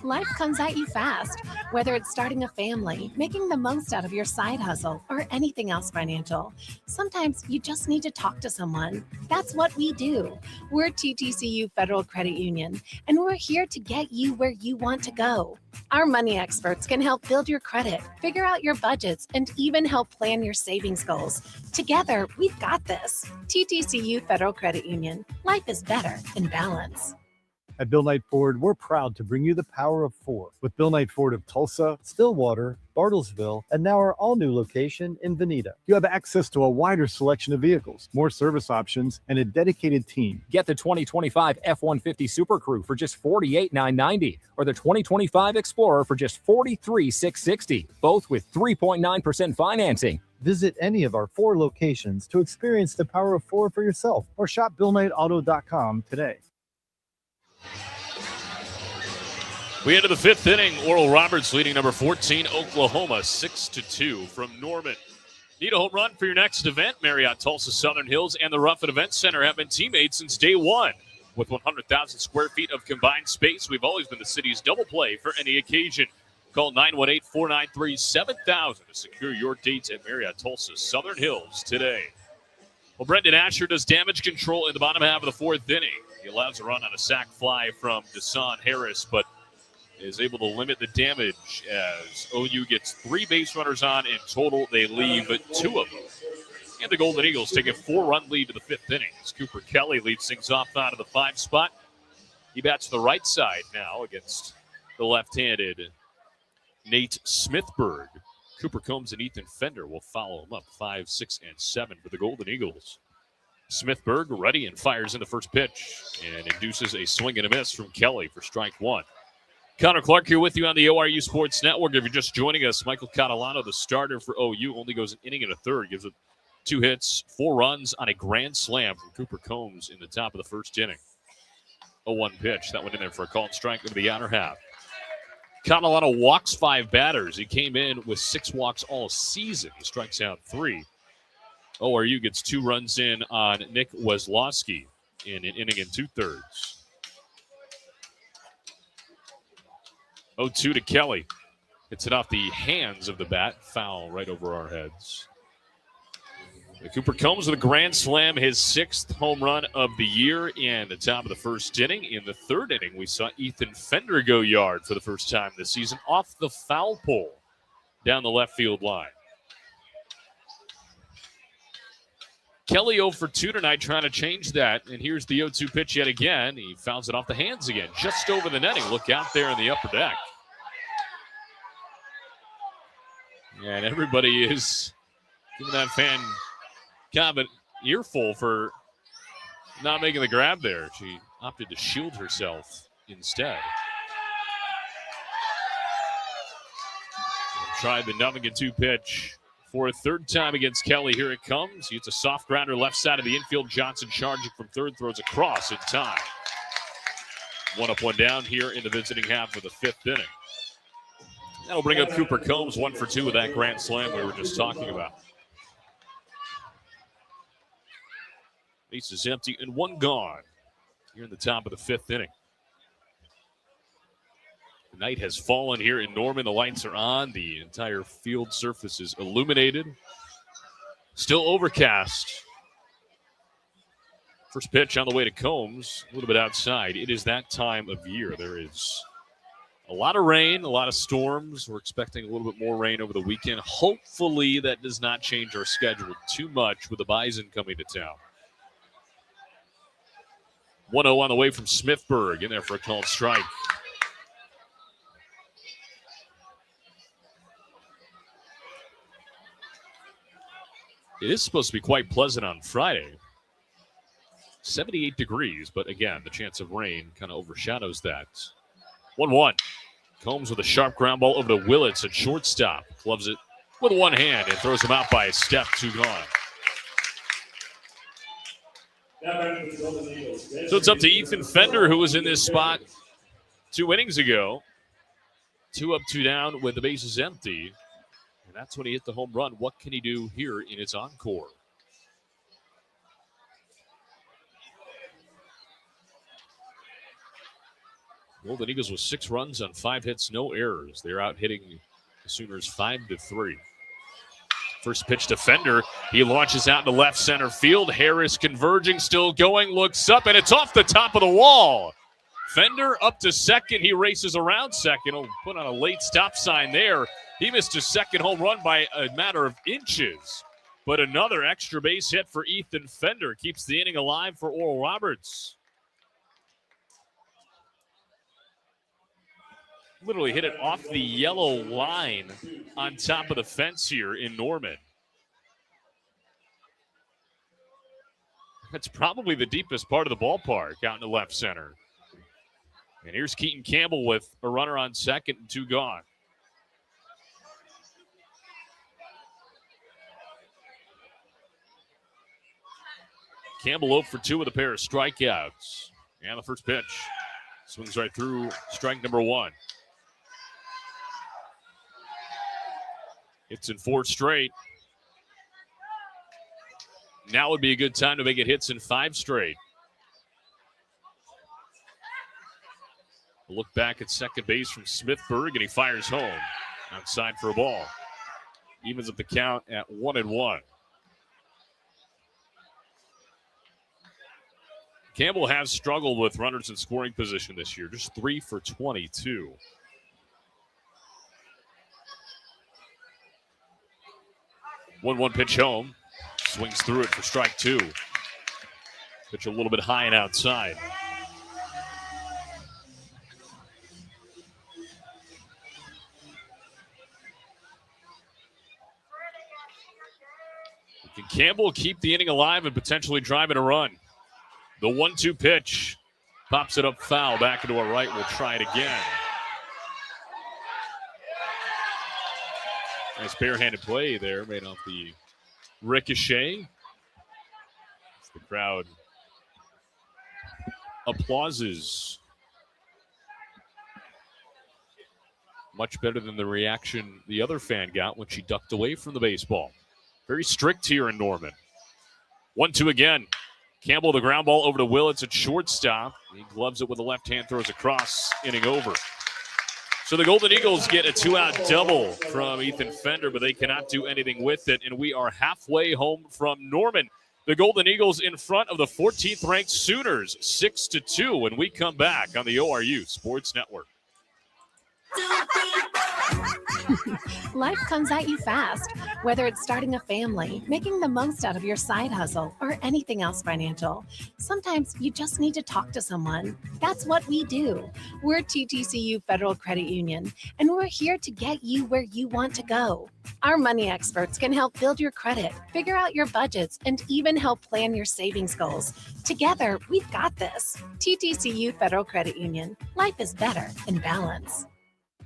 Life comes at you fast, whether it's starting a family, making the most out of your side hustle, or anything else financial. Sometimes you just need to talk to someone. That's what we do. We're TTCU Federal Credit Union, and we're here to get you where you want to go. Our money experts can help build your credit, figure out your budgets, and even help plan your savings goals. Together, we've got this. TTCU Federal Credit Union. Life is better in balance. At Bill Knight Ford, we're proud to bring you the power of 4 with Bill Knight Ford of Tulsa, Stillwater, Bartlesville, and now our all-new location in Veneta. You have access to a wider selection of vehicles, more service options, and a dedicated team. Get the 2025 F-150 Super Crew for just $48,990 or the 2025 Explorer for just $43,660, both with 3.9% financing. Visit any of our 4 locations to experience the power of 4 for yourself or shop BillKnightAuto.com today. We enter the 5th inning. Oral Roberts leading number 14, Oklahoma, 6-2 from Norman. Need a home run for your next event? Marriott Tulsa Southern Hills and the Ruffin Event Center have been teammates since day one. With 100,000 square feet of combined space, we've always been the city's double play for any occasion. Call 918-493-7000 to secure your dates at Marriott Tulsa Southern Hills today. Well, Brendan Asher does damage control in the bottom half of the 4th inning. He allows a run on a sac fly from Deshaun Harris, but is able to limit the damage as OU gets 3 base runners on. In total, they leave 2 of them. And the Golden Eagles take a 4-run lead to the 5th inning as Cooper Kelly leads things off out of the 5 spot. He bats the right side now against the left-handed Nate Smithberg. Cooper Combs and Ethan Fender will follow him up 5, 6, and 7 for the Golden Eagles. Smithberg ready and fires in the first pitch and induces a swing and a miss from Kelly for strike one. Connor Clark here with you on the ORU Sports Network. If you're just joining us, Michael Catalano, the starter for OU, only goes an inning and a third, gives it 2 hits, 4 runs on a grand slam from Cooper Combs in the top of the first inning. 0-1 pitch. That went in there for a called strike over the outer half. Catalano walks 5 batters. He came in with 6 walks all season. He strikes out 3. ORU gets 2 runs in on Nick Weslowski in an inning and 2/3. 0-2 to Kelly. Hits it off the hands of the bat. Foul right over our heads. Cooper Combs with a grand slam, his 6th home run of the year in the top of the first inning. In the 3rd inning, we saw Ethan Fender go yard for the first time this season off the foul pole down the left field line. Kelly 0 for 2 tonight, trying to change that. And here's the 0-2 pitch yet again. He fouls it off the hands again, just over the netting. Look out there in the upper deck. And everybody is giving that fan kind of an earful for not making the grab there. She opted to shield herself instead. And tried the 0-2 pitch for a 3rd time against Kelly. Here it comes. He hits a soft grounder left side of the infield. Johnson charging from third, throws across in time. 1 up, 1 down here in the visiting half of the 5th inning. That'll bring up Cooper Combs 1 for 2 with that grand slam we were just talking about. Base is empty and 1 gone here in the top of the 5th inning. The night has fallen here in Norman. The lights are on. The entire field surface is illuminated. Still overcast. First pitch on the way to Combs, a little bit outside. It is that time of year. There is a lot of rain, a lot of storms. We're expecting a little bit more rain over the weekend. Hopefully that does not change our schedule too much with the Bison coming to town. 1-0 on the way from Smithberg, in there for a called strike. It is supposed to be quite pleasant on Friday. 78 degrees, but again, the chance of rain kind of overshadows that. 1-1. Combs with a sharp ground ball over to Willits at shortstop. Gloves it with one hand and throws him out by a step. 2 gone. So it's up to Ethan Fender, who was in this spot 2 innings ago. 2 up, 2 down with the bases empty. And that's when he hit the home run. What can he do here in its encore? Golden Eagles with 6 runs on 5 hits, no errors. They're out hitting the Sooners 5-3. First pitch to Fender. He launches out into left center field. Harris converging, still going, looks up, and it's off the top of the wall. Fender up to second. He races around second. He'll put on a late stop sign there. He missed his 2nd home run by a matter of inches. But another extra base hit for Ethan Fender keeps the inning alive for Oral Roberts. Literally hit it off the yellow line on top of the fence here in Norman. That's probably the deepest part of the ballpark out in the left center. And here's Keaton Campbell with a runner on second and 2 gone. Campbell 0 for 2 with a pair of strikeouts. And the first pitch swings right through strike number 1. Hits in 4 straight. Now would be a good time to make it hits in 5 straight. A look back at second base from Smithberg, and he fires home. Outside for a ball. Evens up the count at 1-1. Campbell has struggled with runners in scoring position this year. Just 3 for 22. 1-1 pitch home. Swings through it for strike 2. Pitch a little bit high and outside. Can Campbell keep the inning alive and potentially drive in a run? The 1-2 pitch. Pops it up foul. Back into our right. We'll try it again. Nice barehanded play there, made off the ricochet. The crowd applauses. Much better than the reaction the other fan got when she ducked away from the baseball. Very strict here in Norman. 1-2 again. Campbell, the ground ball over to Willits at shortstop. He gloves it with the left hand, throws across, inning over. So the Golden Eagles get a 2-out double from Ethan Fender, but they cannot do anything with it, and we are halfway home from Norman. The Golden Eagles in front of the 14th-ranked Sooners, 6-2, when we come back on the ORU Sports Network. Life comes at you fast, whether it's starting a family, making the most out of your side hustle, or anything else financial. Sometimes you just need to talk to someone. That's what we do. We're TTCU Federal Credit Union, and we're here to get you where you want to go. Our money experts can help build your credit, figure out your budgets, and even help plan your savings goals. Together, we've got this. TTCU Federal Credit Union. Life is better in balance.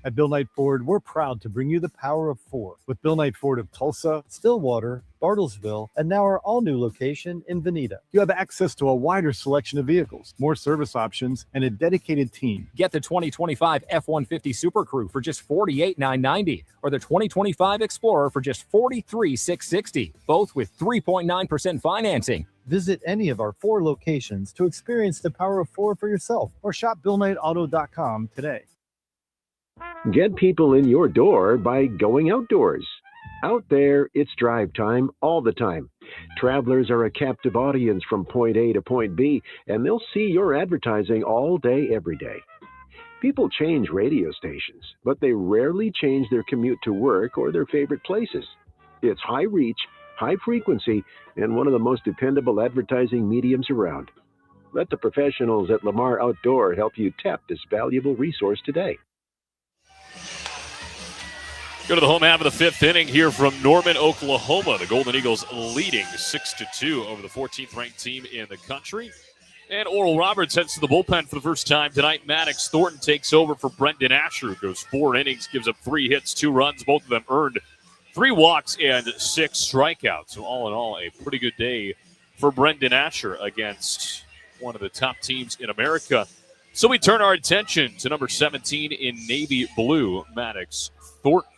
At Bill Knight Ford, we're proud to bring you the power of 4 with Bill Knight Ford of Tulsa, Stillwater, Bartlesville, and now our all-new location in Veneta. You have access to a wider selection of vehicles, more service options, and a dedicated team. Get the 2025 F-150 Super Crew for just $48,990 or the 2025 Explorer for just $43,660, both with 3.9% financing. Visit any of our 4 locations to experience the power of 4 for yourself or shop BillKnightAuto.com today. Get people in your door by going outdoors. Out there, it's drive time all the time. Travelers are a captive audience from point A to point B, and they'll see your advertising all day, every day. People change radio stations, but they rarely change their commute to work or their favorite places. It's high reach, high frequency, and one of the most dependable advertising mediums around. Let the professionals at Lamar Outdoor help you tap this valuable resource today. Go to the home half of the 5th inning here from Norman, Oklahoma. The Golden Eagles leading 6-2 over the 14th-ranked team in the country. And Oral Roberts heads to the bullpen for the first time tonight. Maddox Thornton takes over for Brendan Asher, who goes 4 innings, gives up 3 hits, 2 runs. Both of them earned 3 walks and 6 strikeouts. So all in all, a pretty good day for Brendan Asher against one of the top teams in America. So we turn our attention to number 17 in navy blue, Maddox Thornton.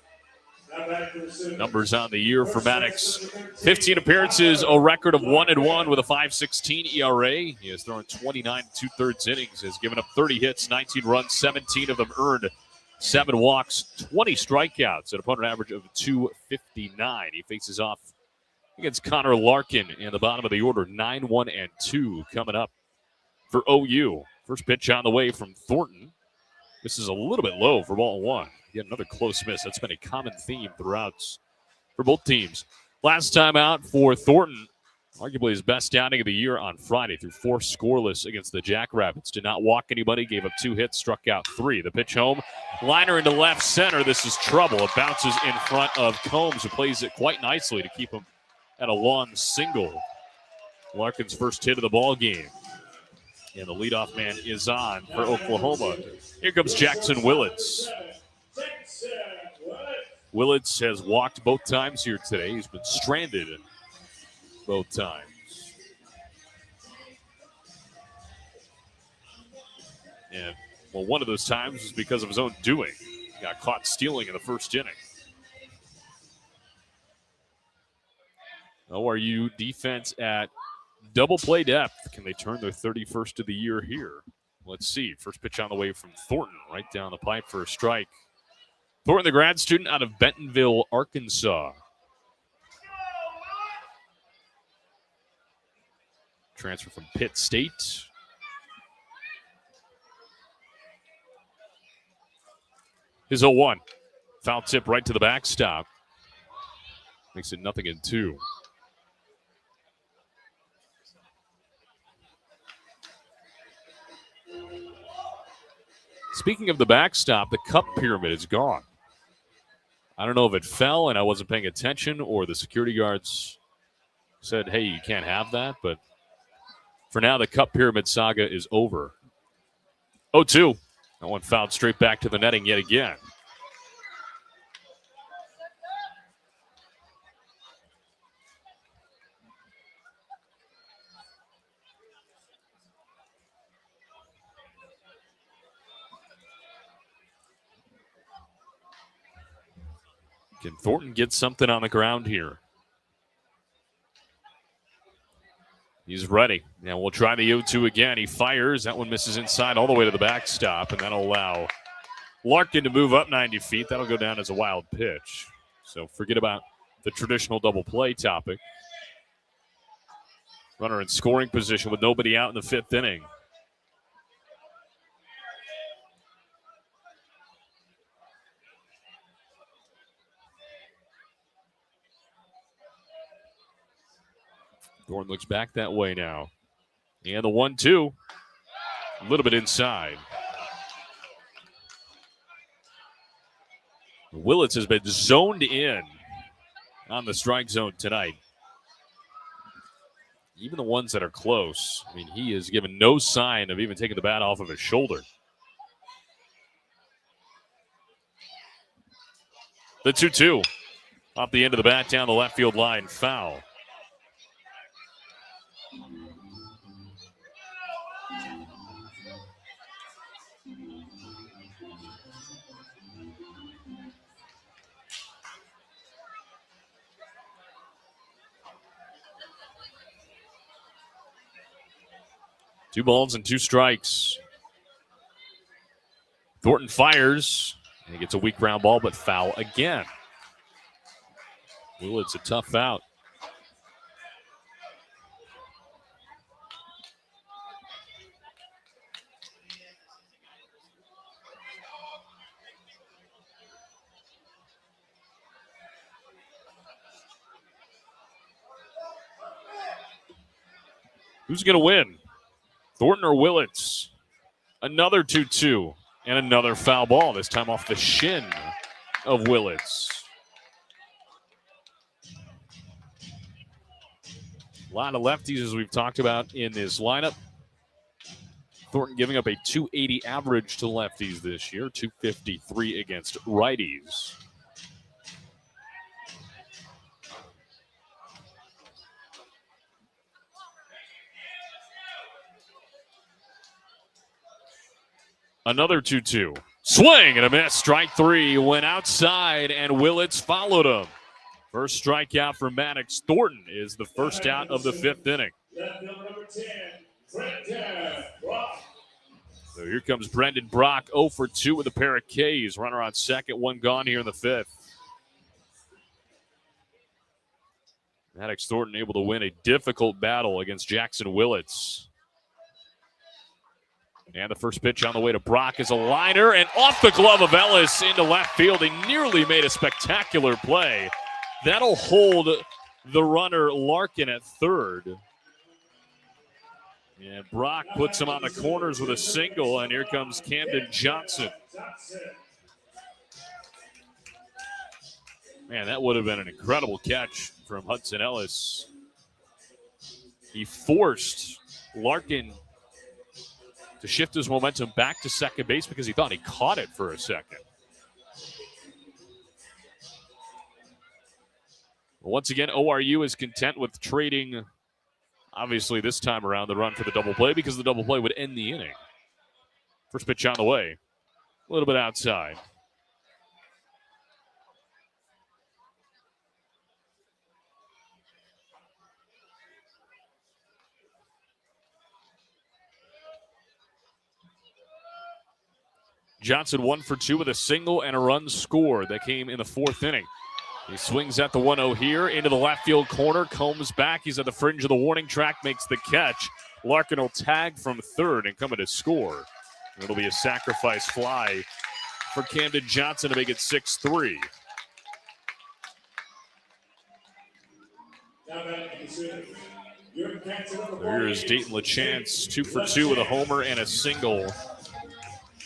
Numbers on the year for Maddox: 15 appearances, a record of 1-1 with a 5.16 ERA. He has thrown 29 2/3 innings, has given up 30 hits, 19 runs, 17 of them earned, 7 walks, 20 strikeouts, an opponent average of 259. He faces off against Connor Larkin in the bottom of the order, 9-1-2 coming up for OU. First pitch on the way from Thornton. This is a little bit low for ball 1. Yet another close miss. That's been a common theme throughout for both teams. Last time out for Thornton, arguably his best outing of the year on Friday, through 4 scoreless against the Jackrabbits. Did not walk anybody, gave up 2 hits, struck out 3. The pitch home, liner into left center. This is trouble. It bounces in front of Combs, who plays it quite nicely to keep him at a long single. Larkin's first hit of the ball game. And the leadoff man is on for Oklahoma. Here comes Jackson Willits. Willits has walked both times here today. He's been stranded both times. And, well, one of those times was because of his own doing. He got caught stealing in the first inning. ORU defense at double play depth. Can they turn their 31st of the year here? Let's see. First pitch on the way from Thornton, right down the pipe for a strike. Thornton, the grad student out of Bentonville, Arkansas. Transfer from Pitt State. His 0-1. Foul tip right to the backstop. Makes it 0-2. Speaking of the backstop, the cup pyramid is gone. I don't know if it fell and I wasn't paying attention or the security guards said, hey, you can't have that. But for now, the Cup Pyramid saga is over. 0-2. That one fouled straight back to the netting yet again. Can Thornton get something on the ground here? He's ready. Now we'll try the 0-2 again. He fires. That one misses inside all the way to the backstop, and that'll allow Larkin to move up 90 feet. That'll go down as a wild pitch. So forget about the traditional double play topic. Runner in scoring position with nobody out in the 5th inning. Thornton looks back that way now. And the 1-2. A little bit inside. Willits has been zoned in on the strike zone tonight. Even the ones that are close. I mean, he has given no sign of even taking the bat off of his shoulder. The 2-2. Off the end of the bat, down the left field line, foul. Two balls and two strikes. Thornton fires. He gets a weak ground ball, but foul again. Willits a tough out. Who's going to win? Thornton or Willits? Another 2-2 and another foul ball, this time off the shin of Willits. A lot of lefties, as we've talked about in this lineup. Thornton giving up a 280 average to lefties this year, 253 against righties. Another 2-2. Swing and a miss. Strike three went outside, and Willits followed him. First strikeout for Maddox. Thornton is the first out of the 5th inning. So here comes Brendan Brock, 0 for 2 with a pair of Ks. Runner on second, one gone here in the 5th. Maddox Thornton able to win a difficult battle against Jackson Willits. And the first pitch on the way to Brock is a liner, and off the glove of Ellis into left field. He nearly made a spectacular play. That'll hold the runner Larkin at third. And Brock puts him on the corners with a single, and here comes Camden Johnson. Man, that would have been an incredible catch from Hudson Ellis. He forced Larkin to shift his momentum back to second base because he thought he caught it for a second. Once again, ORU is content with trading, obviously this time around, the run for the double play because the double play would end the inning. First pitch on the way. A little bit outside. Johnson 1 for 2 with a single and a run scored that came in the 4th inning. He swings at the 1-0 here into the left field corner, comes back. He's at the fringe of the warning track, makes the catch. Larkin will tag from third and come in to score. It'll be a sacrifice fly for Camden Johnson to make it 6-3. Here's Dayton LaChance, 2 for 2 with a homer and a single.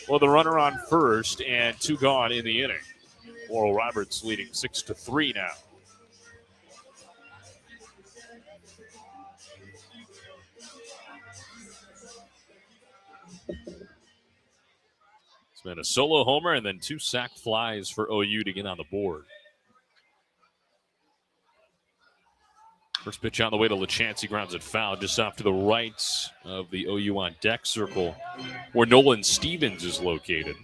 Well, the runner on first and 2 gone in the inning. Oral Roberts leading 6-3 now. It's been a solo homer and then 2 sac flies for OU to get on the board. First pitch on the way to LeChance. He grounds it foul just off to the right of the OU on deck circle where Nolan Stevens is located.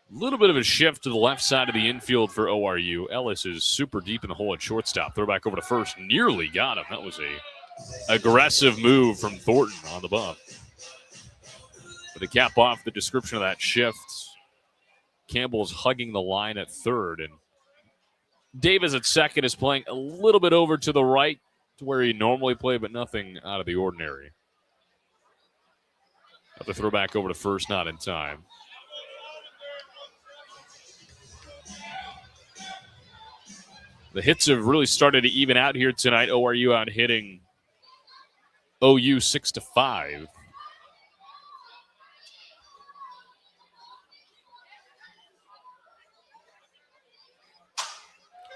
A little bit of a shift to the left side of the infield for ORU. Ellis is super deep in the hole at shortstop. Throw back over to first. Nearly got him. That was a aggressive move from Thornton on the bump. But to cap off the description of that shift, Campbell's hugging the line at third. And Davis at second is playing a little bit over to the right to where he normally play, but nothing out of the ordinary. Have to throw back over to first, not in time. The hits have really started to even out here tonight. ORU out hitting OU 6-5.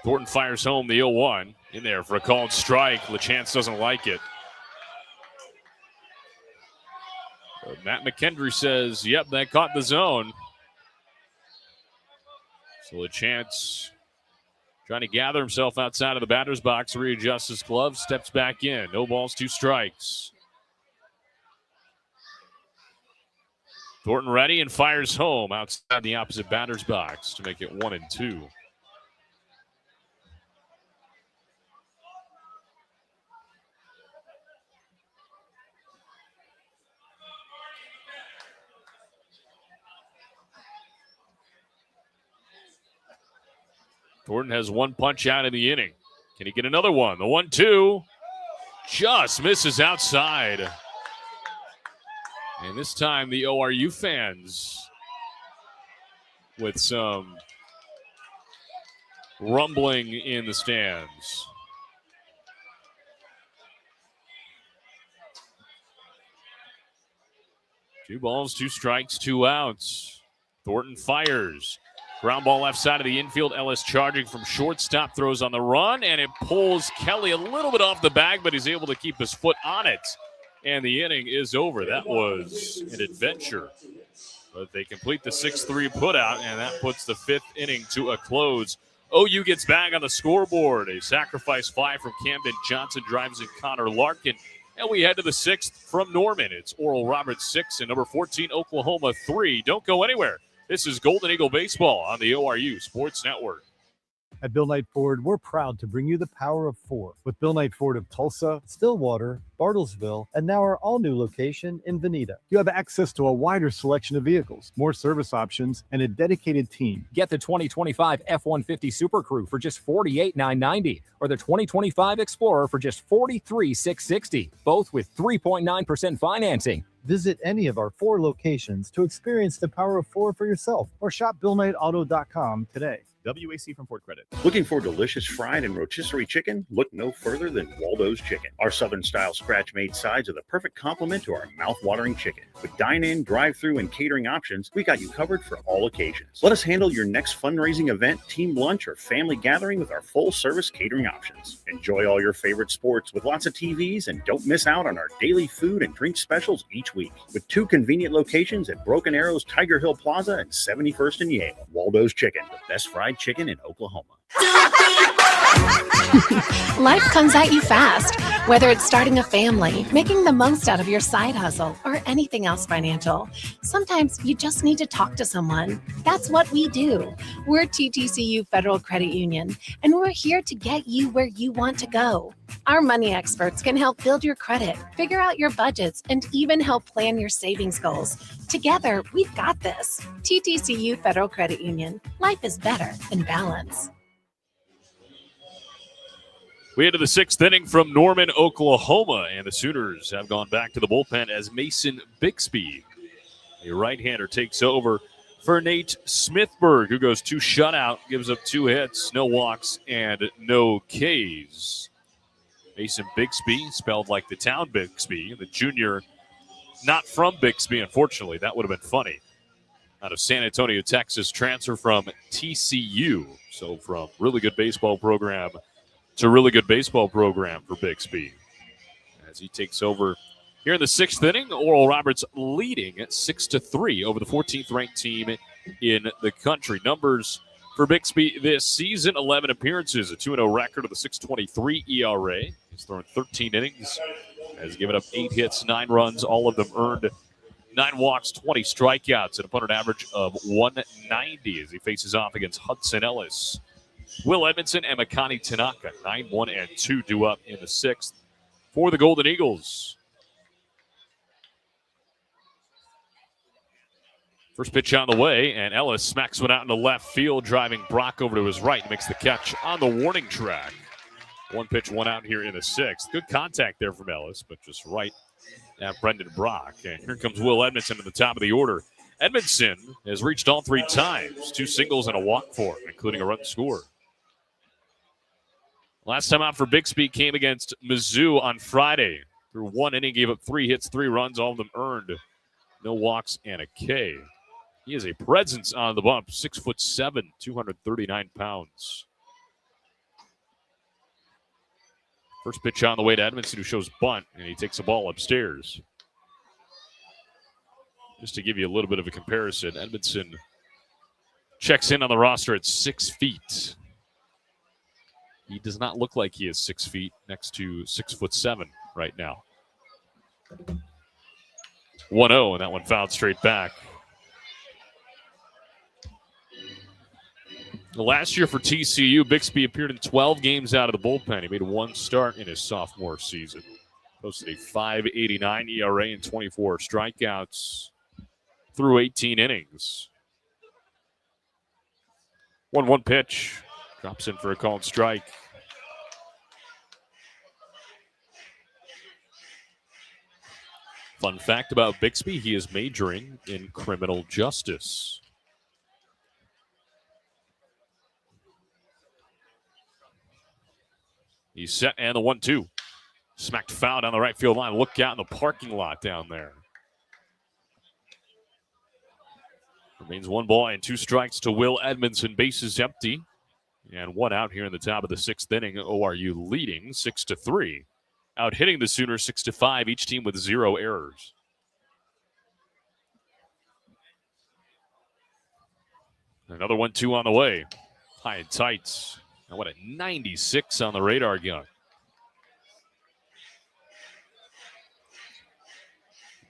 Thornton fires home the 0-1 in there for a called strike. LeChance doesn't like it. But Matt McKendry says, yep, that caught the zone. So LeChance trying to gather himself outside of the batter's box, readjusts his glove, steps back in. No balls, 2 strikes. Thornton ready and fires home outside the opposite batter's box to make it 1-2. Thornton has 1 punch out in the inning. Can he get another one? The 1-2 just misses outside. And this time the ORU fans with some rumbling in the stands. Two balls, 2 strikes, 2 outs. Thornton fires. Ground ball left side of the infield. Ellis charging from shortstop, throws on the run, and it pulls Kelly a little bit off the bag, but he's able to keep his foot on it. And the inning is over. That was an adventure. But they complete the 6-3 putout, and that puts the 5th inning to a close. OU gets back on the scoreboard. A sacrifice fly from Camden Johnson drives in Connor Larkin. And we head to the 6th from Norman. It's Oral Roberts 6 and number 14 Oklahoma 3. Don't go anywhere. This is Golden Eagle Baseball on the ORU Sports Network. At Bill Knight Ford, we're proud to bring you the power of 4 with Bill Knight Ford of Tulsa, Stillwater, Bartlesville, and now our all-new location in Veneta. You have access to a wider selection of vehicles, more service options, and a dedicated team. Get the 2025 F-150 Super Crew for just $48,990 or the 2025 Explorer for just $43,660, both with 3.9% financing. Visit any of our 4 locations to experience the power of 4 for yourself or shop BillKnightAuto.com today. WAC from Ford Credit. Looking for delicious fried and rotisserie chicken? Look no further than Waldo's Chicken. Our Southern-style scratch-made sides are the perfect complement to our mouth-watering chicken. With dine-in, drive-through, and catering options, we got you covered for all occasions. Let us handle your next fundraising event, team lunch, or family gathering with our full-service catering options. Enjoy all your favorite sports with lots of TVs, and don't miss out on our daily food and drink specials each week. With 2 convenient locations at Broken Arrows, Tiger Hill Plaza, and 71st and Yale. Waldo's Chicken, the best fried chicken in Oklahoma. Life comes at you fast, whether it's starting a family, making the most out of your side hustle, or anything else financial. Sometimes you just need to talk to someone. That's what we do. We're TTCU Federal Credit Union, and we're here to get you where you want to go. Our money experts can help build your credit, figure out your budgets, and even help plan your savings goals. Together, we've got this. TTCU Federal Credit Union. Life is better in balance. We head to the 6th inning from Norman, Oklahoma, and the Sooners have gone back to the bullpen as Mason Bixby, a right-hander, takes over for Nate Smithberg, who goes 2 shutout, gives up 2 hits, no walks, and no Ks. Mason Bixby, spelled like the town Bixby, the junior, not from Bixby, unfortunately. That would have been funny. out of San Antonio, Texas, transfer from TCU. So from really good baseball program to really good baseball program for Bixby. As he takes over here in the 6th inning, Oral Roberts leading at 6-3 over the 14th ranked team in the country. Numbers for Bixby this season: 11 appearances, a 2-0 record with a 6.23 ERA. He's thrown 13 innings, has given up 8 hits, 9 runs, all of them earned, 9 walks, 20 strikeouts, an opponent average of 190 as he faces off against Hudson Ellis, Will Edmondson, and Makani Tanaka. 9-1-2 due up in the 6th for the Golden Eagles. First pitch on the way, and Ellis smacks one out into left field, driving Brock over to his right, makes the catch on the warning track. 1 pitch, 1 out here in the 6th. Good contact there from Ellis, but just right at Brendan Brock. And here comes Will Edmondson at the top of the order. Edmondson has reached all 3 times, 2 singles and a walk for him, including a run scored. Last time out for Bixby came against Mizzou on Friday. Through 1 inning, gave up 3 hits, 3 runs, all of them earned. No walks and a K. He is a presence on the bump, 6'7", 239 pounds. First pitch on the way to Edmondson, who shows bunt, and he takes the ball upstairs. Just to give you a little bit of a comparison, Edmondson checks in on the roster at 6 feet. He does not look like he is 6 feet next to 6'7" right now. 1-0, and that one fouled straight back. Last year for TCU, Bixby appeared in 12 games out of the bullpen. He made 1 start in his sophomore season. Posted a 5.89 ERA and 24 strikeouts through 18 innings. 1-1 pitch. Drops in for a called strike. Fun fact about Bixby, he is majoring in criminal justice. He's set, and the 1-2. Smacked foul down the right field line. Look out in the parking lot down there. Remains 1 ball and 2 strikes to Will Edmondson. Bases empty. And 1 out here in the top of the 6th inning. ORU leading 6-3. Out hitting the Sooners 6-5. Each team with 0 errors. Another 1-2 on the way. High and tight. And what a 96 on the radar gun.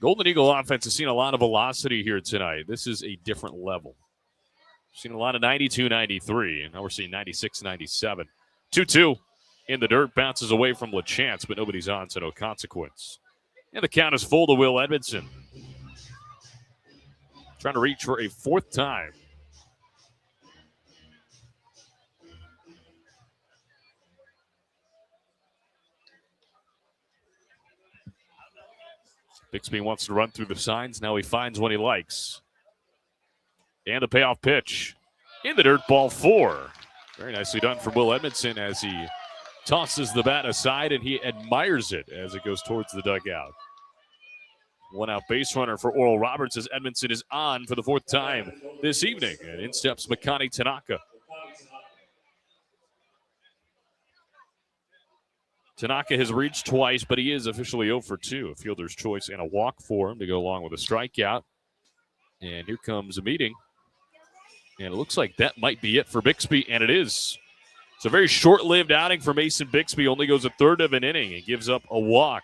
Golden Eagle offense has seen a lot of velocity here tonight. This is a different level. We've seen a lot of 92, 93, and now we're seeing 96, 97. 2-2 in the dirt, bounces away from LaChance, but nobody's on, so no consequence. And the count is full to Will Edmondson. Trying to reach for a 4th time. Bixby wants to run through the signs. Now he finds one he likes. And the payoff pitch in the dirt, ball 4. Very nicely done from Will Edmondson as he tosses the bat aside and he admires it as it goes towards the dugout. 1 out base runner for Oral Roberts as Edmondson is on for the 4th time this evening. And in steps Makani Tanaka. Tanaka has reached twice, but he is officially 0 for 2. A fielder's choice and a walk for him to go along with a strikeout. And here comes a meeting. And it looks like that might be it for Bixby, and it is. It's a very short-lived outing for Mason Bixby. Only goes a 1/3 of an inning and gives up a walk.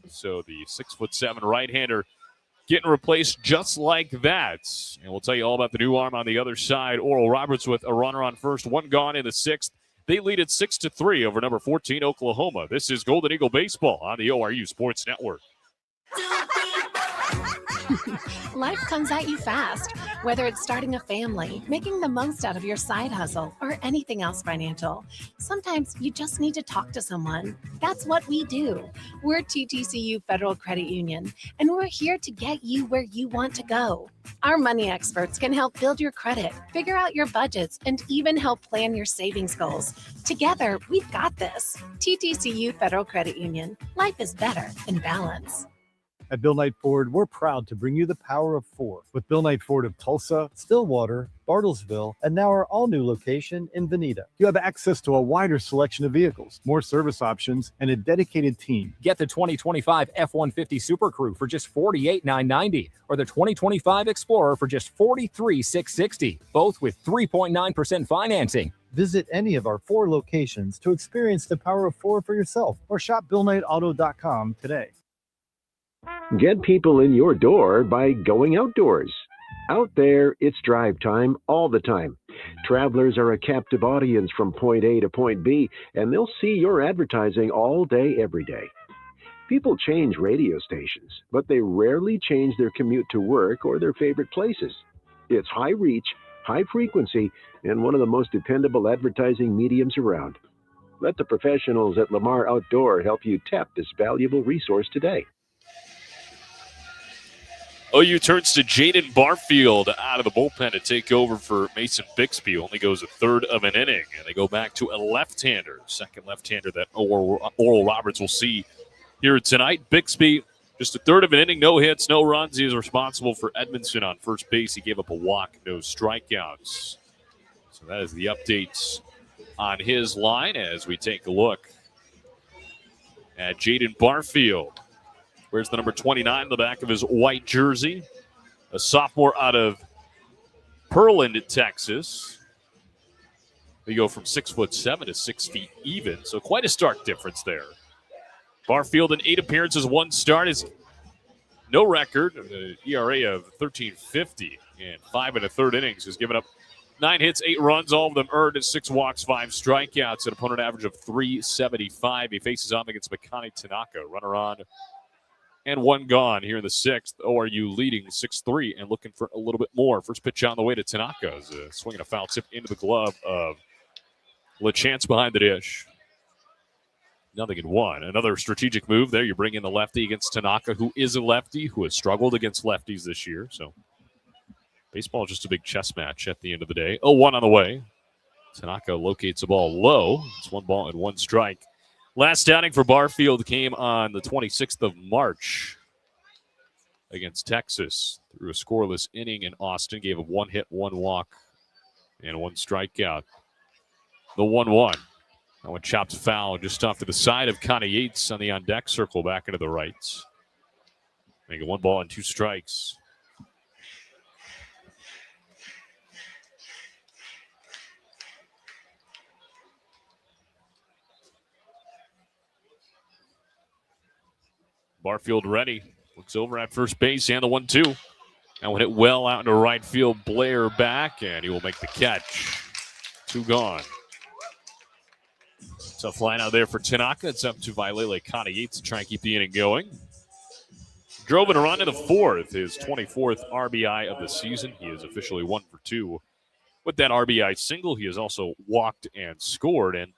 So the 6'7" right-hander getting replaced just like that. And we'll tell you all about the new arm on the other side. Oral Roberts with a runner on first, 1 gone in the 6th. They lead at 6-3 over number 14, Oklahoma. This is Golden Eagle Baseball on the ORU Sports Network. Life comes at you fast, whether it's starting a family, making the most out of your side hustle, or anything else financial. Sometimes you just need to talk to someone. That's what we do. We're TTCU Federal Credit Union, and we're here to get you where you want to go. Our money experts can help build your credit, figure out your budgets, and even help plan your savings goals. Together, we've got this. TTCU Federal Credit Union. Life is better in balance. At Bill Knight Ford, we're proud to bring you the power of 4 with Bill Knight Ford of Tulsa, Stillwater, Bartlesville, and now our all-new location in Veneta. You have access to a wider selection of vehicles, more service options, and a dedicated team. Get the 2025 F-150 Super Crew for just $48,990 or the 2025 Explorer for just $43,660, both with 3.9% financing. Visit any of our 4 locations to experience the power of 4 for yourself or shop BillKnightAuto.com today. Get people in your door by going outdoors. Out there, it's drive time all the time. Travelers are a captive audience from point A to point B, and they'll see your advertising all day, every day. People change radio stations, but they rarely change their commute to work or their favorite places. It's high reach, high frequency, and one of the most dependable advertising mediums around. Let the professionals at Lamar Outdoor help you tap this valuable resource today. OU turns to Jaden Barfield out of the bullpen to take over for Mason Bixby. Only goes a third of an inning, and they go back to a left-hander, second left-hander that Oral Roberts will see here tonight. Bixby, just a third of an inning, no hits, no runs. He is responsible for Edmondson on first base. He gave up a walk, no strikeouts. So that is the updates on his line as we take a look at Jaden Barfield. Wears the number 29 on the back of his white jersey. A sophomore out of Pearland, Texas. They go from 6'7" to 6 feet even. So quite a stark difference there. Barfield in 8 appearances, 1 start, is no record. An ERA of 13.50 in 5 1/3 innings. Has given up 9 hits, 8 runs, all of them earned at 6 walks, 5 strikeouts, an opponent average of 375. He faces off against Makani Tanaka. Runner on and 1 gone here in the 6th. ORU leading 6-3 and looking for a little bit more. First pitch on the way to Tanaka is swinging a foul tip into the glove of LaChance behind the dish. 0-1. Another strategic move there. You bring in the lefty against Tanaka, who is a lefty, who has struggled against lefties this year. So baseball is just a big chess match at the end of the day. 0-1 on the way. Tanaka locates the ball low. It's 1 ball and 1 strike. Last outing for Barfield came on the 26th of March against Texas. Threw a scoreless inning in Austin. Gave up 1 hit, 1 walk, and 1 strikeout. The 1-1. That one chopped foul just off to the side of Connie Yates on the on-deck circle back into the right. Make it 1 ball and 2 strikes. Barfield ready. Looks over at first base and the 1-2. And will hit well out into right field. Blair back, and he will make the catch. 2 gone. Tough line out there for Tanaka. It's up to Vailele Connie Yates to try and keep the inning going. Drove it around to the 4th, his 24th RBI of the season. He is officially 1 for 2 with that RBI single. He has also walked and scored. And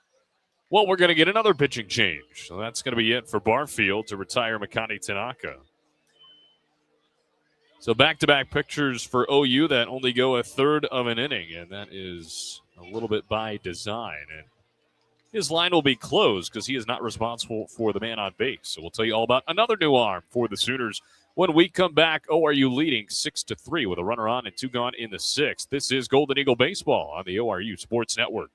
well, we're going to get another pitching change. So that's going to be it for Barfield to retire Makani Tanaka. So back-to-back pitchers for OU that only go a third of an inning, and that is a little bit by design. And his line will be closed because he is not responsible for the man on base. So we'll tell you all about another new arm for the Sooners when we come back. ORU leading 6-3 with a runner on and 2 gone in the 6th. This is Golden Eagle Baseball on the ORU Sports Network.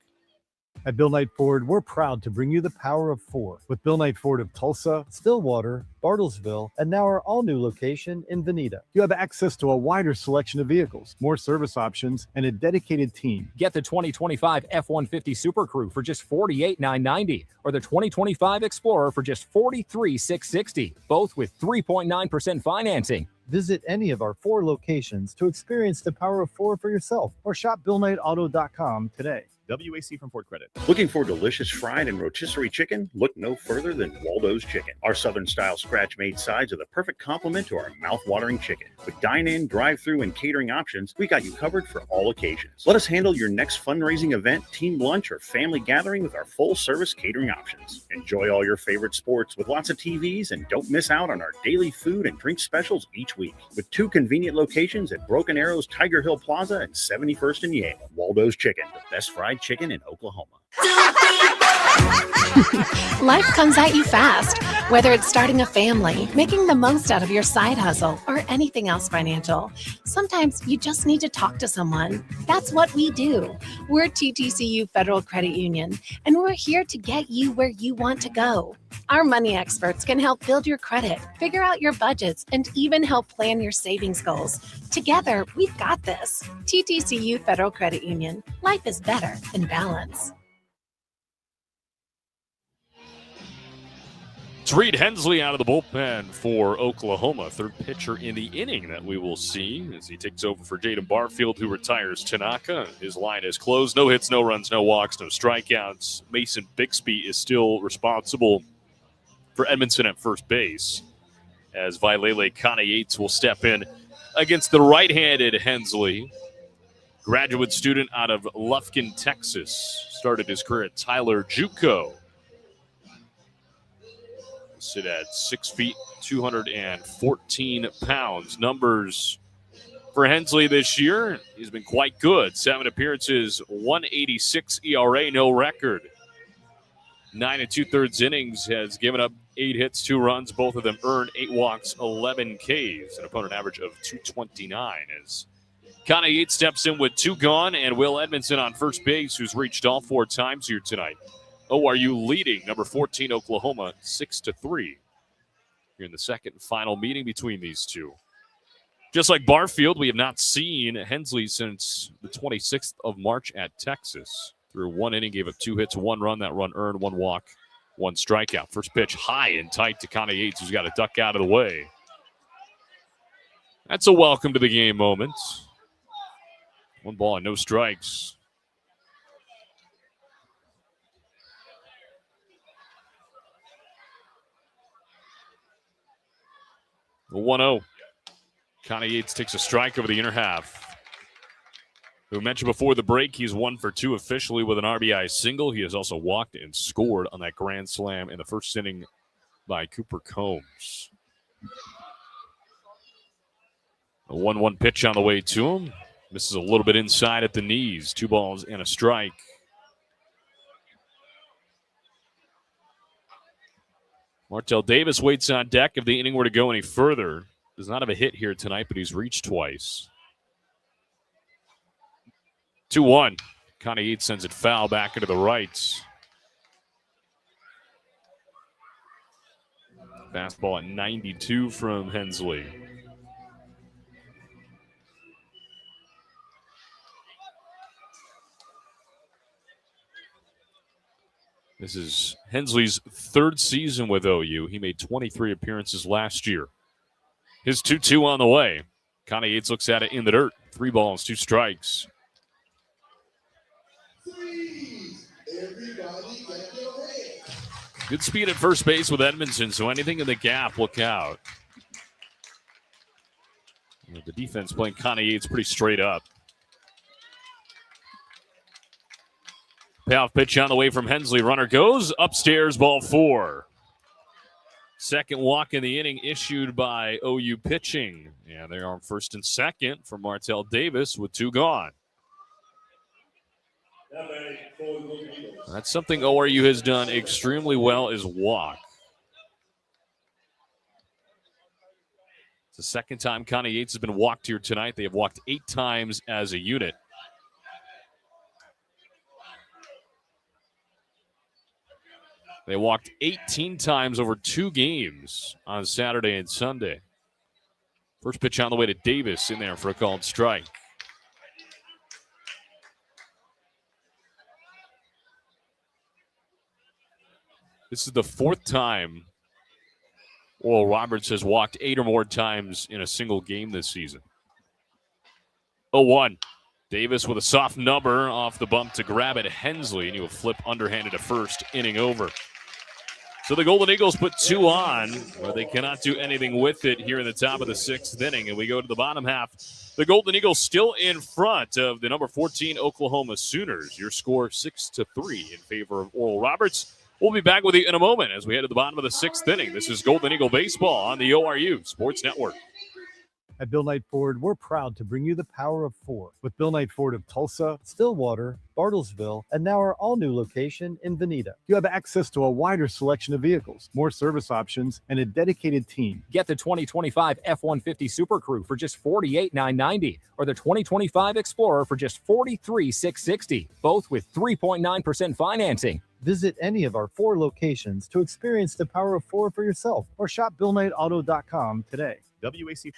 At Bill Knight Ford, we're proud to bring you the power of 4 with Bill Knight Ford of Tulsa, Stillwater, Bartlesville, and now our all-new location in Veneta. You have access to a wider selection of vehicles, more service options, and a dedicated team. Get the 2025 F-150 Super Crew for just $48,990 or the 2025 Explorer for just $43,660, both with 3.9% financing. Visit any of our 4 locations to experience the power of 4 for yourself or shop BillKnightAuto.com today. WAC from Ford Credit. Looking for delicious fried and rotisserie chicken? Look no further than Waldo's Chicken. Our Southern-style scratch-made sides are the perfect complement to our mouth-watering chicken. With dine-in, drive-through, and catering options, we got you covered for all occasions. Let us handle your next fundraising event, team lunch, or family gathering with our full-service catering options. Enjoy all your favorite sports with lots of TVs, and don't miss out on our daily food and drink specials each week. With 2 convenient locations at Broken Arrow's Tiger Hill Plaza and 71st and Yale. Waldo's Chicken, the best fried chicken in Oklahoma. Life comes at you fast, whether it's starting a family, making the most out of your side hustle, or anything else financial. Sometimes you just need to talk to someone. That's what we do. We're TTCU Federal Credit Union, and we're here to get you where you want to go. Our money experts can help build your credit, figure out your budgets, and even help plan your savings goals. Together, we've got this. TTCU Federal Credit Union. Life is better in balance. It's Reed Hensley out of the bullpen for Oklahoma. Third pitcher in the inning that we will see as he takes over for Jaden Barfield, who retires Tanaka. His line is closed. No hits, no runs, no walks, no strikeouts. Mason Bixby is still responsible for Edmondson at first base, as Vailele Kana-Yates will step in against the right-handed Hensley. Graduate student out of Lufkin, Texas. Started his career at Tyler JUCO. Sit at 6 feet, 214 pounds. Numbers for Hensley this year, he's been quite good. 7 appearances, 1.86 ERA, no record. 9 2/3 innings, has given up 8 hits, 2 runs, both of them earned, 8 walks, 11 Ks, an opponent average of 229. As Kana-Yates steps in with 2 gone, and Will Edmondson on first base, who's reached all 4 times here tonight. ORU leading number 14 Oklahoma 6-3. Here in the second and final meeting between these two. Just like Barfield, we have not seen Hensley since the 26th of March at Texas. Through 1 inning, gave up 2 hits, 1 run. That run earned, 1 walk, 1 strikeout. First pitch high and tight to Kana-Yates, who's got to duck out of the way. That's a welcome to the game moment. 1 ball and no strikes. The 1-0. Kana-Yates takes a strike over the inner half. We mentioned before the break, he's 1 for 2 officially with an RBI single. He has also walked and scored on that grand slam in the first inning by Cooper Combs. A 1-1 pitch on the way to him. Misses a little bit inside at the knees. 2 balls and a strike. Martell Davis waits on deck if the inning were to go any further. Does not have a hit here tonight, but he's reached twice. 2-1. Kana-Yates sends it foul back into the right. Fastball at 92 from Hensley. This is Hensley's 3rd season with OU. He made 23 appearances last year. His 2-2 on the way. Kana-Yates looks at it in the dirt. 3 balls, 2 strikes. Good speed at first base with Edmondson, so anything in the gap, look out. The defense playing Kana-Yates pretty straight up. Payoff pitch on the way from Hensley. Runner goes upstairs, ball 4. Second walk in the inning issued by OU pitching. And they are on first and second for Martell Davis with 2 gone. That's something ORU has done extremely well, is walk. It's the second time Kana-Yates has been walked here tonight. They have walked 8 times as a unit. They walked 18 times over 2 games on Saturday and Sunday. First pitch on the way to Davis in there for a called strike. This is the 4th time Oral Roberts has walked 8 or more times in a single game this season. 0-1. Davis with a soft number off the bump to grab it. Hensley, and he will flip underhanded to first, inning over. So the Golden Eagles put 2 on, where they cannot do anything with it here in the top of the 6th inning. And we go to the bottom half. The Golden Eagles still in front of the number 14 Oklahoma Sooners. Your score 6-3 in favor of Oral Roberts. We'll be back with you in a moment as we head to the bottom of the 6th inning. This is Golden Eagle Baseball on the ORU Sports Network. At Bill Knight Ford, we're proud to bring you the power of 4 with Bill Knight Ford of Tulsa, Stillwater, Bartlesville, and now our all-new location in Veneta. You have access to a wider selection of vehicles, more service options, and a dedicated team. Get the 2025 F-150 Super Crew for just $48,990 or the 2025 Explorer for just $43,660, both with 3.9% financing. Visit any of our 4 locations to experience the power of 4 for yourself or shop BillKnightAuto.com today. WAC.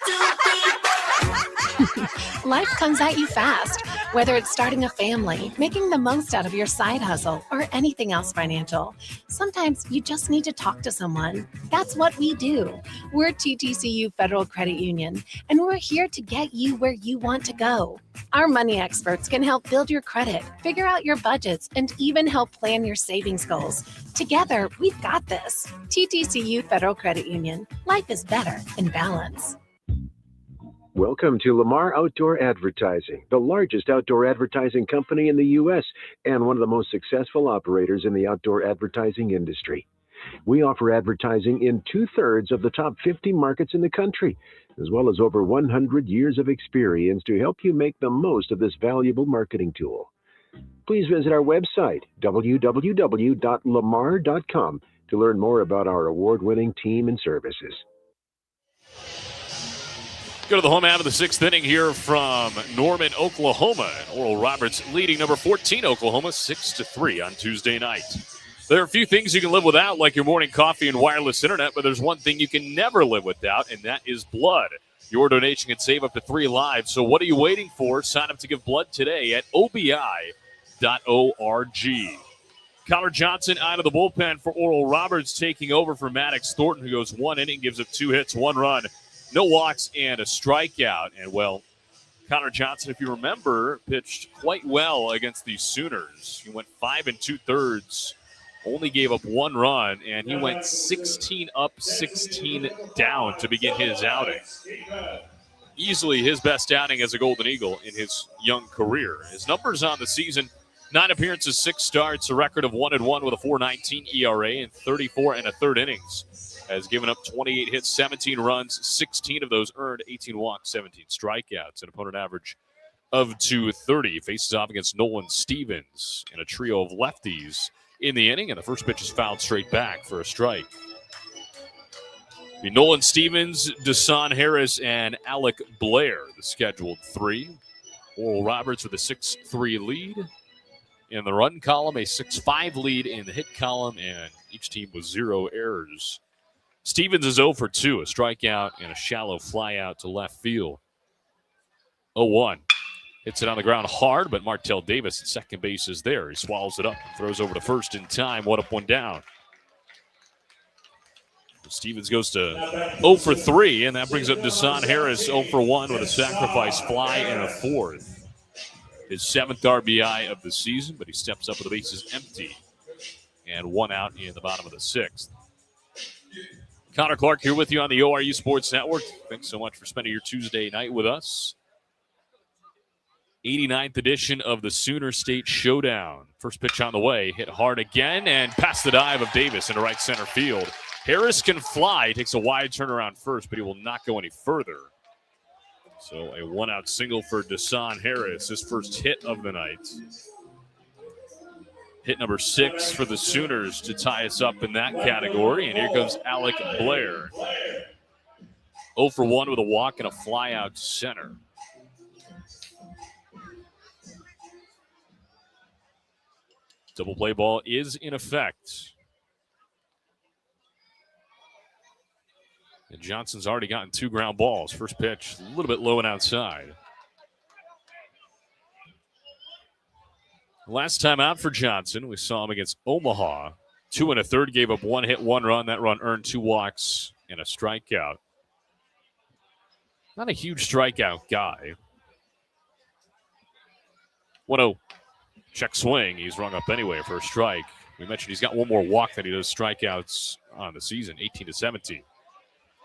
Life comes at you fast, whether it's starting a family, making the most out of your side hustle, or anything else financial. Sometimes you just need to talk to someone. That's what we do. We're TTCU Federal Credit Union, and we're here to get you where you want to go. Our money experts can help build your credit, figure out your budgets, and even help plan your savings goals. Together, we've got this. TTCU Federal Credit Union. Life is better in balance. Welcome to Lamar Outdoor Advertising, the largest outdoor advertising company in the U.S. and one of the most successful operators in the outdoor advertising industry. We offer advertising in 2/3 of the top 50 markets in the country, as well as over 100 years of experience to help you make the most of this valuable marketing tool. Please visit our website, www.lamar.com, to learn more about our award-winning team and services. Go to the home half of the 6th inning here from Norman, Oklahoma. Oral Roberts leading number 14, Oklahoma, 6-3 on Tuesday night. There are a few things you can live without, like your morning coffee and wireless internet, but there's one thing you can never live without, and that is blood. Your donation can save up to 3 lives, so what are you waiting for? Sign up to give blood today at obi.org. Connor Johnson out of the bullpen for Oral Roberts, taking over for Maddox Thornton, who goes 1 inning, gives up 2 hits, 1 run. No walks and a strikeout. And, well, Connor Johnson, if you remember, pitched quite well against the Sooners. He went 5 2/3, only gave up 1 run, and he went 16 up, 16 down to begin his outing. Easily his best outing as a Golden Eagle in his young career. His numbers on the season: 9 appearances, 6 starts, a record of 1-1 with a 4.19 ERA in 34 1/3 innings. Has given up 28 hits, 17 runs, 16 of those earned, 18 walks, 17 strikeouts, an opponent average of 230. Faces off against Nolan Stevens in a trio of lefties in the inning, and the first pitch is fouled straight back for a strike. Nolan Stevens, Desan Harris, and Alec Blair, the scheduled 3. Oral Roberts with a 6-3 lead in the run column, a 6-5 lead in the hit column, and each team with 0 errors. Stevens is 0 for 2, a strikeout and a shallow fly out to left field. 0-1. Hits it on the ground hard, but Martell Davis at second base is there. He swallows it up, throws over to first in time, 1 up, 1 down. Stevens goes to 0 for 3, and that brings up Desan Harris 0 for 1 with a sacrifice fly and a 4th. His 7th RBI of the season, but he steps up with the bases empty. And 1 out in the bottom of the 6th. Connor Clark here with you on the ORU Sports Network. Thanks so much for spending your Tuesday night with us. 89th edition of the Sooner State Showdown. First pitch on the way, hit hard again, and past the dive of Davis into right center field. Harris can fly, takes a wide turnaround first, but he will not go any further. So a 1-out single for Desan Harris, his first hit of the night. Hit number 6 for the Sooners to tie us up in that category. And here comes Alec Blair. 0 for 1 with a walk and a fly out to center. Double play ball is in effect. And Johnson's already gotten 2 ground balls. First pitch, a little bit low and outside. Last time out for Johnson, we saw him against Omaha. 2 1/3, gave up 1 hit, 1 run. That run earned 2 walks and a strikeout. Not a huge strikeout guy. 1-0. Check swing. He's rung up anyway for a strike. We mentioned he's got 1 more walk than he does strikeouts on the season, 18-17.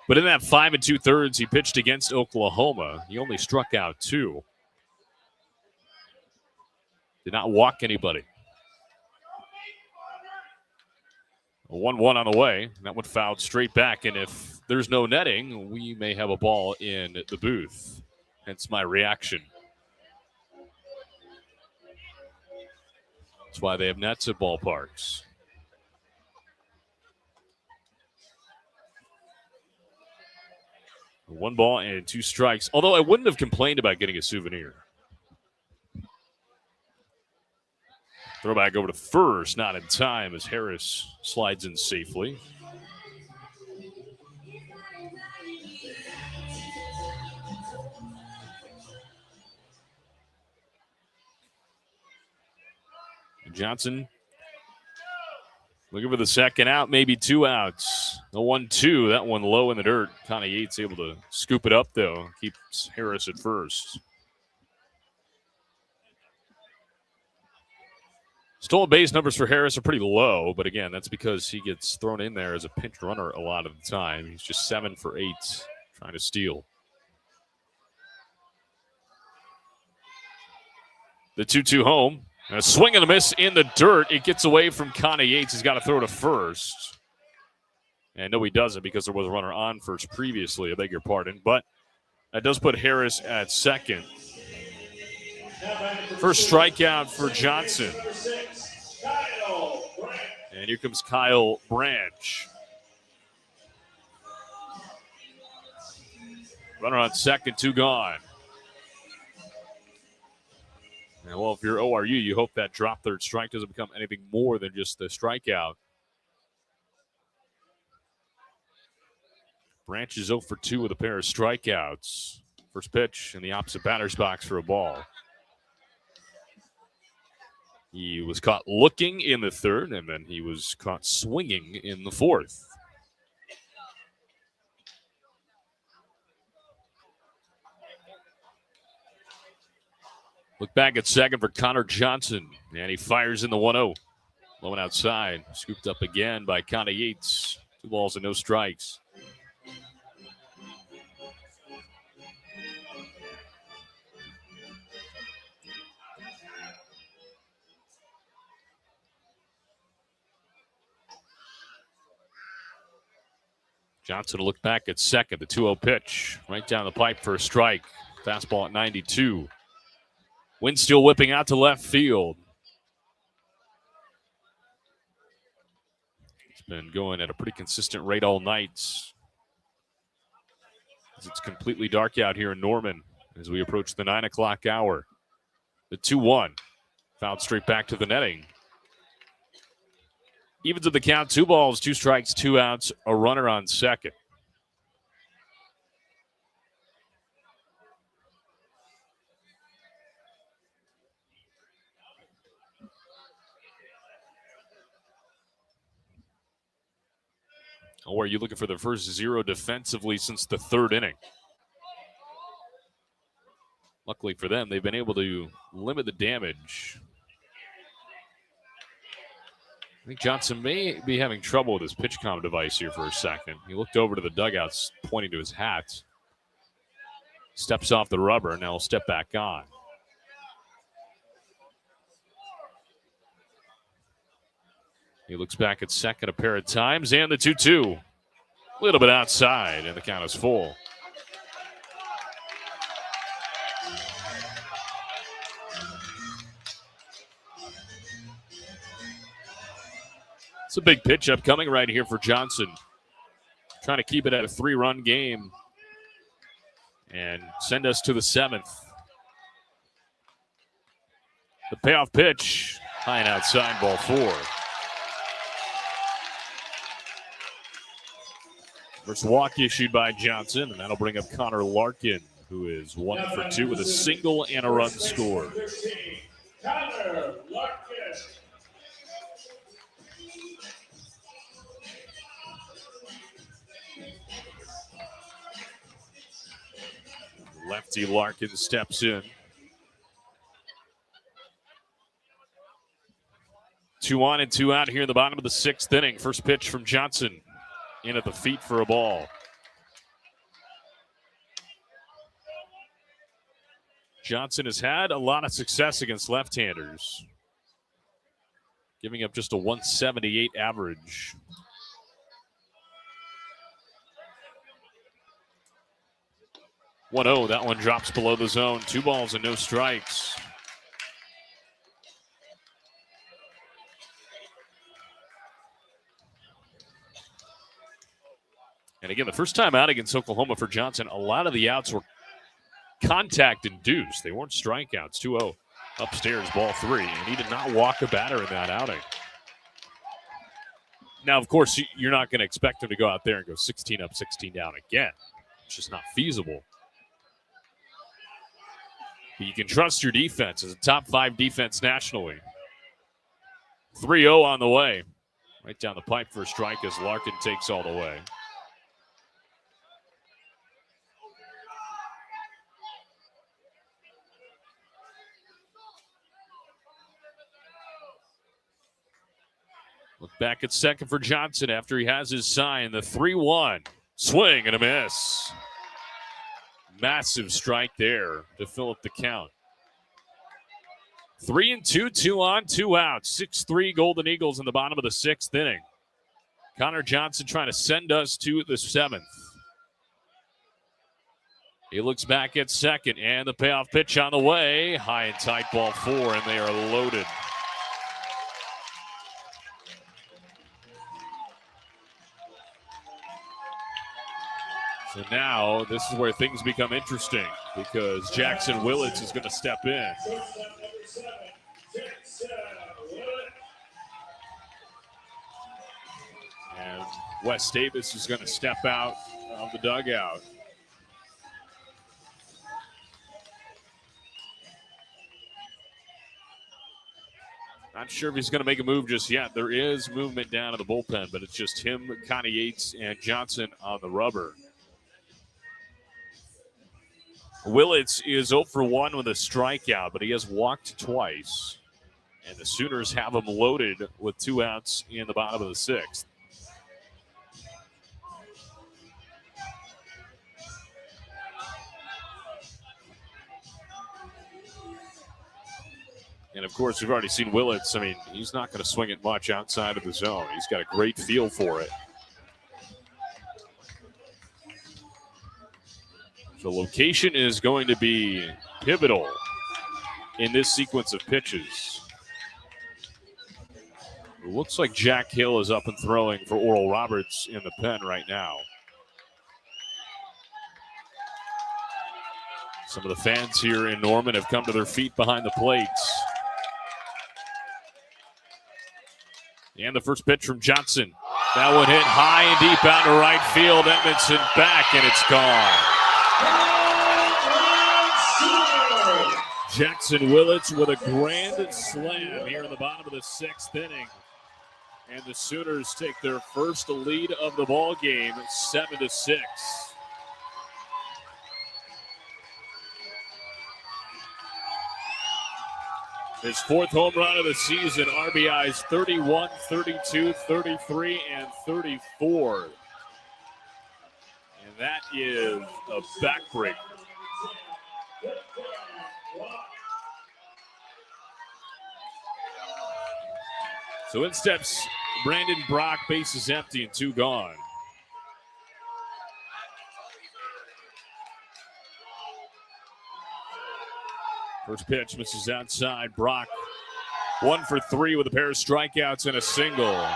But in that 5 2/3 he pitched against Oklahoma, he only struck out 2. Did not walk anybody. A 1-1 on the way. That one fouled straight back. And if there's no netting, we may have a ball in the booth. Hence my reaction. That's why they have nets at ballparks. One ball and 2 strikes. Although I wouldn't have complained about getting a souvenir. Throw back over to first, not in time as Harris slides in safely. Johnson looking for the second out, maybe 2 outs. The 1-2, that one low in the dirt. Connie Yates able to scoop it up, though. Keeps Harris at first. Stolen base numbers for Harris are pretty low, but again, that's because he gets thrown in there as a pinch runner a lot of the time. He's just 7 for 8 trying to steal. The 2-2 home. And a swing and a miss in the dirt. It gets away from Connie Yates. He's got to throw to first. And no, he doesn't because there was a runner on first previously. I beg your pardon. But that does put Harris at second. First strikeout for Johnson. And here comes Kyle Branch. Runner on second, 2 gone. And well, if you're ORU, you hope that drop third strike doesn't become anything more than just the strikeout. Branch is 0 for 2 with a pair of strikeouts. First pitch in the opposite batter's box for a ball. He was caught looking in the third, and then he was caught swinging in the fourth. Look back at second for Connor Johnson, and he fires in the 1-0. Low and outside, scooped up again by Connie Yates. 2 balls and no strikes. Johnson will look back at second, the 2-0 pitch. Right down the pipe for a strike. Fastball at 92. Wind still whipping out to left field. It's been going at a pretty consistent rate all night. It's completely dark out here in Norman as we approach the 9 o'clock hour. The 2-1. Fouled straight back to the netting. Evens of the count, 2 balls, 2 strikes, 2 outs, a runner on second. Or are you looking for the first 0 defensively since the 3rd inning? Luckily for them, they've been able to limit the damage. I think Johnson may be having trouble with his pitch comm device here for a second. He looked over to the dugouts, pointing to his hat. Steps off the rubber, and now he'll step back on. He looks back at second a pair of times, and the 2-2. A little bit outside, and the count is full. It's a big pitch up coming right here for Johnson. Trying to keep it at a 3-run game and send us to the 7th. The payoff pitch, high and outside, ball 4. First walk issued by Johnson, and that'll bring up Connor Larkin, who is 1 for 2 with a single and a run scored. Connor Larkin. Lefty Larkin steps in. 2 on and 2 out here in the bottom of the 6th inning. First pitch from Johnson. In at the feet for a ball. Johnson has had a lot of success against left-handers, giving up just a 178 average. 1-0. That one drops below the zone. 2 balls and no strikes. And again, the first time out against Oklahoma for Johnson, a lot of the outs were contact induced. They weren't strikeouts. 2-0 upstairs, ball 3. And he did not walk a batter in that outing. Now, of course, you're not going to expect him to go out there and go 16 up, 16 down again. It's just not feasible. But you can trust your defense as a top 5 defense nationally. 3-0 on the way. Right down the pipe for a strike as Larkin takes all the way. Look back at second for Johnson after he has his sign. The 3-1. Swing and a miss. Massive strike there to fill up the count. 3-2, 2 on, 2 out. 6-3 Golden Eagles in the bottom of the 6th inning. Connor Johnson trying to send us to the 7th. He looks back at second, and the payoff pitch on the way. High and tight, ball 4, and they are loaded. So now this is where things become interesting because Jackson Willits is going to step in. And Wes Davis is going to step out of the dugout. Not sure if he's going to make a move just yet. There is movement down in the bullpen, but it's just him, Connie Yates, and Johnson on the rubber. Willits is 0 for 1 with a strikeout, but he has walked twice. And the Sooners have him loaded with 2 outs in the bottom of the 6th. And, of course, we've already seen Willits. I mean, he's not going to swing it much outside of the zone. He's got a great feel for it. The location is going to be pivotal in this sequence of pitches. It looks like Jack Hill is up and throwing for Oral Roberts in the pen right now. Some of the fans here in Norman have come to their feet behind the plates. And the first pitch from Johnson. That one hit high and deep out to right field. Edmondson back, and it's gone. Jackson Willits with a grand slam here in the bottom of the 6th inning. And the Sooners take their first lead of the ball game, 7-6. His 4th home run of the season, RBIs 31, 32, 33, and 34. And that is a backbreaker. So in steps Brandon Brock, bases empty and 2 gone. First pitch misses outside. Brock 1 for 3 with a pair of strikeouts and a single.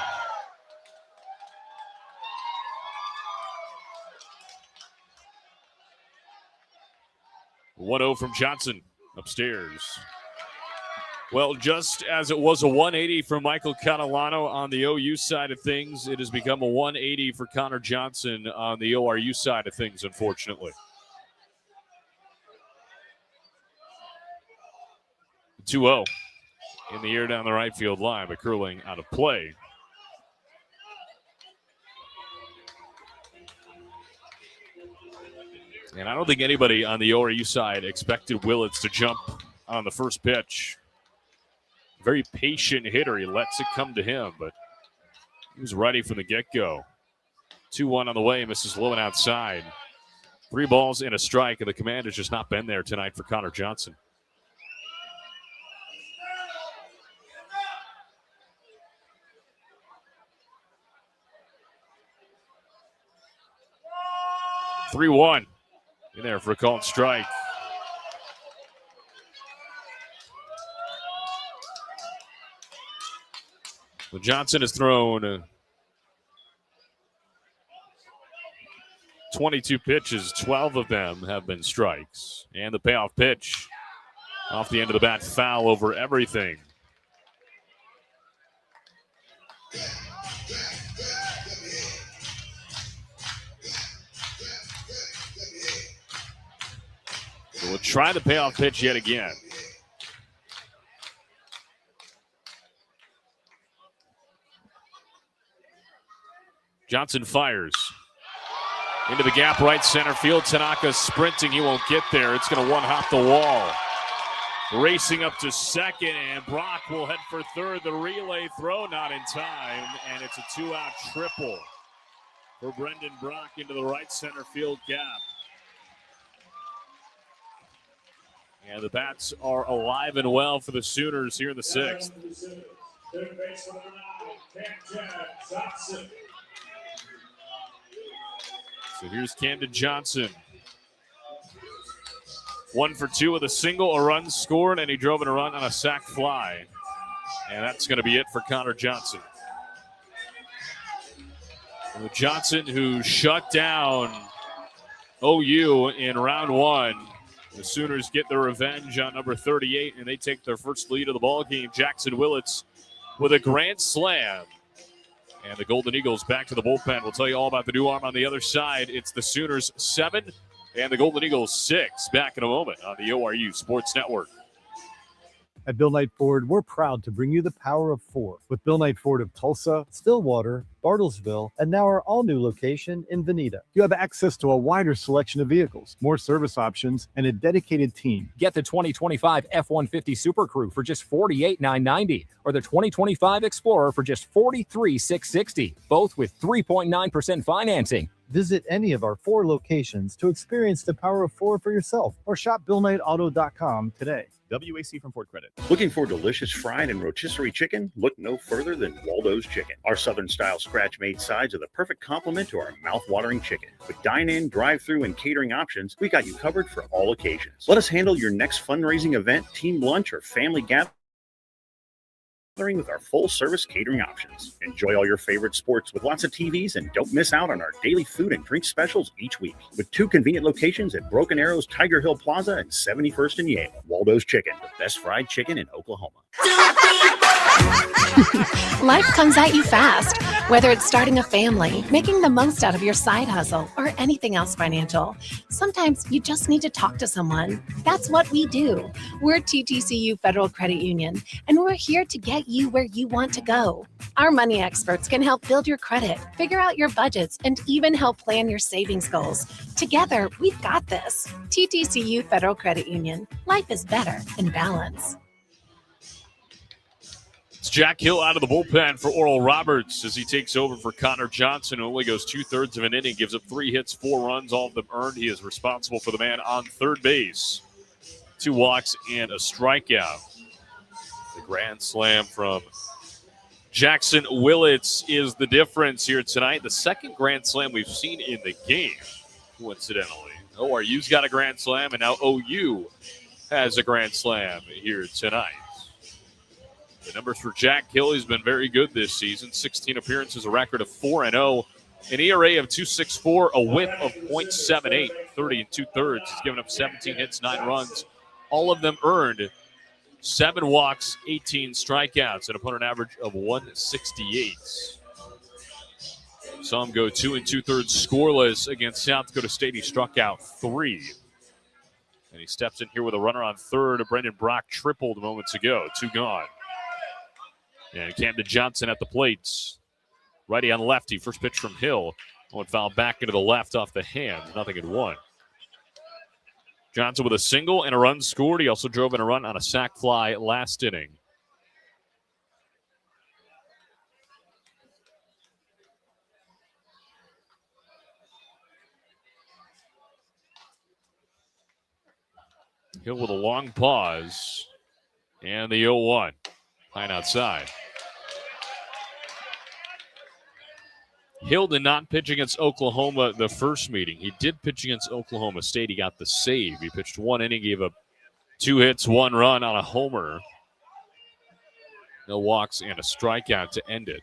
.1-0 from Johnson upstairs. Well, just as it was a 180 for Michael Catalano on the OU side of things, it has become a 180 for Connor Johnson on the ORU side of things, unfortunately. 2-0 in the air down the right field line, but curling out of play. And I don't think anybody on the ORU side expected Willits to jump on the first pitch. Very patient hitter. He lets it come to him, but he was ready from the get-go. 2-1 on the way, misses low and outside. 3 balls and a strike, and the command has just not been there tonight for Connor Johnson. .3-1. In there for a called strike. Well, Johnson has thrown 22 pitches. 12 of them have been strikes. And the payoff pitch off the end of the bat, foul over everything. So we'll try the payoff pitch yet again. Johnson fires. Into the gap, right center field. Tanaka sprinting. He won't get there. It's going to one-hop the wall. Racing up to second, and Brock will head for third. The relay throw not in time, and it's a two-out triple for Brendan Brock into the right center field gap. And the bats are alive and well for the Sooners here in the sixth. So here's Camden Johnson. 1 for 2 with a single, a run scored, and he drove in a run on a sac fly. And that's going to be it for Connor Johnson. And Johnson, who shut down OU in round 1. The Sooners get their revenge on number 38, and they take their first lead of the ball game. Jackson Willits with a grand slam. And the Golden Eagles back to the bullpen. We'll tell you all about the new arm on the other side. It's the Sooners 7 and the Golden Eagles 6. Back in a moment on the ORU Sports Network. At Bill Knight Ford, we're proud to bring you the power of 4 with Bill Knight Ford of Tulsa, Stillwater, Bartlesville, and now our all-new location in Veneta. You have access to a wider selection of vehicles, more service options, and a dedicated team. Get the 2025 F-150 Super Crew for just $48,990 or the 2025 Explorer for just $43,660, both with 3.9% financing. Visit any of our 4 locations to experience the power of 4 for yourself or shop BillKnightAuto.com today. WAC from Ford Credit. Looking for delicious fried and rotisserie chicken? Look no further than Waldo's Chicken. Our Southern-style scratch-made sides are the perfect complement to our mouth-watering chicken. With dine-in, drive-through, and catering options, we got you covered for all occasions. Let us handle your next fundraising event, team lunch, or family gathering with our full-service catering options. Enjoy all your favorite sports with lots of TVs, and don't miss out on our daily food and drink specials each week. With 2 convenient locations at Broken Arrows, Tiger Hill Plaza, and 71st and Yale. Waldo's Chicken, the best fried chicken in Oklahoma. Life comes at you fast, whether it's starting a family, making the most out of your side hustle, or anything else financial. Sometimes you just need to talk to someone. That's what we do. We're TTCU Federal Credit Union, and we're here to get you where you want to go. Our money experts can help build your credit, figure out your budgets, and even help plan your savings goals. Together, we've got this. TTCU Federal Credit Union. Life is better in balance. It's Jack Hill out of the bullpen for Oral Roberts as he takes over for Connor Johnson, who only goes 2/3 of an inning, gives up 3 hits, 4 runs, all of them earned. He is responsible for the man on third base. 2 walks and a strikeout. The grand slam from Jackson Willits is the difference here tonight. The second grand slam we've seen in the game, coincidentally. ORU's got a grand slam, and now OU has a grand slam here tonight. The numbers for Jack Hill, he's been very good this season. 16 appearances, a record of 4-0, an ERA of 2.64, a whip of .78, 30 2/3. He's given up 17 hits, 9 runs, all of them earned. 7 walks, 18 strikeouts, an opponent average of 168. Saw him go 2 2/3 scoreless against South Dakota State. He struck out 3. And he steps in here with a runner on third. Brendan Brock tripled moments ago. 2 gone. And Camden Johnson at the plates. Righty on lefty. First pitch from Hill. One foul back into the left off the hand. 0-1. Johnson with a single and a run scored. He also drove in a run on a sac fly last inning. Hill with a long pause. And the 0-1. Line outside. Hill did not pitch against Oklahoma the first meeting. He did pitch against Oklahoma State. He got the save. He pitched 1 inning, gave up 2 hits, 1 run on a homer. No walks and a strikeout to end it.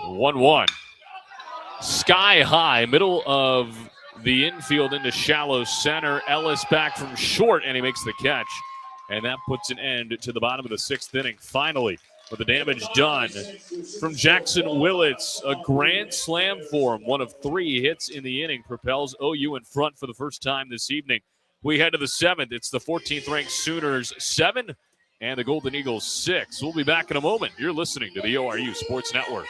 1-1. Sky high, middle of the infield into shallow center. Ellis back from short, and he makes the catch. And that puts an end to the bottom of the 6th inning. Finally, with the damage done from Jackson Willits, a grand slam for him. 1 of 3 hits in the inning propels OU in front for the first time this evening. We head to the 7th. It's the 14th-ranked Sooners 7 and the Golden Eagles 6. We'll be back in a moment. You're listening to the ORU Sports Network.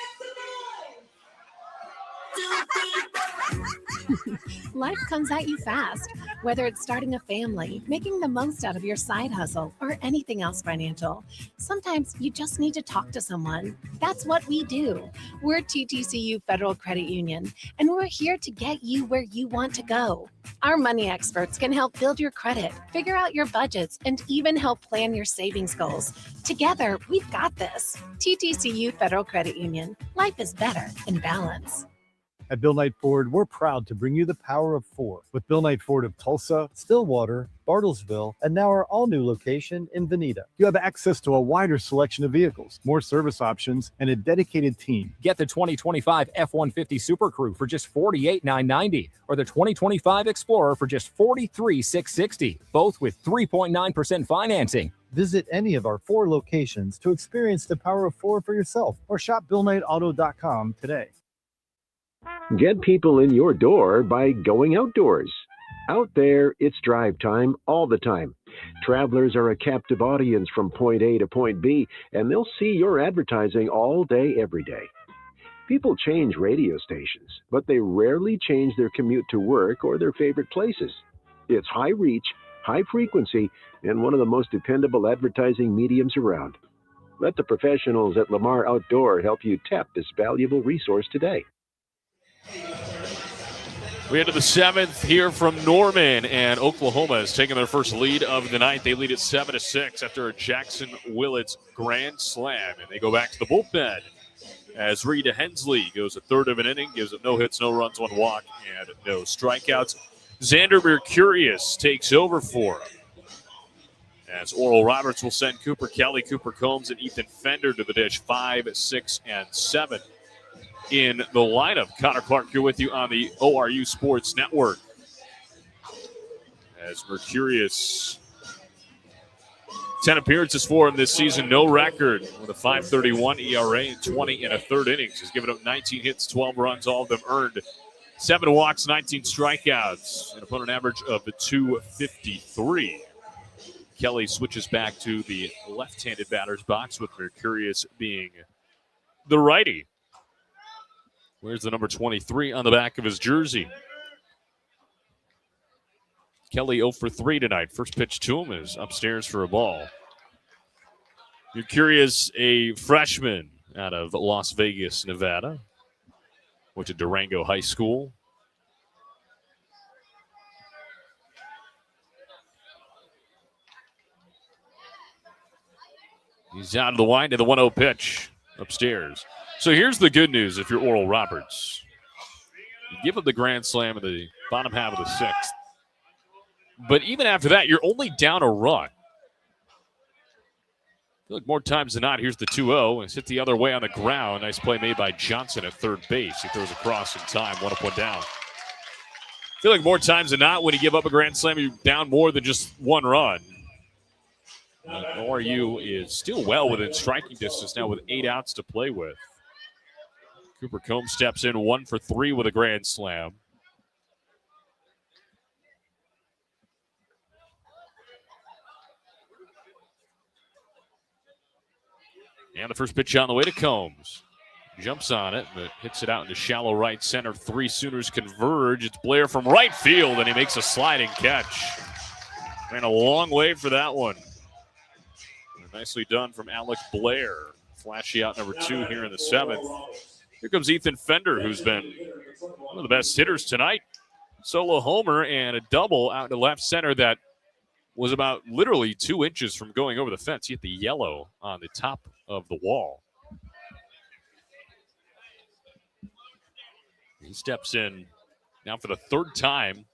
Life comes at you fast, whether it's starting a family, making the most out of your side hustle, or anything else financial. Sometimes you just need to talk to someone. That's what we do. We're TTCU Federal Credit Union, and we're here to get you where you want to go. Our money experts can help build your credit, figure out your budgets, and even help plan your savings goals. Together, we've got this. TTCU Federal Credit Union. Life is better in balance. At Bill Knight Ford, we're proud to bring you the power of 4 with Bill Knight Ford of Tulsa, Stillwater, Bartlesville, and now our all-new location in Veneta. You have access to a wider selection of vehicles, more service options, and a dedicated team. Get the 2025 F-150 Super Crew for just $48,990 or the 2025 Explorer for just $43,660, both with 3.9% financing. Visit any of our 4 locations to experience the power of 4 for yourself or shop BillKnightAuto.com today. Get people in your door by going outdoors. Out there, it's drive time all the time. Travelers are a captive audience from point A to point B, and they'll see your advertising all day, every day. People change radio stations, but they rarely change their commute to work or their favorite places. It's high reach, high frequency, and one of the most dependable advertising mediums around. Let the professionals at Lamar Outdoor help you tap this valuable resource today. We head to the 7th here from Norman, and Oklahoma has taken their first lead of the night. They lead at 7-6 after a Jackson Willits grand slam, and they go back to the bullpen as Rita Hensley goes a third of an inning, gives up no hits, no runs, 1 walk, and no strikeouts. Xander Mercurius takes over for him, as Oral Roberts will send Cooper Kelly, Cooper Combs, and Ethan Fender to the dish, 5, 6, and 7. In the lineup. Connor Clark here with you on the ORU Sports Network. As Mercurius, 10 appearances for him this season, no record with a 5.31 ERA and 20 in a third innings. He's given up 19 hits, 12 runs, all of them earned. 7 walks, 19 strikeouts, an opponent average of 253. Kelly switches back to the left-handed batter's box with Mercurius being the righty. Where's the number 23 on the back of his jersey? Kelly 0 for 3 tonight. First pitch to him is upstairs for a ball. Mercurius, a freshman out of Las Vegas, Nevada. Went to Durango High School. He's out of the wind to the 1-0 pitch upstairs. So here's the good news if you're Oral Roberts. You give up the grand slam in the bottom half of the 6th. But even after that, you're only down a run. I feel like more times than not, here's the 2-0. And it's hit the other way on the ground. Nice play made by Johnson at third base. He throws across in time. 1 up, 1 down. I feel like more times than not, when you give up a grand slam, you're down more than just 1 run. ORU is still well within striking distance now with 8 outs to play with. Cooper Combs steps in 1 for 3 with a grand slam. And the first pitch on the way to Combs. Jumps on it, but hits it out into shallow right center. 3 Sooners converge. It's Blair from right field, and he makes a sliding catch. Ran a long way for that one. Nicely done from Alec Blair. Flashy out number 2 here in the 7th. Here comes Ethan Fender, who's been one of the best hitters tonight. Solo homer and a double out to left center that was about literally 2 inches from going over the fence. He hit the yellow on the top of the wall. He steps in now for the third time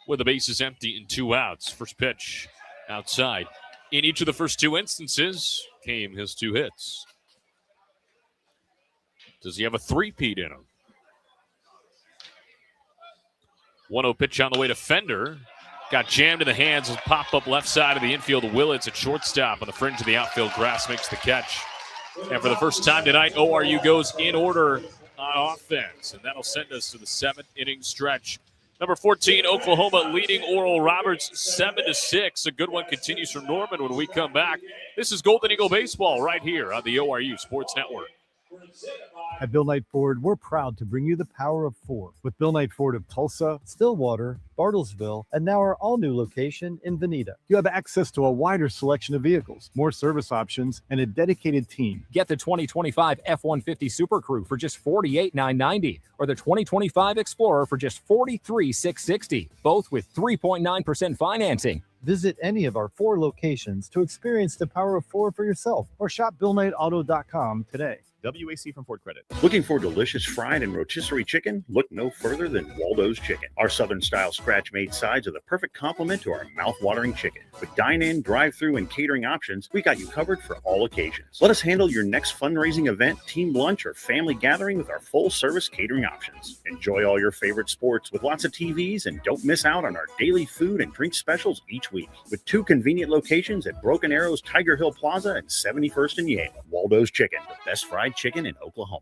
with the bases empty and 2 outs. First pitch outside. In each of the first 2 instances came his 2 hits. Does he have a three-peat in him? 1-0 pitch on the way to Fender. Got jammed in the hands and pop up left side of the infield. Willits at shortstop on the fringe of the outfield. Grass makes the catch. And for the first time tonight, ORU goes in order on offense. And that'll send us to the 7th inning stretch. Number 14, Oklahoma leading Oral Roberts 7-6. A good one continues from Norman when we come back. This is Golden Eagle Baseball right here on the ORU Sports Network. At Bill Knight Ford, we're proud to bring you the power of 4 with Bill Knight Ford of Tulsa, Stillwater, Bartlesville, and now our all-new location in Veneta. You have access to a wider selection of vehicles, more service options, and a dedicated team. Get the 2025 F-150 Super Crew for just $48,990 or the 2025 Explorer for just $43,660, both with 3.9% financing. Visit any of our 4 locations to experience the power of 4 for yourself or shop BillKnightAuto.com today. WAC from Ford Credit. Looking for delicious fried and rotisserie chicken? Look no further than Waldo's Chicken. Our Southern-style scratch-made sides are the perfect complement to our mouth-watering chicken. With dine-in, drive-through, and catering options, we got you covered for all occasions. Let us handle your next fundraising event, team lunch, or family gathering with our full-service catering options. Enjoy all your favorite sports with lots of TVs, and don't miss out on our daily food and drink specials each week. With 2 convenient locations at Broken Arrows, Tiger Hill Plaza, and 71st and Yale. Waldo's Chicken, the best fried chicken in Oklahoma.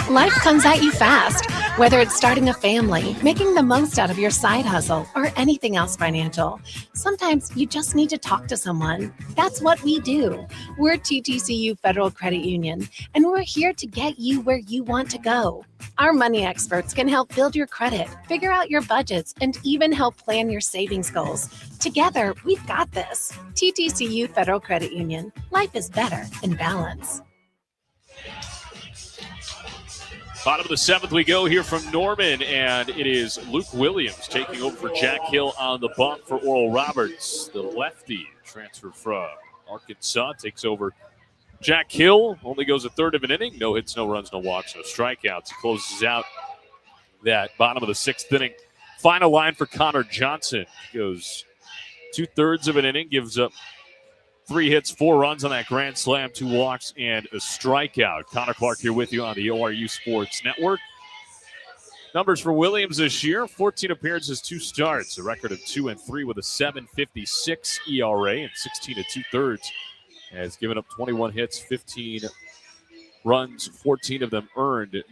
Life comes at you fast, whether it's starting a family, making the most out of your side hustle, or anything else financial. Sometimes you just need to talk to someone. That's what we do. We're TTCU Federal Credit Union, and we're here to get you where you want to go. Our money experts can help build your credit, figure out your budgets, and even help plan your savings goals. Together, we've got this. TTCU Federal Credit Union. Life is better in balance. Bottom of the 7th we go here from Norman, and it is Luke Williams taking over for Jack Hill on the bump for Oral Roberts. The lefty transfer from Arkansas takes over. Jack Hill only goes a third of an inning. No hits, no runs, no walks, no strikeouts. Closes out that bottom of the 6th inning. Final line for Connor Johnson. Goes 2/3 of an inning, gives up 3 hits, 4 runs on that grand slam, 2 walks, and a strikeout. Connor Clark here with you on the ORU Sports Network. Numbers for Williams this year: 14 appearances, 2 starts, a record of 2-3 with a 7.56 ERA and 16 2/3. Has given up 21 hits, 15 runs, 14 of them earned,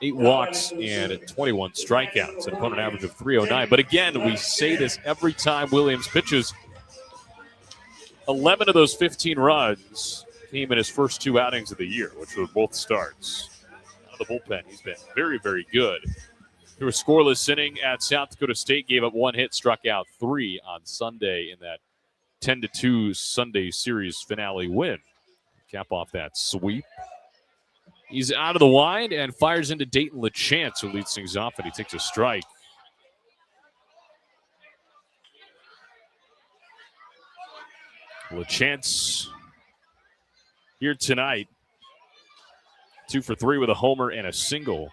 8 walks, and 21 strikeouts. An opponent average of 309. But again, we say this every time Williams pitches. 11 of those 15 runs came in his first 2 outings of the year, which were both starts. Out of the bullpen, he's been very, very good. Through a scoreless inning at South Dakota State, gave up 1 hit, struck out 3 on Sunday in that 10-2 Sunday series finale win. Cap off that sweep. He's out of the wide and fires into Dayton LaChance, who leads things off, and he takes a strike. LaChance here tonight. 2 for 3 with a homer and a single.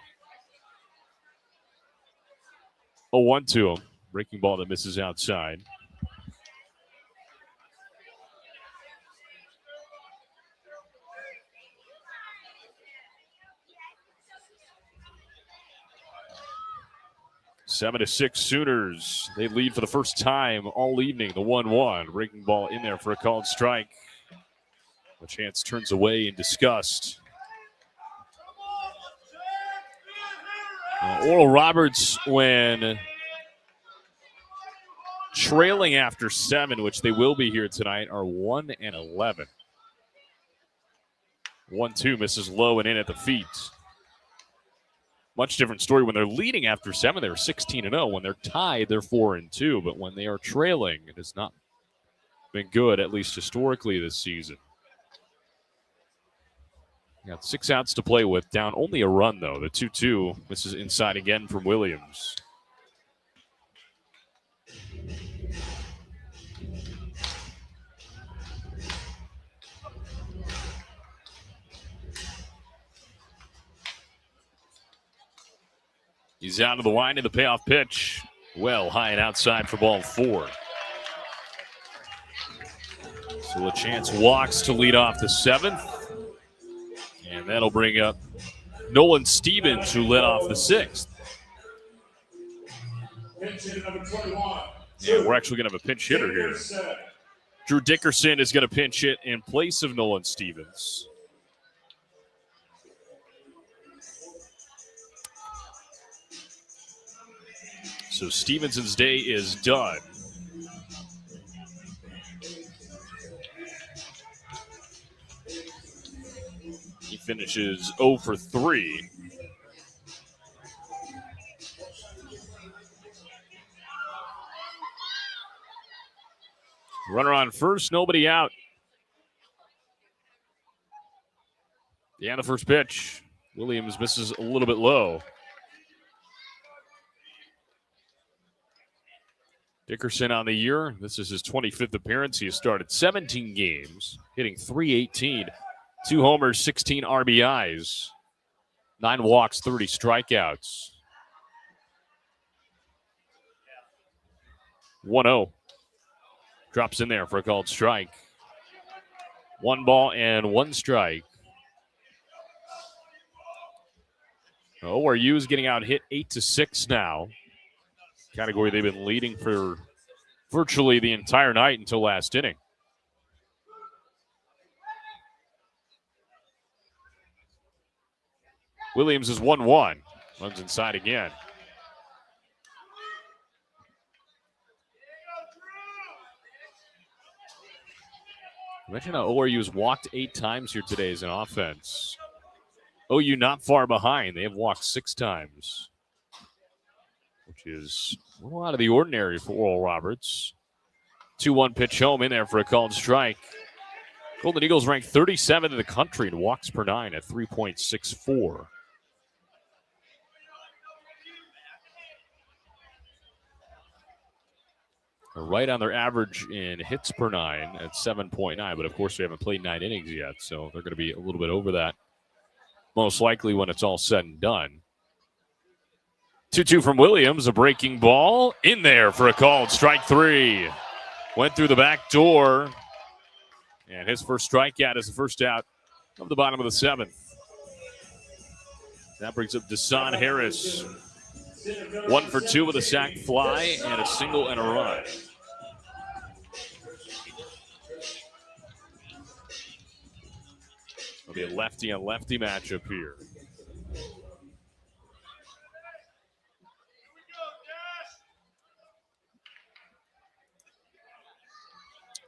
0-1 to him. Breaking ball that misses outside. Seven to 6 Sooners. They lead for the first time all evening. The 1-1. Breaking ball in there for a called strike. LaChance turns away in disgust. Oral Roberts, when trailing after 7, which they will be here tonight, are 1-11. 1-2 misses low and in at the feet. Much different story when they're leading after 7. They're 16-0. When they're tied, they're 4-2. But when they are trailing, it has not been good, at least historically this season. Got 6 outs to play with. Down only a run, though. The 2-2 misses inside again from Williams. He's out of the line in the payoff pitch. Well, high and outside for ball 4. So LeChance walks to lead off the 7th. And that'll bring up Nolan Stevens, who led off the 6th. And we're actually going to have a pinch hitter here. Drew Dickerson is going to pinch hit in place of Nolan Stevens. So Stevenson's day is done. He finishes 0 for 3. Runner on first, nobody out. Yeah, the first pitch. Williams misses a little bit low. Dickerson on the year. This is his 25th appearance. He has started 17 games, hitting .318. 2 homers, 16 RBIs, 9 walks, 30 strikeouts. 1-0. Drops in there for a called strike. 1 ball and 1 strike. ORU is getting out hit 8-6 now. Category they've been leading for virtually the entire night until last inning. Williams is 1-1. Runs inside again. Imagine how ORU has walked 8 times here today as an offense. OU not far behind. They have walked 6 times, which is a little out of the ordinary for Oral Roberts. 2-1 pitch home in there for a called strike. Golden Eagles ranked 37th in the country in walks per 9 at 3.64. Right on their average in hits per 9 at 7.9, but of course they haven't played 9 innings yet, so they're going to be a little bit over that, most likely when it's all said and done. 2-2 from Williams, a breaking ball in there for a called strike 3. Went through the back door, and his first strikeout is the first out of the bottom of the 7th. That brings up Deshaun Harris. 1 for 2 with a sac fly and a single and a run. It'll be a lefty on lefty matchup here.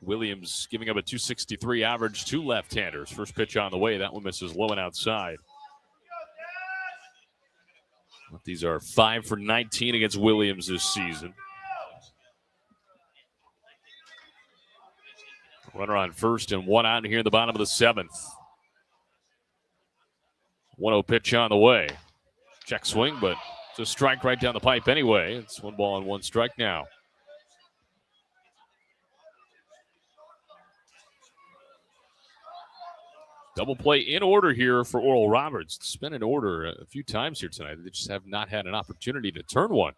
Williams giving up a .263 average to left-handers. First pitch on the way. That one misses low and outside. These are 5 for 19 against Williams this season. Runner on first and 1 out here in the bottom of the 7th. 1-0 pitch on the way. Check swing, but it's a strike right down the pipe anyway. It's 1 ball and 1 strike now. Double play in order here for Oral Roberts. It's been in order a few times here tonight. They just have not had an opportunity to turn one.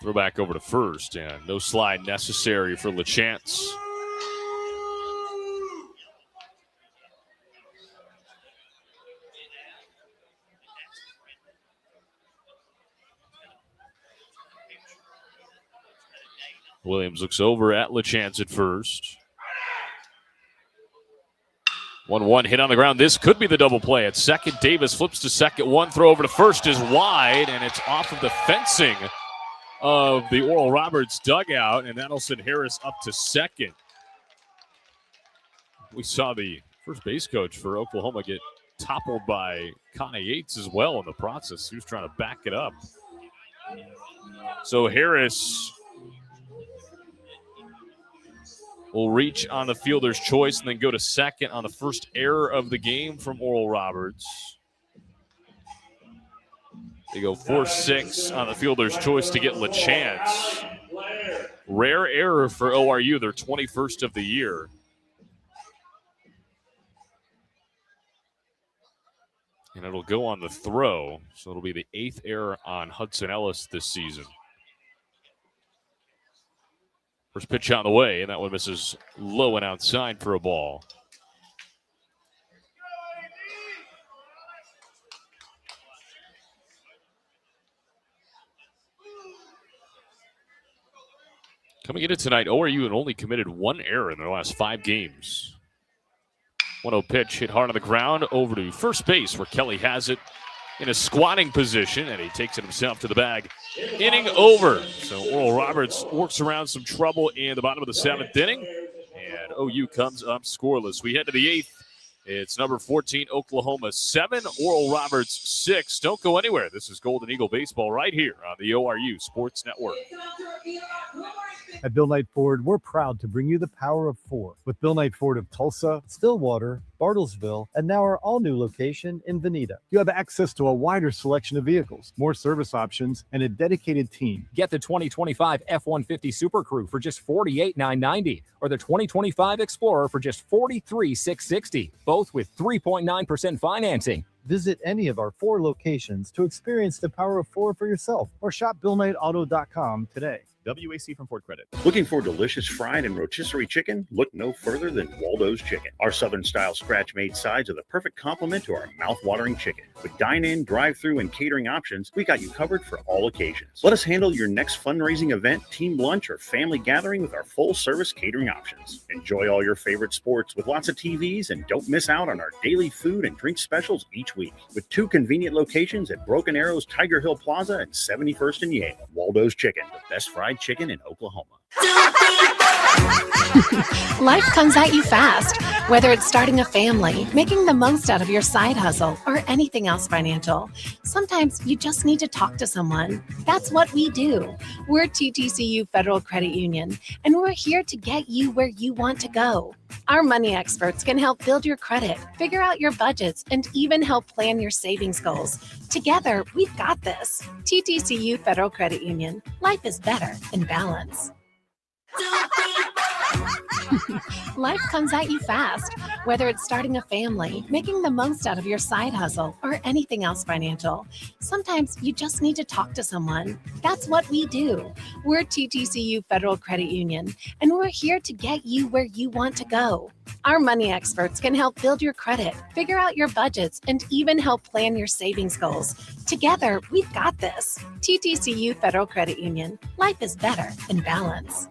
Throw back over to first, and no slide necessary for LeChance. Williams looks over at LeChance at first. 1-1 hit on the ground. This could be the double play. At second, Davis flips to second. 1 throw over to first is wide, and it's off of the fencing of the Oral Roberts dugout, and that'll send Harris up to second. We saw the first base coach for Oklahoma get toppled by Connie Yates as well in the process. He was trying to back it up. So Harris will reach on the fielder's choice and then go to second on the first error of the game from Oral Roberts. They go 4-6 on the fielder's choice to get LeChance. Rare error for ORU, their 21st of the year. And it'll go on the throw. So it'll be the 8th error on Hudson Ellis this season. First pitch on the way, and that one misses low and outside for a ball. Coming into tonight, ORU had only committed 1 error in their last 5 games. 1-0 pitch hit hard on the ground over to first base where Kelly has it in a squatting position, and he takes it himself to the bag. Inning over. So Oral Roberts works around some trouble in the bottom of the 7th inning, and OU comes up scoreless. We head to the 8th. It's number 14, Oklahoma 7, Oral Roberts 6. Don't go anywhere. This is Golden Eagle Baseball right here on the ORU Sports Network. At Bill Knight Ford, we're proud to bring you the power of 4 with Bill Knight Ford of Tulsa, Stillwater, Bartlesville, and now our all-new location in Veneta. You have access to a wider selection of vehicles, more service options, and a dedicated team. Get the 2025 F-150 Super Crew for just $48,990 or the 2025 Explorer for just $43,660, both with 3.9% financing. Visit any of our 4 locations to experience the power of 4 for yourself or shop BillKnightAuto.com today. WAC from Ford Credit. Looking for delicious fried and rotisserie chicken? Look no further than Waldo's Chicken. Our Southern-style scratch-made sides are the perfect complement to our mouth-watering chicken. With dine-in, drive-through, and catering options, we got you covered for all occasions. Let us handle your next fundraising event, team lunch, or family gathering with our full-service catering options. Enjoy all your favorite sports with lots of TVs, and don't miss out on our daily food and drink specials each week. With 2 convenient locations at Broken Arrow's Tiger Hill Plaza and 71st and Yale. Waldo's Chicken, the best fried chicken in Oklahoma. Life comes at you fast, whether it's starting a family, making the most out of your side hustle, or anything else financial. Sometimes you just need to talk to someone. That's what we do. We're TTCU Federal Credit Union, and we're here to get you where you want to go. Our money experts can help build your credit, figure out your budgets, and even help plan your savings goals. Together, we've got this. TTCU Federal Credit Union. Life is better in balance. Life comes at you fast, whether it's starting a family, making the most out of your side hustle, or anything else financial. Sometimes you just need to talk to someone. That's what we do. We're TTCU Federal Credit Union, and we're here to get you where you want to go. Our money experts can help build your credit, figure out your budgets, and even help plan your savings goals. Together, we've got this. TTCU Federal Credit Union. Life is better in balance.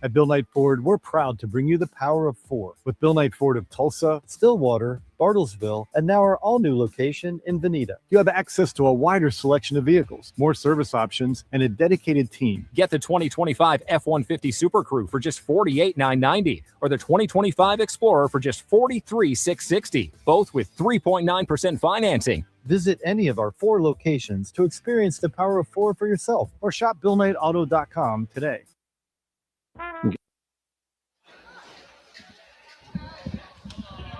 At Bill Knight Ford, we're proud to bring you the power of 4 with Bill Knight Ford of Tulsa, Stillwater, Bartlesville, and now our all-new location in Veneta. You have access to a wider selection of vehicles, more service options, and a dedicated team. Get the 2025 F-150 Super Crew for just $48,990 or the 2025 Explorer for just $43,660, both with 3.9% financing. Visit any of our 4 locations to experience the power of 4 for yourself or shop BillKnightAuto.com today.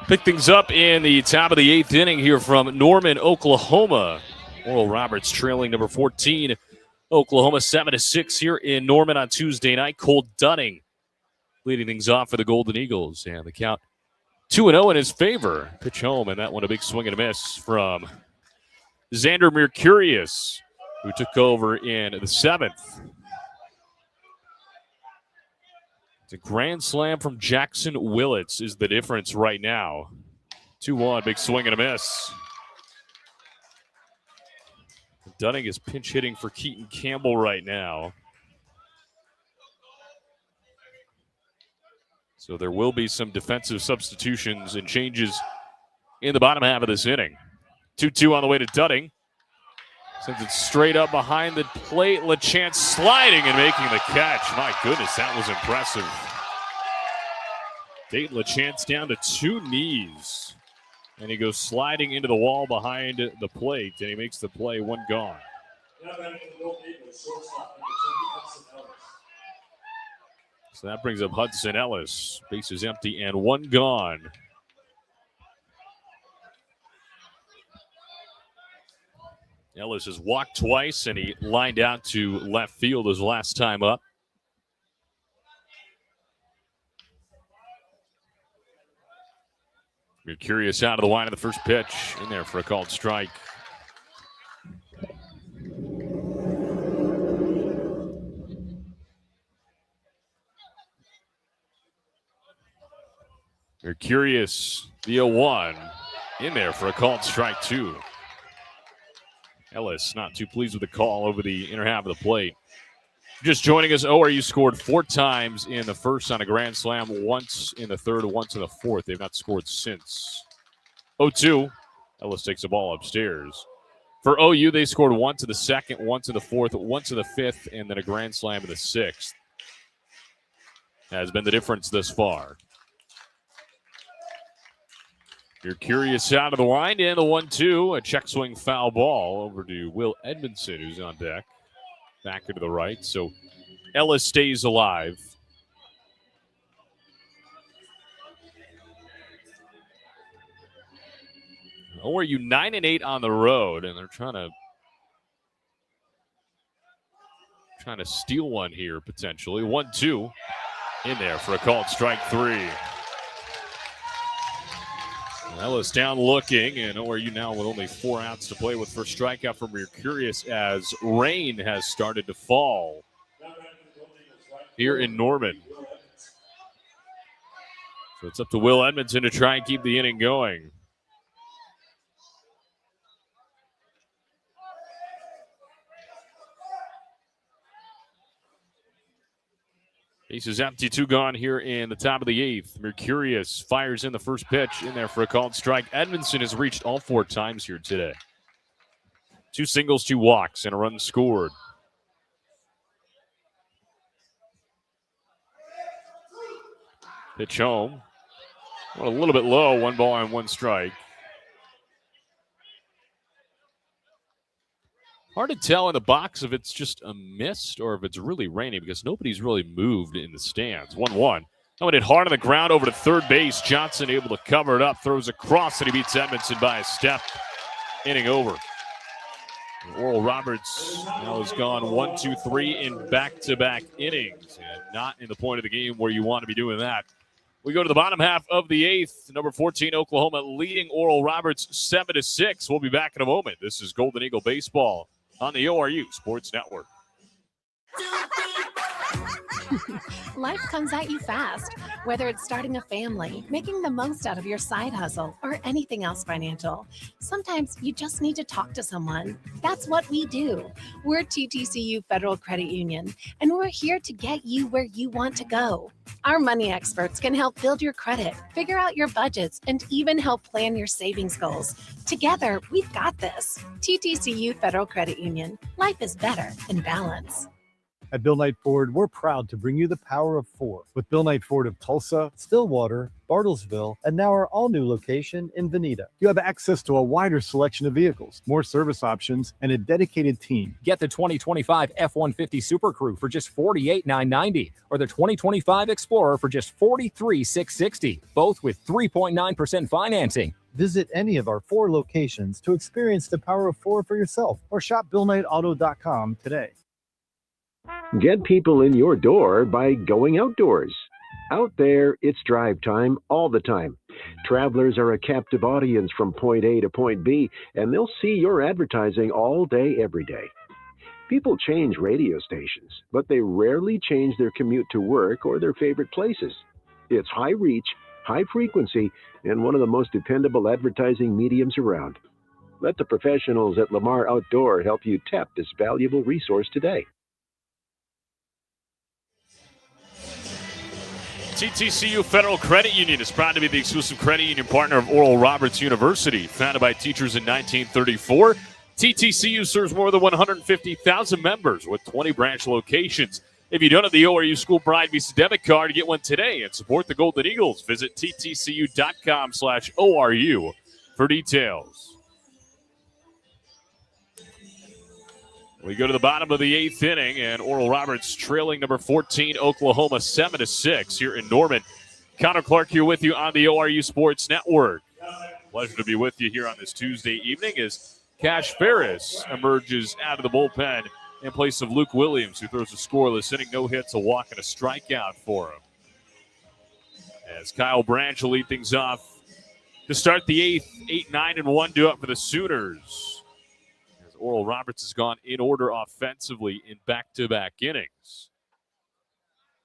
Pick things up in the top of the 8th inning here from Norman, Oklahoma. Oral Roberts trailing number 14, Oklahoma 7-6 here in Norman on Tuesday night. Cole Dunning leading things off for the Golden Eagles. And the count 2-0 in his favor. Pitch home, and that one a big swing and a miss from Xander Mercurius, who took over in the 7th. It's a grand slam from Jackson Willits is the difference right now. 2-1, big swing and a miss. Dunning is pinch hitting for Keaton Campbell right now. So there will be some defensive substitutions and changes in the bottom half of this inning. 2-2 on the way to Dunning. Sends it straight up behind the plate. LaChance sliding and making the catch. My goodness, that was impressive. Dayton LaChance down to 2 knees. And he goes sliding into the wall behind the plate, and he makes the play. 1 gone. So that brings up Hudson Ellis. Base is empty and 1 gone. Ellis has walked twice, and he lined out to left field his last time up. You're curious out of the line of the first pitch. In there for a called strike. You're curious. The 0-1. In there for a called strike 2. Ellis not too pleased with the call over the inner half of the plate. Just joining us, ORU scored 4 times in the first on a grand slam, once in the third, once in the fourth. They've not scored since. 0-2. Ellis takes the ball upstairs. For OU, they scored once in the second, once in the fourth, once in the fifth, and then a grand slam in the sixth. Has been the difference thus far. You're curious out of the line, and the 1-2, a check swing foul ball over to Will Edmondson, who's on deck. Back into the right, so Ellis stays alive. ORU 9-8 on the road, and they're trying to steal one here potentially. 1-2 in there for a called strike 3. Ellis down looking, and ORU now with only 4 outs to play with first strikeout from You're Curious as rain has started to fall here in Norman. So it's up to Will Edmondson to try and keep the inning going. Base is empty, 2 gone here in the top of the 8th. Mercurius fires in the first pitch, in there for a called strike. Edmondson has reached all 4 times here today. 2 singles, 2 walks, and a run scored. Pitch home. Well, a little bit low, 1 ball and 1 strike. Hard to tell in the box if it's just a mist or if it's really raining because nobody's really moved in the stands. 1-1. That one hit hard on the ground over to third base. Johnson able to cover it up, throws across, and he beats Edmondson by a step. Inning over. Oral Roberts now has gone 1, 2, 3 in back-to-back innings, and not in the point of the game where you want to be doing that. We go to the bottom half of the 8th. Number 14, Oklahoma, leading Oral Roberts 7-6. We'll be back in a moment. This is Golden Eagle Baseball on the ORU Sports Network. Life comes at you fast, whether it's starting a family, making the most out of your side hustle, or anything else financial. Sometimes you just need to talk to someone. That's what we do. We're TTCU Federal Credit Union, and we're here to get you where you want to go. Our money experts can help build your credit, figure out your budgets, and even help plan your savings goals. Together, we've got this. TTCU Federal Credit Union. Life is better in balance. At Bill Knight Ford, we're proud to bring you the power of 4 with Bill Knight Ford of Tulsa, Stillwater, Bartlesville, and now our all-new location in Veneta. You have access to a wider selection of vehicles, more service options, and a dedicated team. Get the 2025 F-150 Super Crew for just $48,990 or the 2025 Explorer for just $43,660, both with 3.9% financing. Visit any of our 4 locations to experience the power of 4 for yourself or shop BillKnightAuto.com today. Get people in your door by going outdoors. Out there, it's drive time all the time. Travelers are a captive audience from point A to point B, and they'll see your advertising all day, every day. People change radio stations, but they rarely change their commute to work or their favorite places. It's high reach, high frequency, and one of the most dependable advertising mediums around. Let the professionals at Lamar Outdoor help you tap this valuable resource today. TTCU Federal Credit Union is proud to be the exclusive credit union partner of Oral Roberts University. Founded by teachers in 1934, TTCU serves more than 150,000 members with 20 branch locations. If you don't have the ORU School Pride Visa debit card, get one today and support the Golden Eagles. Visit ttcu.com/ORU for details. We go to the bottom of the 8th inning, and Oral Roberts trailing number 14, Oklahoma, 7-6 here in Norman. Connor Clark here with you on the ORU Sports Network. Pleasure to be with you here on this Tuesday evening as Cash Ferris emerges out of the bullpen in place of Luke Williams, who throws a scoreless inning, no hits, a walk, and a strikeout for him. As Kyle Branch will lead things off to start the eighth. 8-9-1 due up for the Sooners. As Oral Roberts has gone in order offensively in back-to-back innings.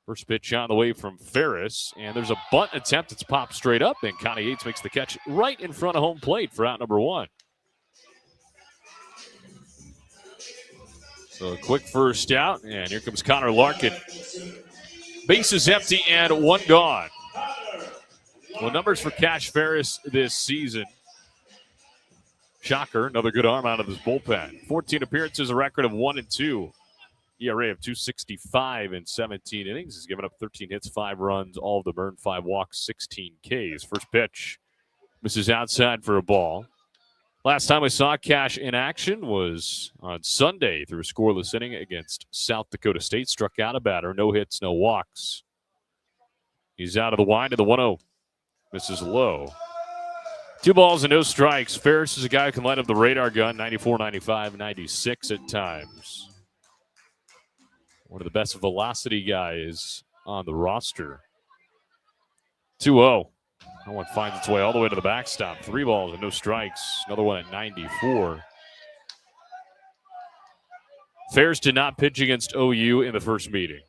First pitch on the way from Ferris, and there's a bunt attempt. It's popped straight up, and Connie Yates makes the catch right in front of home plate for out number 1. So a quick first out, and here comes Connor Larkin. Bases empty and 1 gone. Well, numbers for Cash Ferris this season. Shocker, another good arm out of his bullpen. 14 appearances, a record of 1-2. ERA of 2.65 in 17 innings. He's given up 13 hits, 5 runs, all of them earned, 5 walks, 16 Ks. First pitch misses outside for a ball. Last time we saw Cash in action was on Sunday through a scoreless inning against South Dakota State. Struck out a batter, no hits, no walks. He's out of the wind to the 1-0. Misses low. 2 balls and no strikes. Ferris is a guy who can light up the radar gun, 94, 95, 96 at times. One of the best velocity guys on the roster. 2-0. That one finds its way all the way to the backstop. 3 balls and no strikes. Another one at 94. Ferris did not pitch against OU in the first meeting.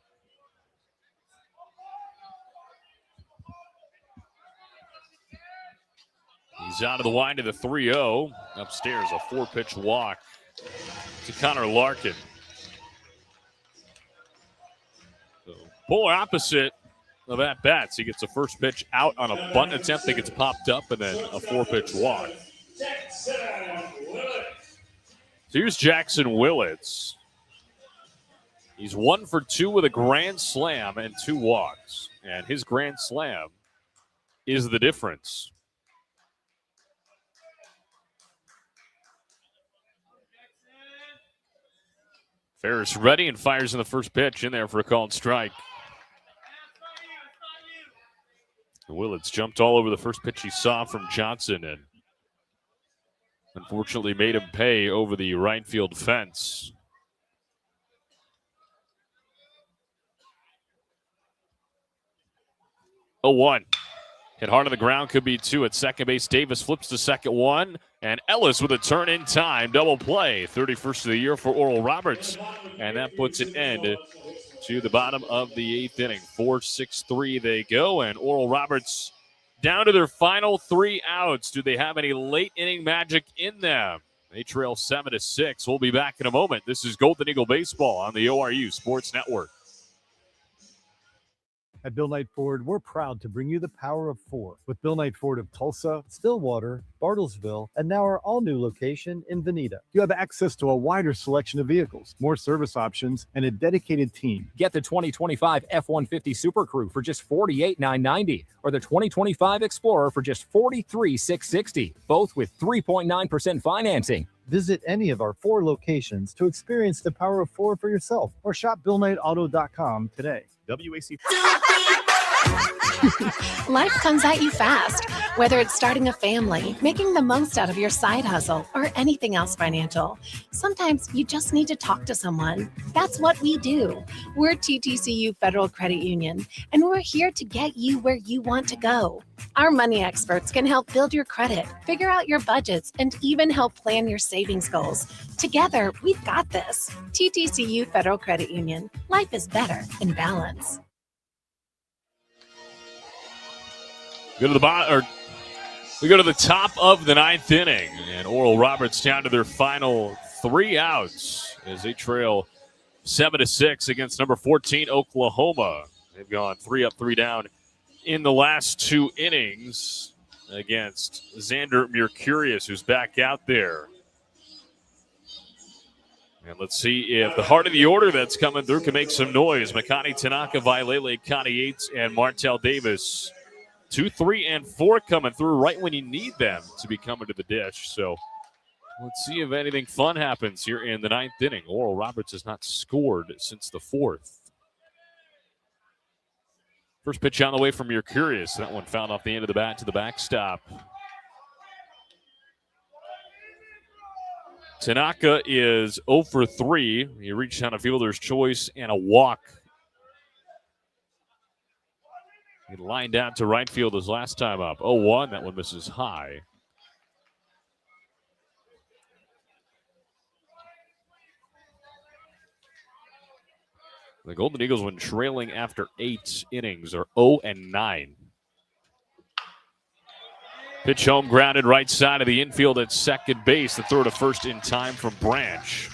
He's out of the wind to the 3-0. Upstairs, a 4-pitch walk to Connor Larkin. So, polar opposite of at-bats. He gets a first pitch out on a bunt attempt that gets popped up, and then a 4-pitch walk. So here's Jackson Willits. He's 1 for 2 with a grand slam and 2 walks. And his grand slam is the difference. Ferris ready and fires in the first pitch in there for a called strike. Willits jumped all over the first pitch he saw from Johnson and unfortunately made him pay over the right field fence. Oh, 1. Hit hard on the ground, could be 2 at second base. Davis flips the second one, and Ellis with a turn in time. Double play, 31st of the year for Oral Roberts, and that puts an end to the bottom of the 8th inning. 4-6-3 they go, and Oral Roberts down to their final 3 outs. Do they have any late inning magic in them? They trail 7-6. We'll be back in a moment. This is Golden Eagle Baseball on the ORU Sports Network. At Bill Knight Ford, we're proud to bring you the power of 4 with Bill Knight Ford of Tulsa, Stillwater, Bartlesville, and now our all-new location in Veneta. You have access to a wider selection of vehicles, more service options, and a dedicated team. Get the 2025 F-150 Super Crew for just $48,990 or the 2025 Explorer for just $43,660, both with 3.9% financing. Visit any of our 4 locations to experience the power of 4 for yourself or shop BillKnightAuto.com today. WAC. Life comes at you fast, whether it's starting a family, making the most out of your side hustle, or anything else financial. Sometimes you just need to talk to someone. That's what we do. We're TTCU Federal Credit Union, and we're here to get you where you want to go. Our money experts can help build your credit, figure out your budgets, and even help plan your savings goals. Together, we've got this. TTCU Federal Credit Union. Life is better in balance. We go to the top of the 9th inning, and Oral Roberts down to their final 3 outs as they trail 7-6 against number 14 Oklahoma. They've gone 3 up, 3 down in the last 2 innings against Xander Mercurius, who's back out there. And let's see if the heart of the order that's coming through can make some noise. Makani Tanaka, Vailele, Connie Yates, and Martell Davis. 2, 3, and 4 coming through right when you need them to be coming to the dish. So let's see if anything fun happens here in the 9th inning. Oral Roberts has not scored since the 4th. First pitch on the way from Mercurius. That one fouled off the end of the bat to the backstop. Tanaka is 0 for 3. He reached on a fielder's choice and a walk. He lined out to right field his last time up. 0-1. That one misses high. The Golden Eagles, when trailing after 8 innings, are 0-9. Pitch home, grounded right side of the infield at second base. The throw to first in time from Branch.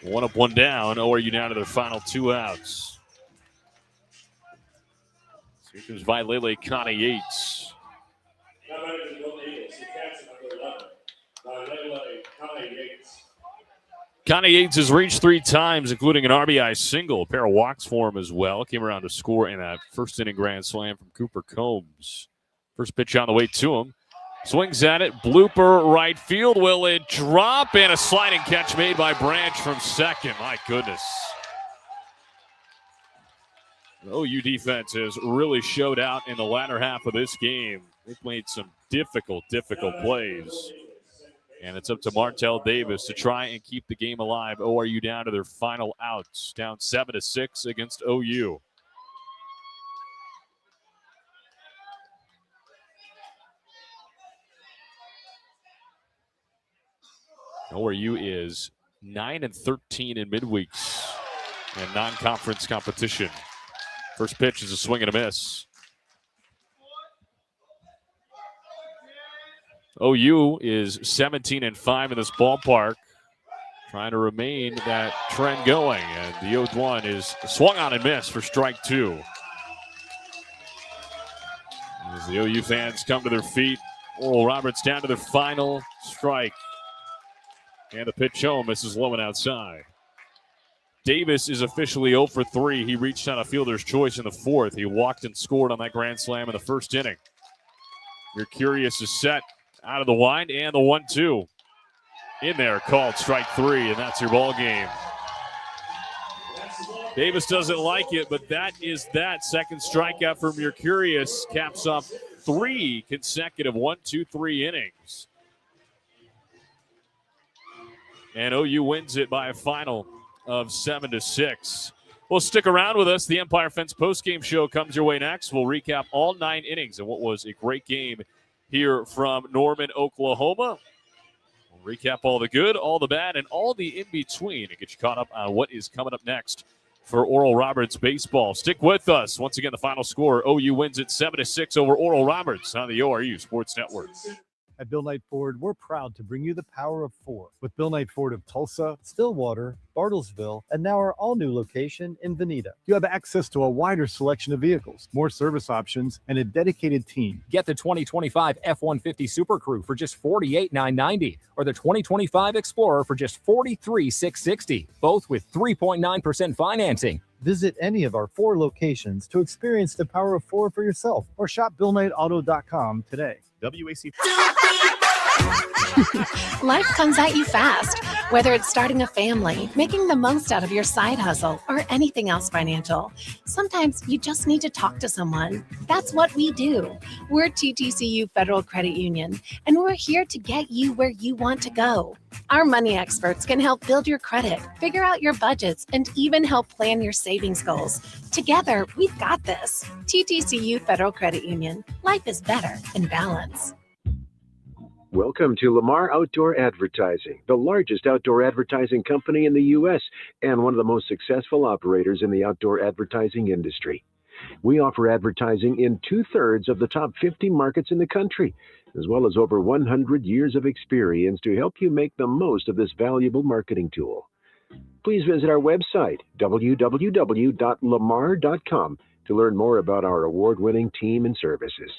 1 up, 1 down. ORU down to their final 2 outs. So here comes Vailele Connie Yates. Now ready for the Golden Eagles. The catcher number 11, Vailele Connie Yates. Connie Yates has reached 3 times, including an RBI single. A pair of walks for him as well. Came around to score in that first inning grand slam from Cooper Combs. First pitch on the way to him. Swings at it. Blooper right field. Will it drop? And a sliding catch made by Branch from second. My goodness. The OU defense has really showed out in the latter half of this game. They've made some difficult plays. And it's up to Martell Davis to try and keep the game alive. ORU down to their final outs. Down 7-6 against OU. ORU is 9-13 in midweeks and non-conference competition. First pitch is a swing and a miss. OU is 17-5 in this ballpark, trying to remain that trend going. And the 0-1 is swung on and missed for strike 2. As the OU fans come to their feet, Oral Roberts down to their final strike. And the pitch home misses low and outside. Davis is officially 0 for 3. He reached on a fielder's choice in the 4th. He walked and scored on that grand slam in the first inning. You're curious is set out of the wind, and the 1-2 in there, called strike 3, and that's your ball game. Davis doesn't like it, but that is that. Second strikeout from Mercurius caps off 3 consecutive 1-2-3 innings. And OU wins it by a final of 7-6. Well, stick around with us. The Empire Fence postgame show comes your way next. We'll recap all 9 innings of what was a great game here from Norman, Oklahoma. We'll recap all the good, all the bad, and all the in-between and get you caught up on what is coming up next for Oral Roberts baseball. Stick with us. Once again, the final score, OU wins it 7-6 over Oral Roberts on the ORU Sports Network. At Bill Knight Ford, we're proud to bring you the power of 4 with Bill Knight Ford of Tulsa, Stillwater, Bartlesville, and now our all-new location in Veneta. You have access to a wider selection of vehicles, more service options, and a dedicated team. Get the 2025 F-150 Super Crew for just $48,990 or the 2025 Explorer for just $43,660, both with 3.9% financing. Visit any of our 4 locations to experience the power of 4 for yourself or shop BillKnightAuto.com today. WAC. Life comes at you fast, whether it's starting a family, making the most out of your side hustle, or anything else financial. Sometimes you just need to talk to someone. That's what we do. We're TTCU Federal Credit Union, and we're here to get you where you want to go. Our money experts can help build your credit, figure out your budgets, and even help plan your savings goals. Together, we've got this. TTCU Federal Credit Union. Life is better in balance. Welcome to Lamar Outdoor Advertising, the largest outdoor advertising company in the U.S. and one of the most successful operators in the outdoor advertising industry. We offer advertising in 2/3 of the top 50 markets in the country, as well as over 100 years of experience to help you make the most of this valuable marketing tool. Please visit our website, www.lamar.com, to learn more about our award-winning team and services.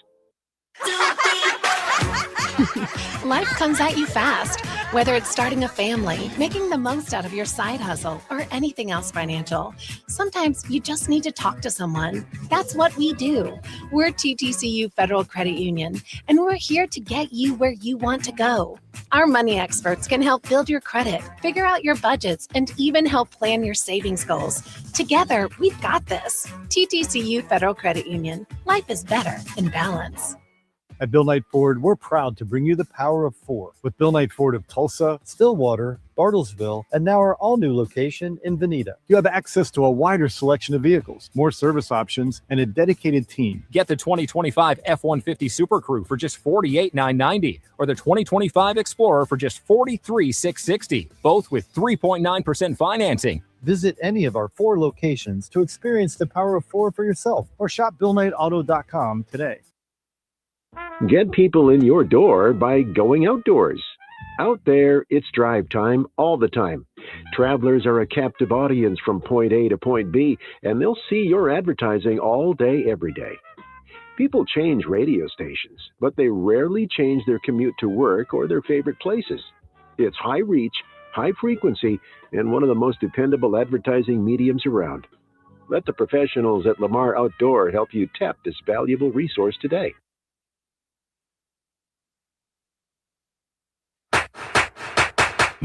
Life comes at you fast, whether it's starting a family, making the most out of your side hustle, or anything else financial. Sometimes you just need to talk to someone. That's what we do. We're TTCU Federal Credit Union, and we're here to get you where you want to go. Our money experts can help build your credit, figure out your budgets, and even help plan your savings goals. Together, we've got this. TTCU Federal Credit Union. Life is better in balance. At Bill Knight Ford, we're proud to bring you the power of 4 with Bill Knight Ford of Tulsa, Stillwater, Bartlesville, and now our all-new location in Veneta. You have access to a wider selection of vehicles, more service options, and a dedicated team. Get the 2025 F-150 Super Crew for just $48,990 or the 2025 Explorer for just $43,660, both with 3.9% financing. Visit any of our 4 locations to experience the power of 4 for yourself or shop BillKnightAuto.com today. Get people in your door by going outdoors. Out there, it's drive time all the time. Travelers are a captive audience from point A to point B, and they'll see your advertising all day, every day. People change radio stations, but they rarely change their commute to work or their favorite places. It's high reach, high frequency, and one of the most dependable advertising mediums around. Let the professionals at Lamar Outdoor help you tap this valuable resource today.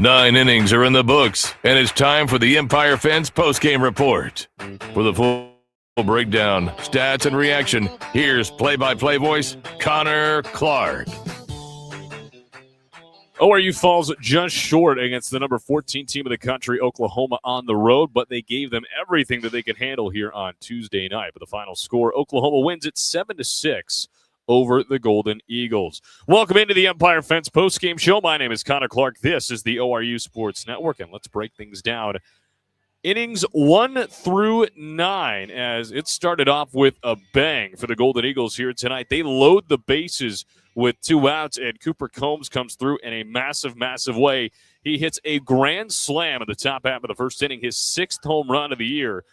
Nine innings are in the books, and it's time for the Empire Fence postgame report. For the full breakdown, stats, and reaction, here's play-by-play voice Connor Clark. ORU falls just short against the number 14 team of the country, Oklahoma, on the road, but they gave them everything that they could handle here on Tuesday night. But the final score, Oklahoma wins it 7-6 over the Golden Eagles. Welcome into the Empire Fence postgame show. My name is Connor Clark. This is the ORU Sports Network, and let's break things down. Innings 1 through 9, as it started off with a bang for the Golden Eagles here tonight. They load the bases with 2 outs, and Cooper Combs comes through in a massive, massive way. He hits a grand slam in the top half of the first inning, his 6th home run of the year,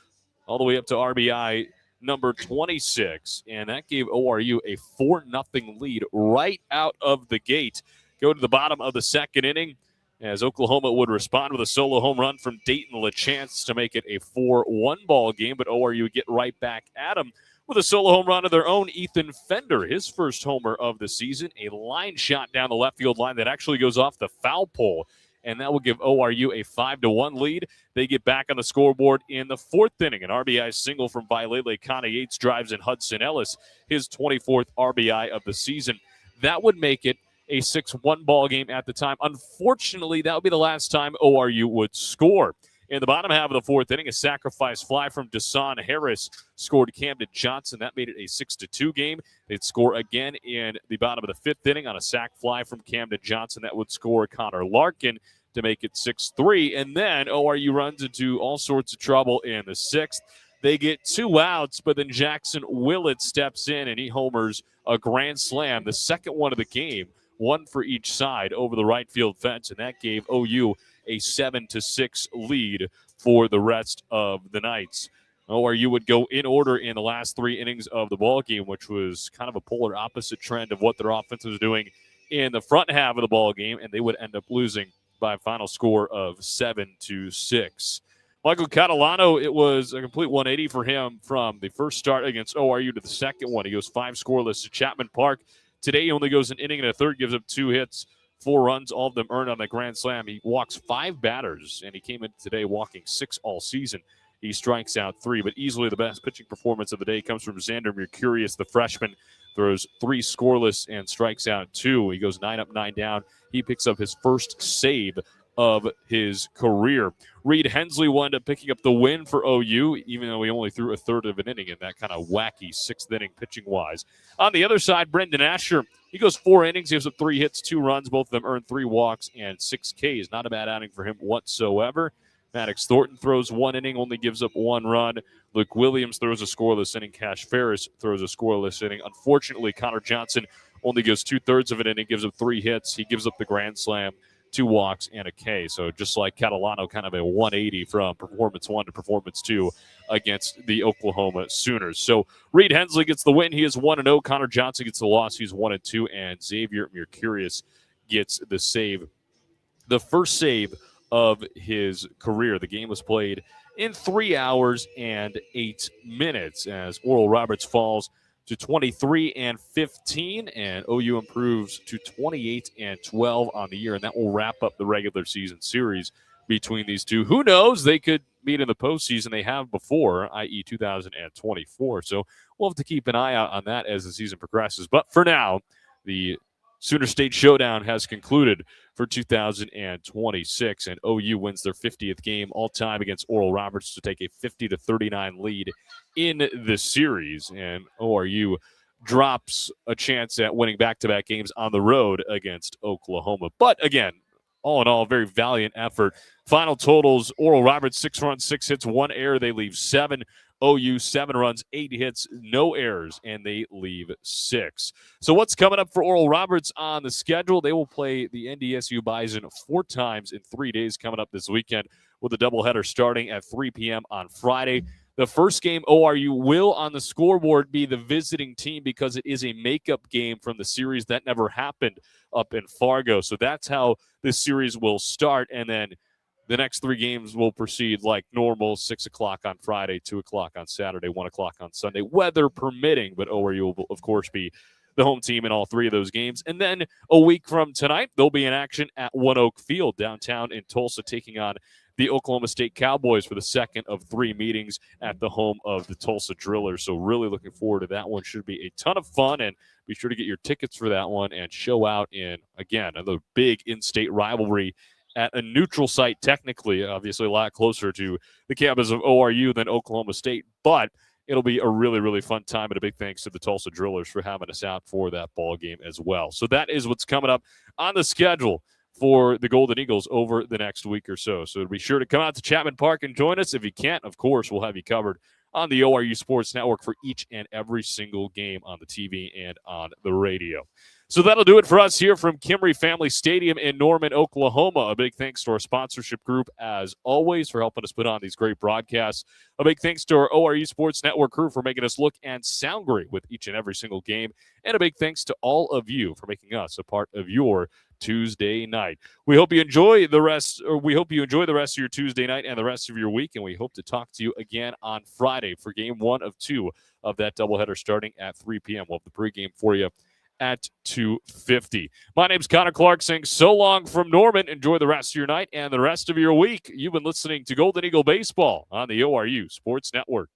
all the way up to RBI number 26, and that gave ORU a 4-0 lead right out of the gate. Go to the bottom of the second inning as Oklahoma would respond with a solo home run from Dayton LaChance to make it a 4-1 ball game, but ORU would get right back at him with a solo home run of their own. Ethan Fender, his first homer of the season, a line shot down the left field line that actually goes off the foul pole, and that will give ORU a 5-1 lead. They get back on the scoreboard in the 4th inning. An RBI single from Vailele Kana Yates drives in Hudson Ellis, his 24th RBI of the season. That would make it a 6-1 ball game at the time. Unfortunately, that would be the last time ORU would score. In the bottom half of the 4th inning, a sacrifice fly from Desan Harris scored Camden Johnson. That made it a 6-2 game. They'd score again in the bottom of the 5th inning on a sac fly from Camden Johnson. That would score Connor Larkin to make it 6-3. And then ORU runs into all sorts of trouble in the 6th. They get 2 outs, but then Jackson Willett steps in and he homers a grand slam, the second one of the game, one for each side over the right field fence, and that gave OU a 7-6 lead for the rest of the nights. ORU would go in order in the last 3 innings of the ball game, which was kind of a polar opposite trend of what their offense was doing in the front half of the ball game, and they would end up losing by a final score of 7-6. Michael Catalano, it was a complete 180 for him from the first start against ORU to the second one. He goes 5 scoreless to Chapman Park. Today he only goes an inning and a third, gives up 2 hits, 4 runs, all of them earned on the grand slam. He walks 5 batters, and he came in today walking 6 all season. He strikes out 3, but easily the best pitching performance of the day comes from Xander Mercurius, the freshman. Throws 3 scoreless and strikes out 2. He goes 9 up, 9 down. He picks up his first save of his career. Reed Hensley wound up picking up the win for OU, even though he only threw a third of an inning in that kind of wacky 6th inning pitching-wise. On the other side, Brendan Asher, he goes 4 innings, gives up 3 hits, 2 runs. Both of them earned 3 walks and 6 Ks. Not a bad outing for him whatsoever. Maddox Thornton throws 1 inning, only gives up 1 run. Luke Williams throws a scoreless inning. Cash Ferris throws a scoreless inning. Unfortunately, Connor Johnson only goes 2/3 of an inning, gives up 3 hits. He gives up the grand slam, 2 walks, and a K. So just like Catalano, kind of a 180 from performance 1 to performance 2 against the Oklahoma Sooners. So Reed Hensley gets the win. He is 1-0. Connor Johnson gets the loss. He's 1-2. And Xavier Mercurius gets the save. The first save of his career. The game was played in 3 hours and 8 minutes as Oral Roberts falls to 23-15, and OU improves to 28-12 on the year, and that will wrap up the regular season series between these two. Who knows? They could meet in the postseason. They have before, i.e. 2024. So we'll have to keep an eye out on that as the season progresses. But for now, the Sooner State Showdown has concluded for 2026, and OU wins their 50th game all time against Oral Roberts to take a 50-39 lead in the series, and ORU drops a chance at winning back-to-back games on the road against Oklahoma. But again, all in all, very valiant effort. Final totals: Oral Roberts 6 runs, 6 hits, 1 error. They leave 7. OU 7 runs, 8 hits, no errors, and they leave 6. So what's coming up for Oral Roberts on the schedule? They will play the NDSU Bison 4 times in 3 days coming up this weekend, with a doubleheader starting at 3 p.m. on Friday. The first game, ORU will on the scoreboard be the visiting team because it is a makeup game from the series that never happened up in Fargo. So that's how this series will start, and then the next 3 games will proceed like normal: 6 o'clock on Friday, 2 o'clock on Saturday, 1 o'clock on Sunday, weather permitting. But ORU will, of course, be the home team in all 3 of those games. And then a week from tonight, they'll be in action at One Oak Field downtown in Tulsa, taking on the Oklahoma State Cowboys for the second of 3 meetings at the home of the Tulsa Drillers. So really looking forward to that one. Should be a ton of fun, and be sure to get your tickets for that one and show out in, again, another big in-state rivalry at a neutral site, technically, obviously a lot closer to the campus of ORU than Oklahoma State, but it'll be a really, really fun time, and a big thanks to the Tulsa Drillers for having us out for that ball game as well. So that is what's coming up on the schedule for the Golden Eagles over the next week or so. So be sure to come out to Chapman Park and join us. If you can't, of course, we'll have you covered on the ORU Sports Network for each and every single game on the TV and on the radio. So that'll do it for us here from Kimry Family Stadium in Norman, Oklahoma. A big thanks to our sponsorship group, as always, for helping us put on these great broadcasts. A big thanks to our ORU Sports Network crew for making us look and sound great with each and every single game. And a big thanks to all of you for making us a part of your Tuesday night. We hope you enjoy the rest of your Tuesday night and the rest of your week, and we hope to talk to you again on Friday for game 1 of 2 of that doubleheader starting at 3 p.m. We'll have the pregame for you at 2:50. My name's Connor Clark saying so long from Norman. Enjoy the rest of your night and the rest of your week. You've been listening to Golden Eagle Baseball on the ORU Sports Network.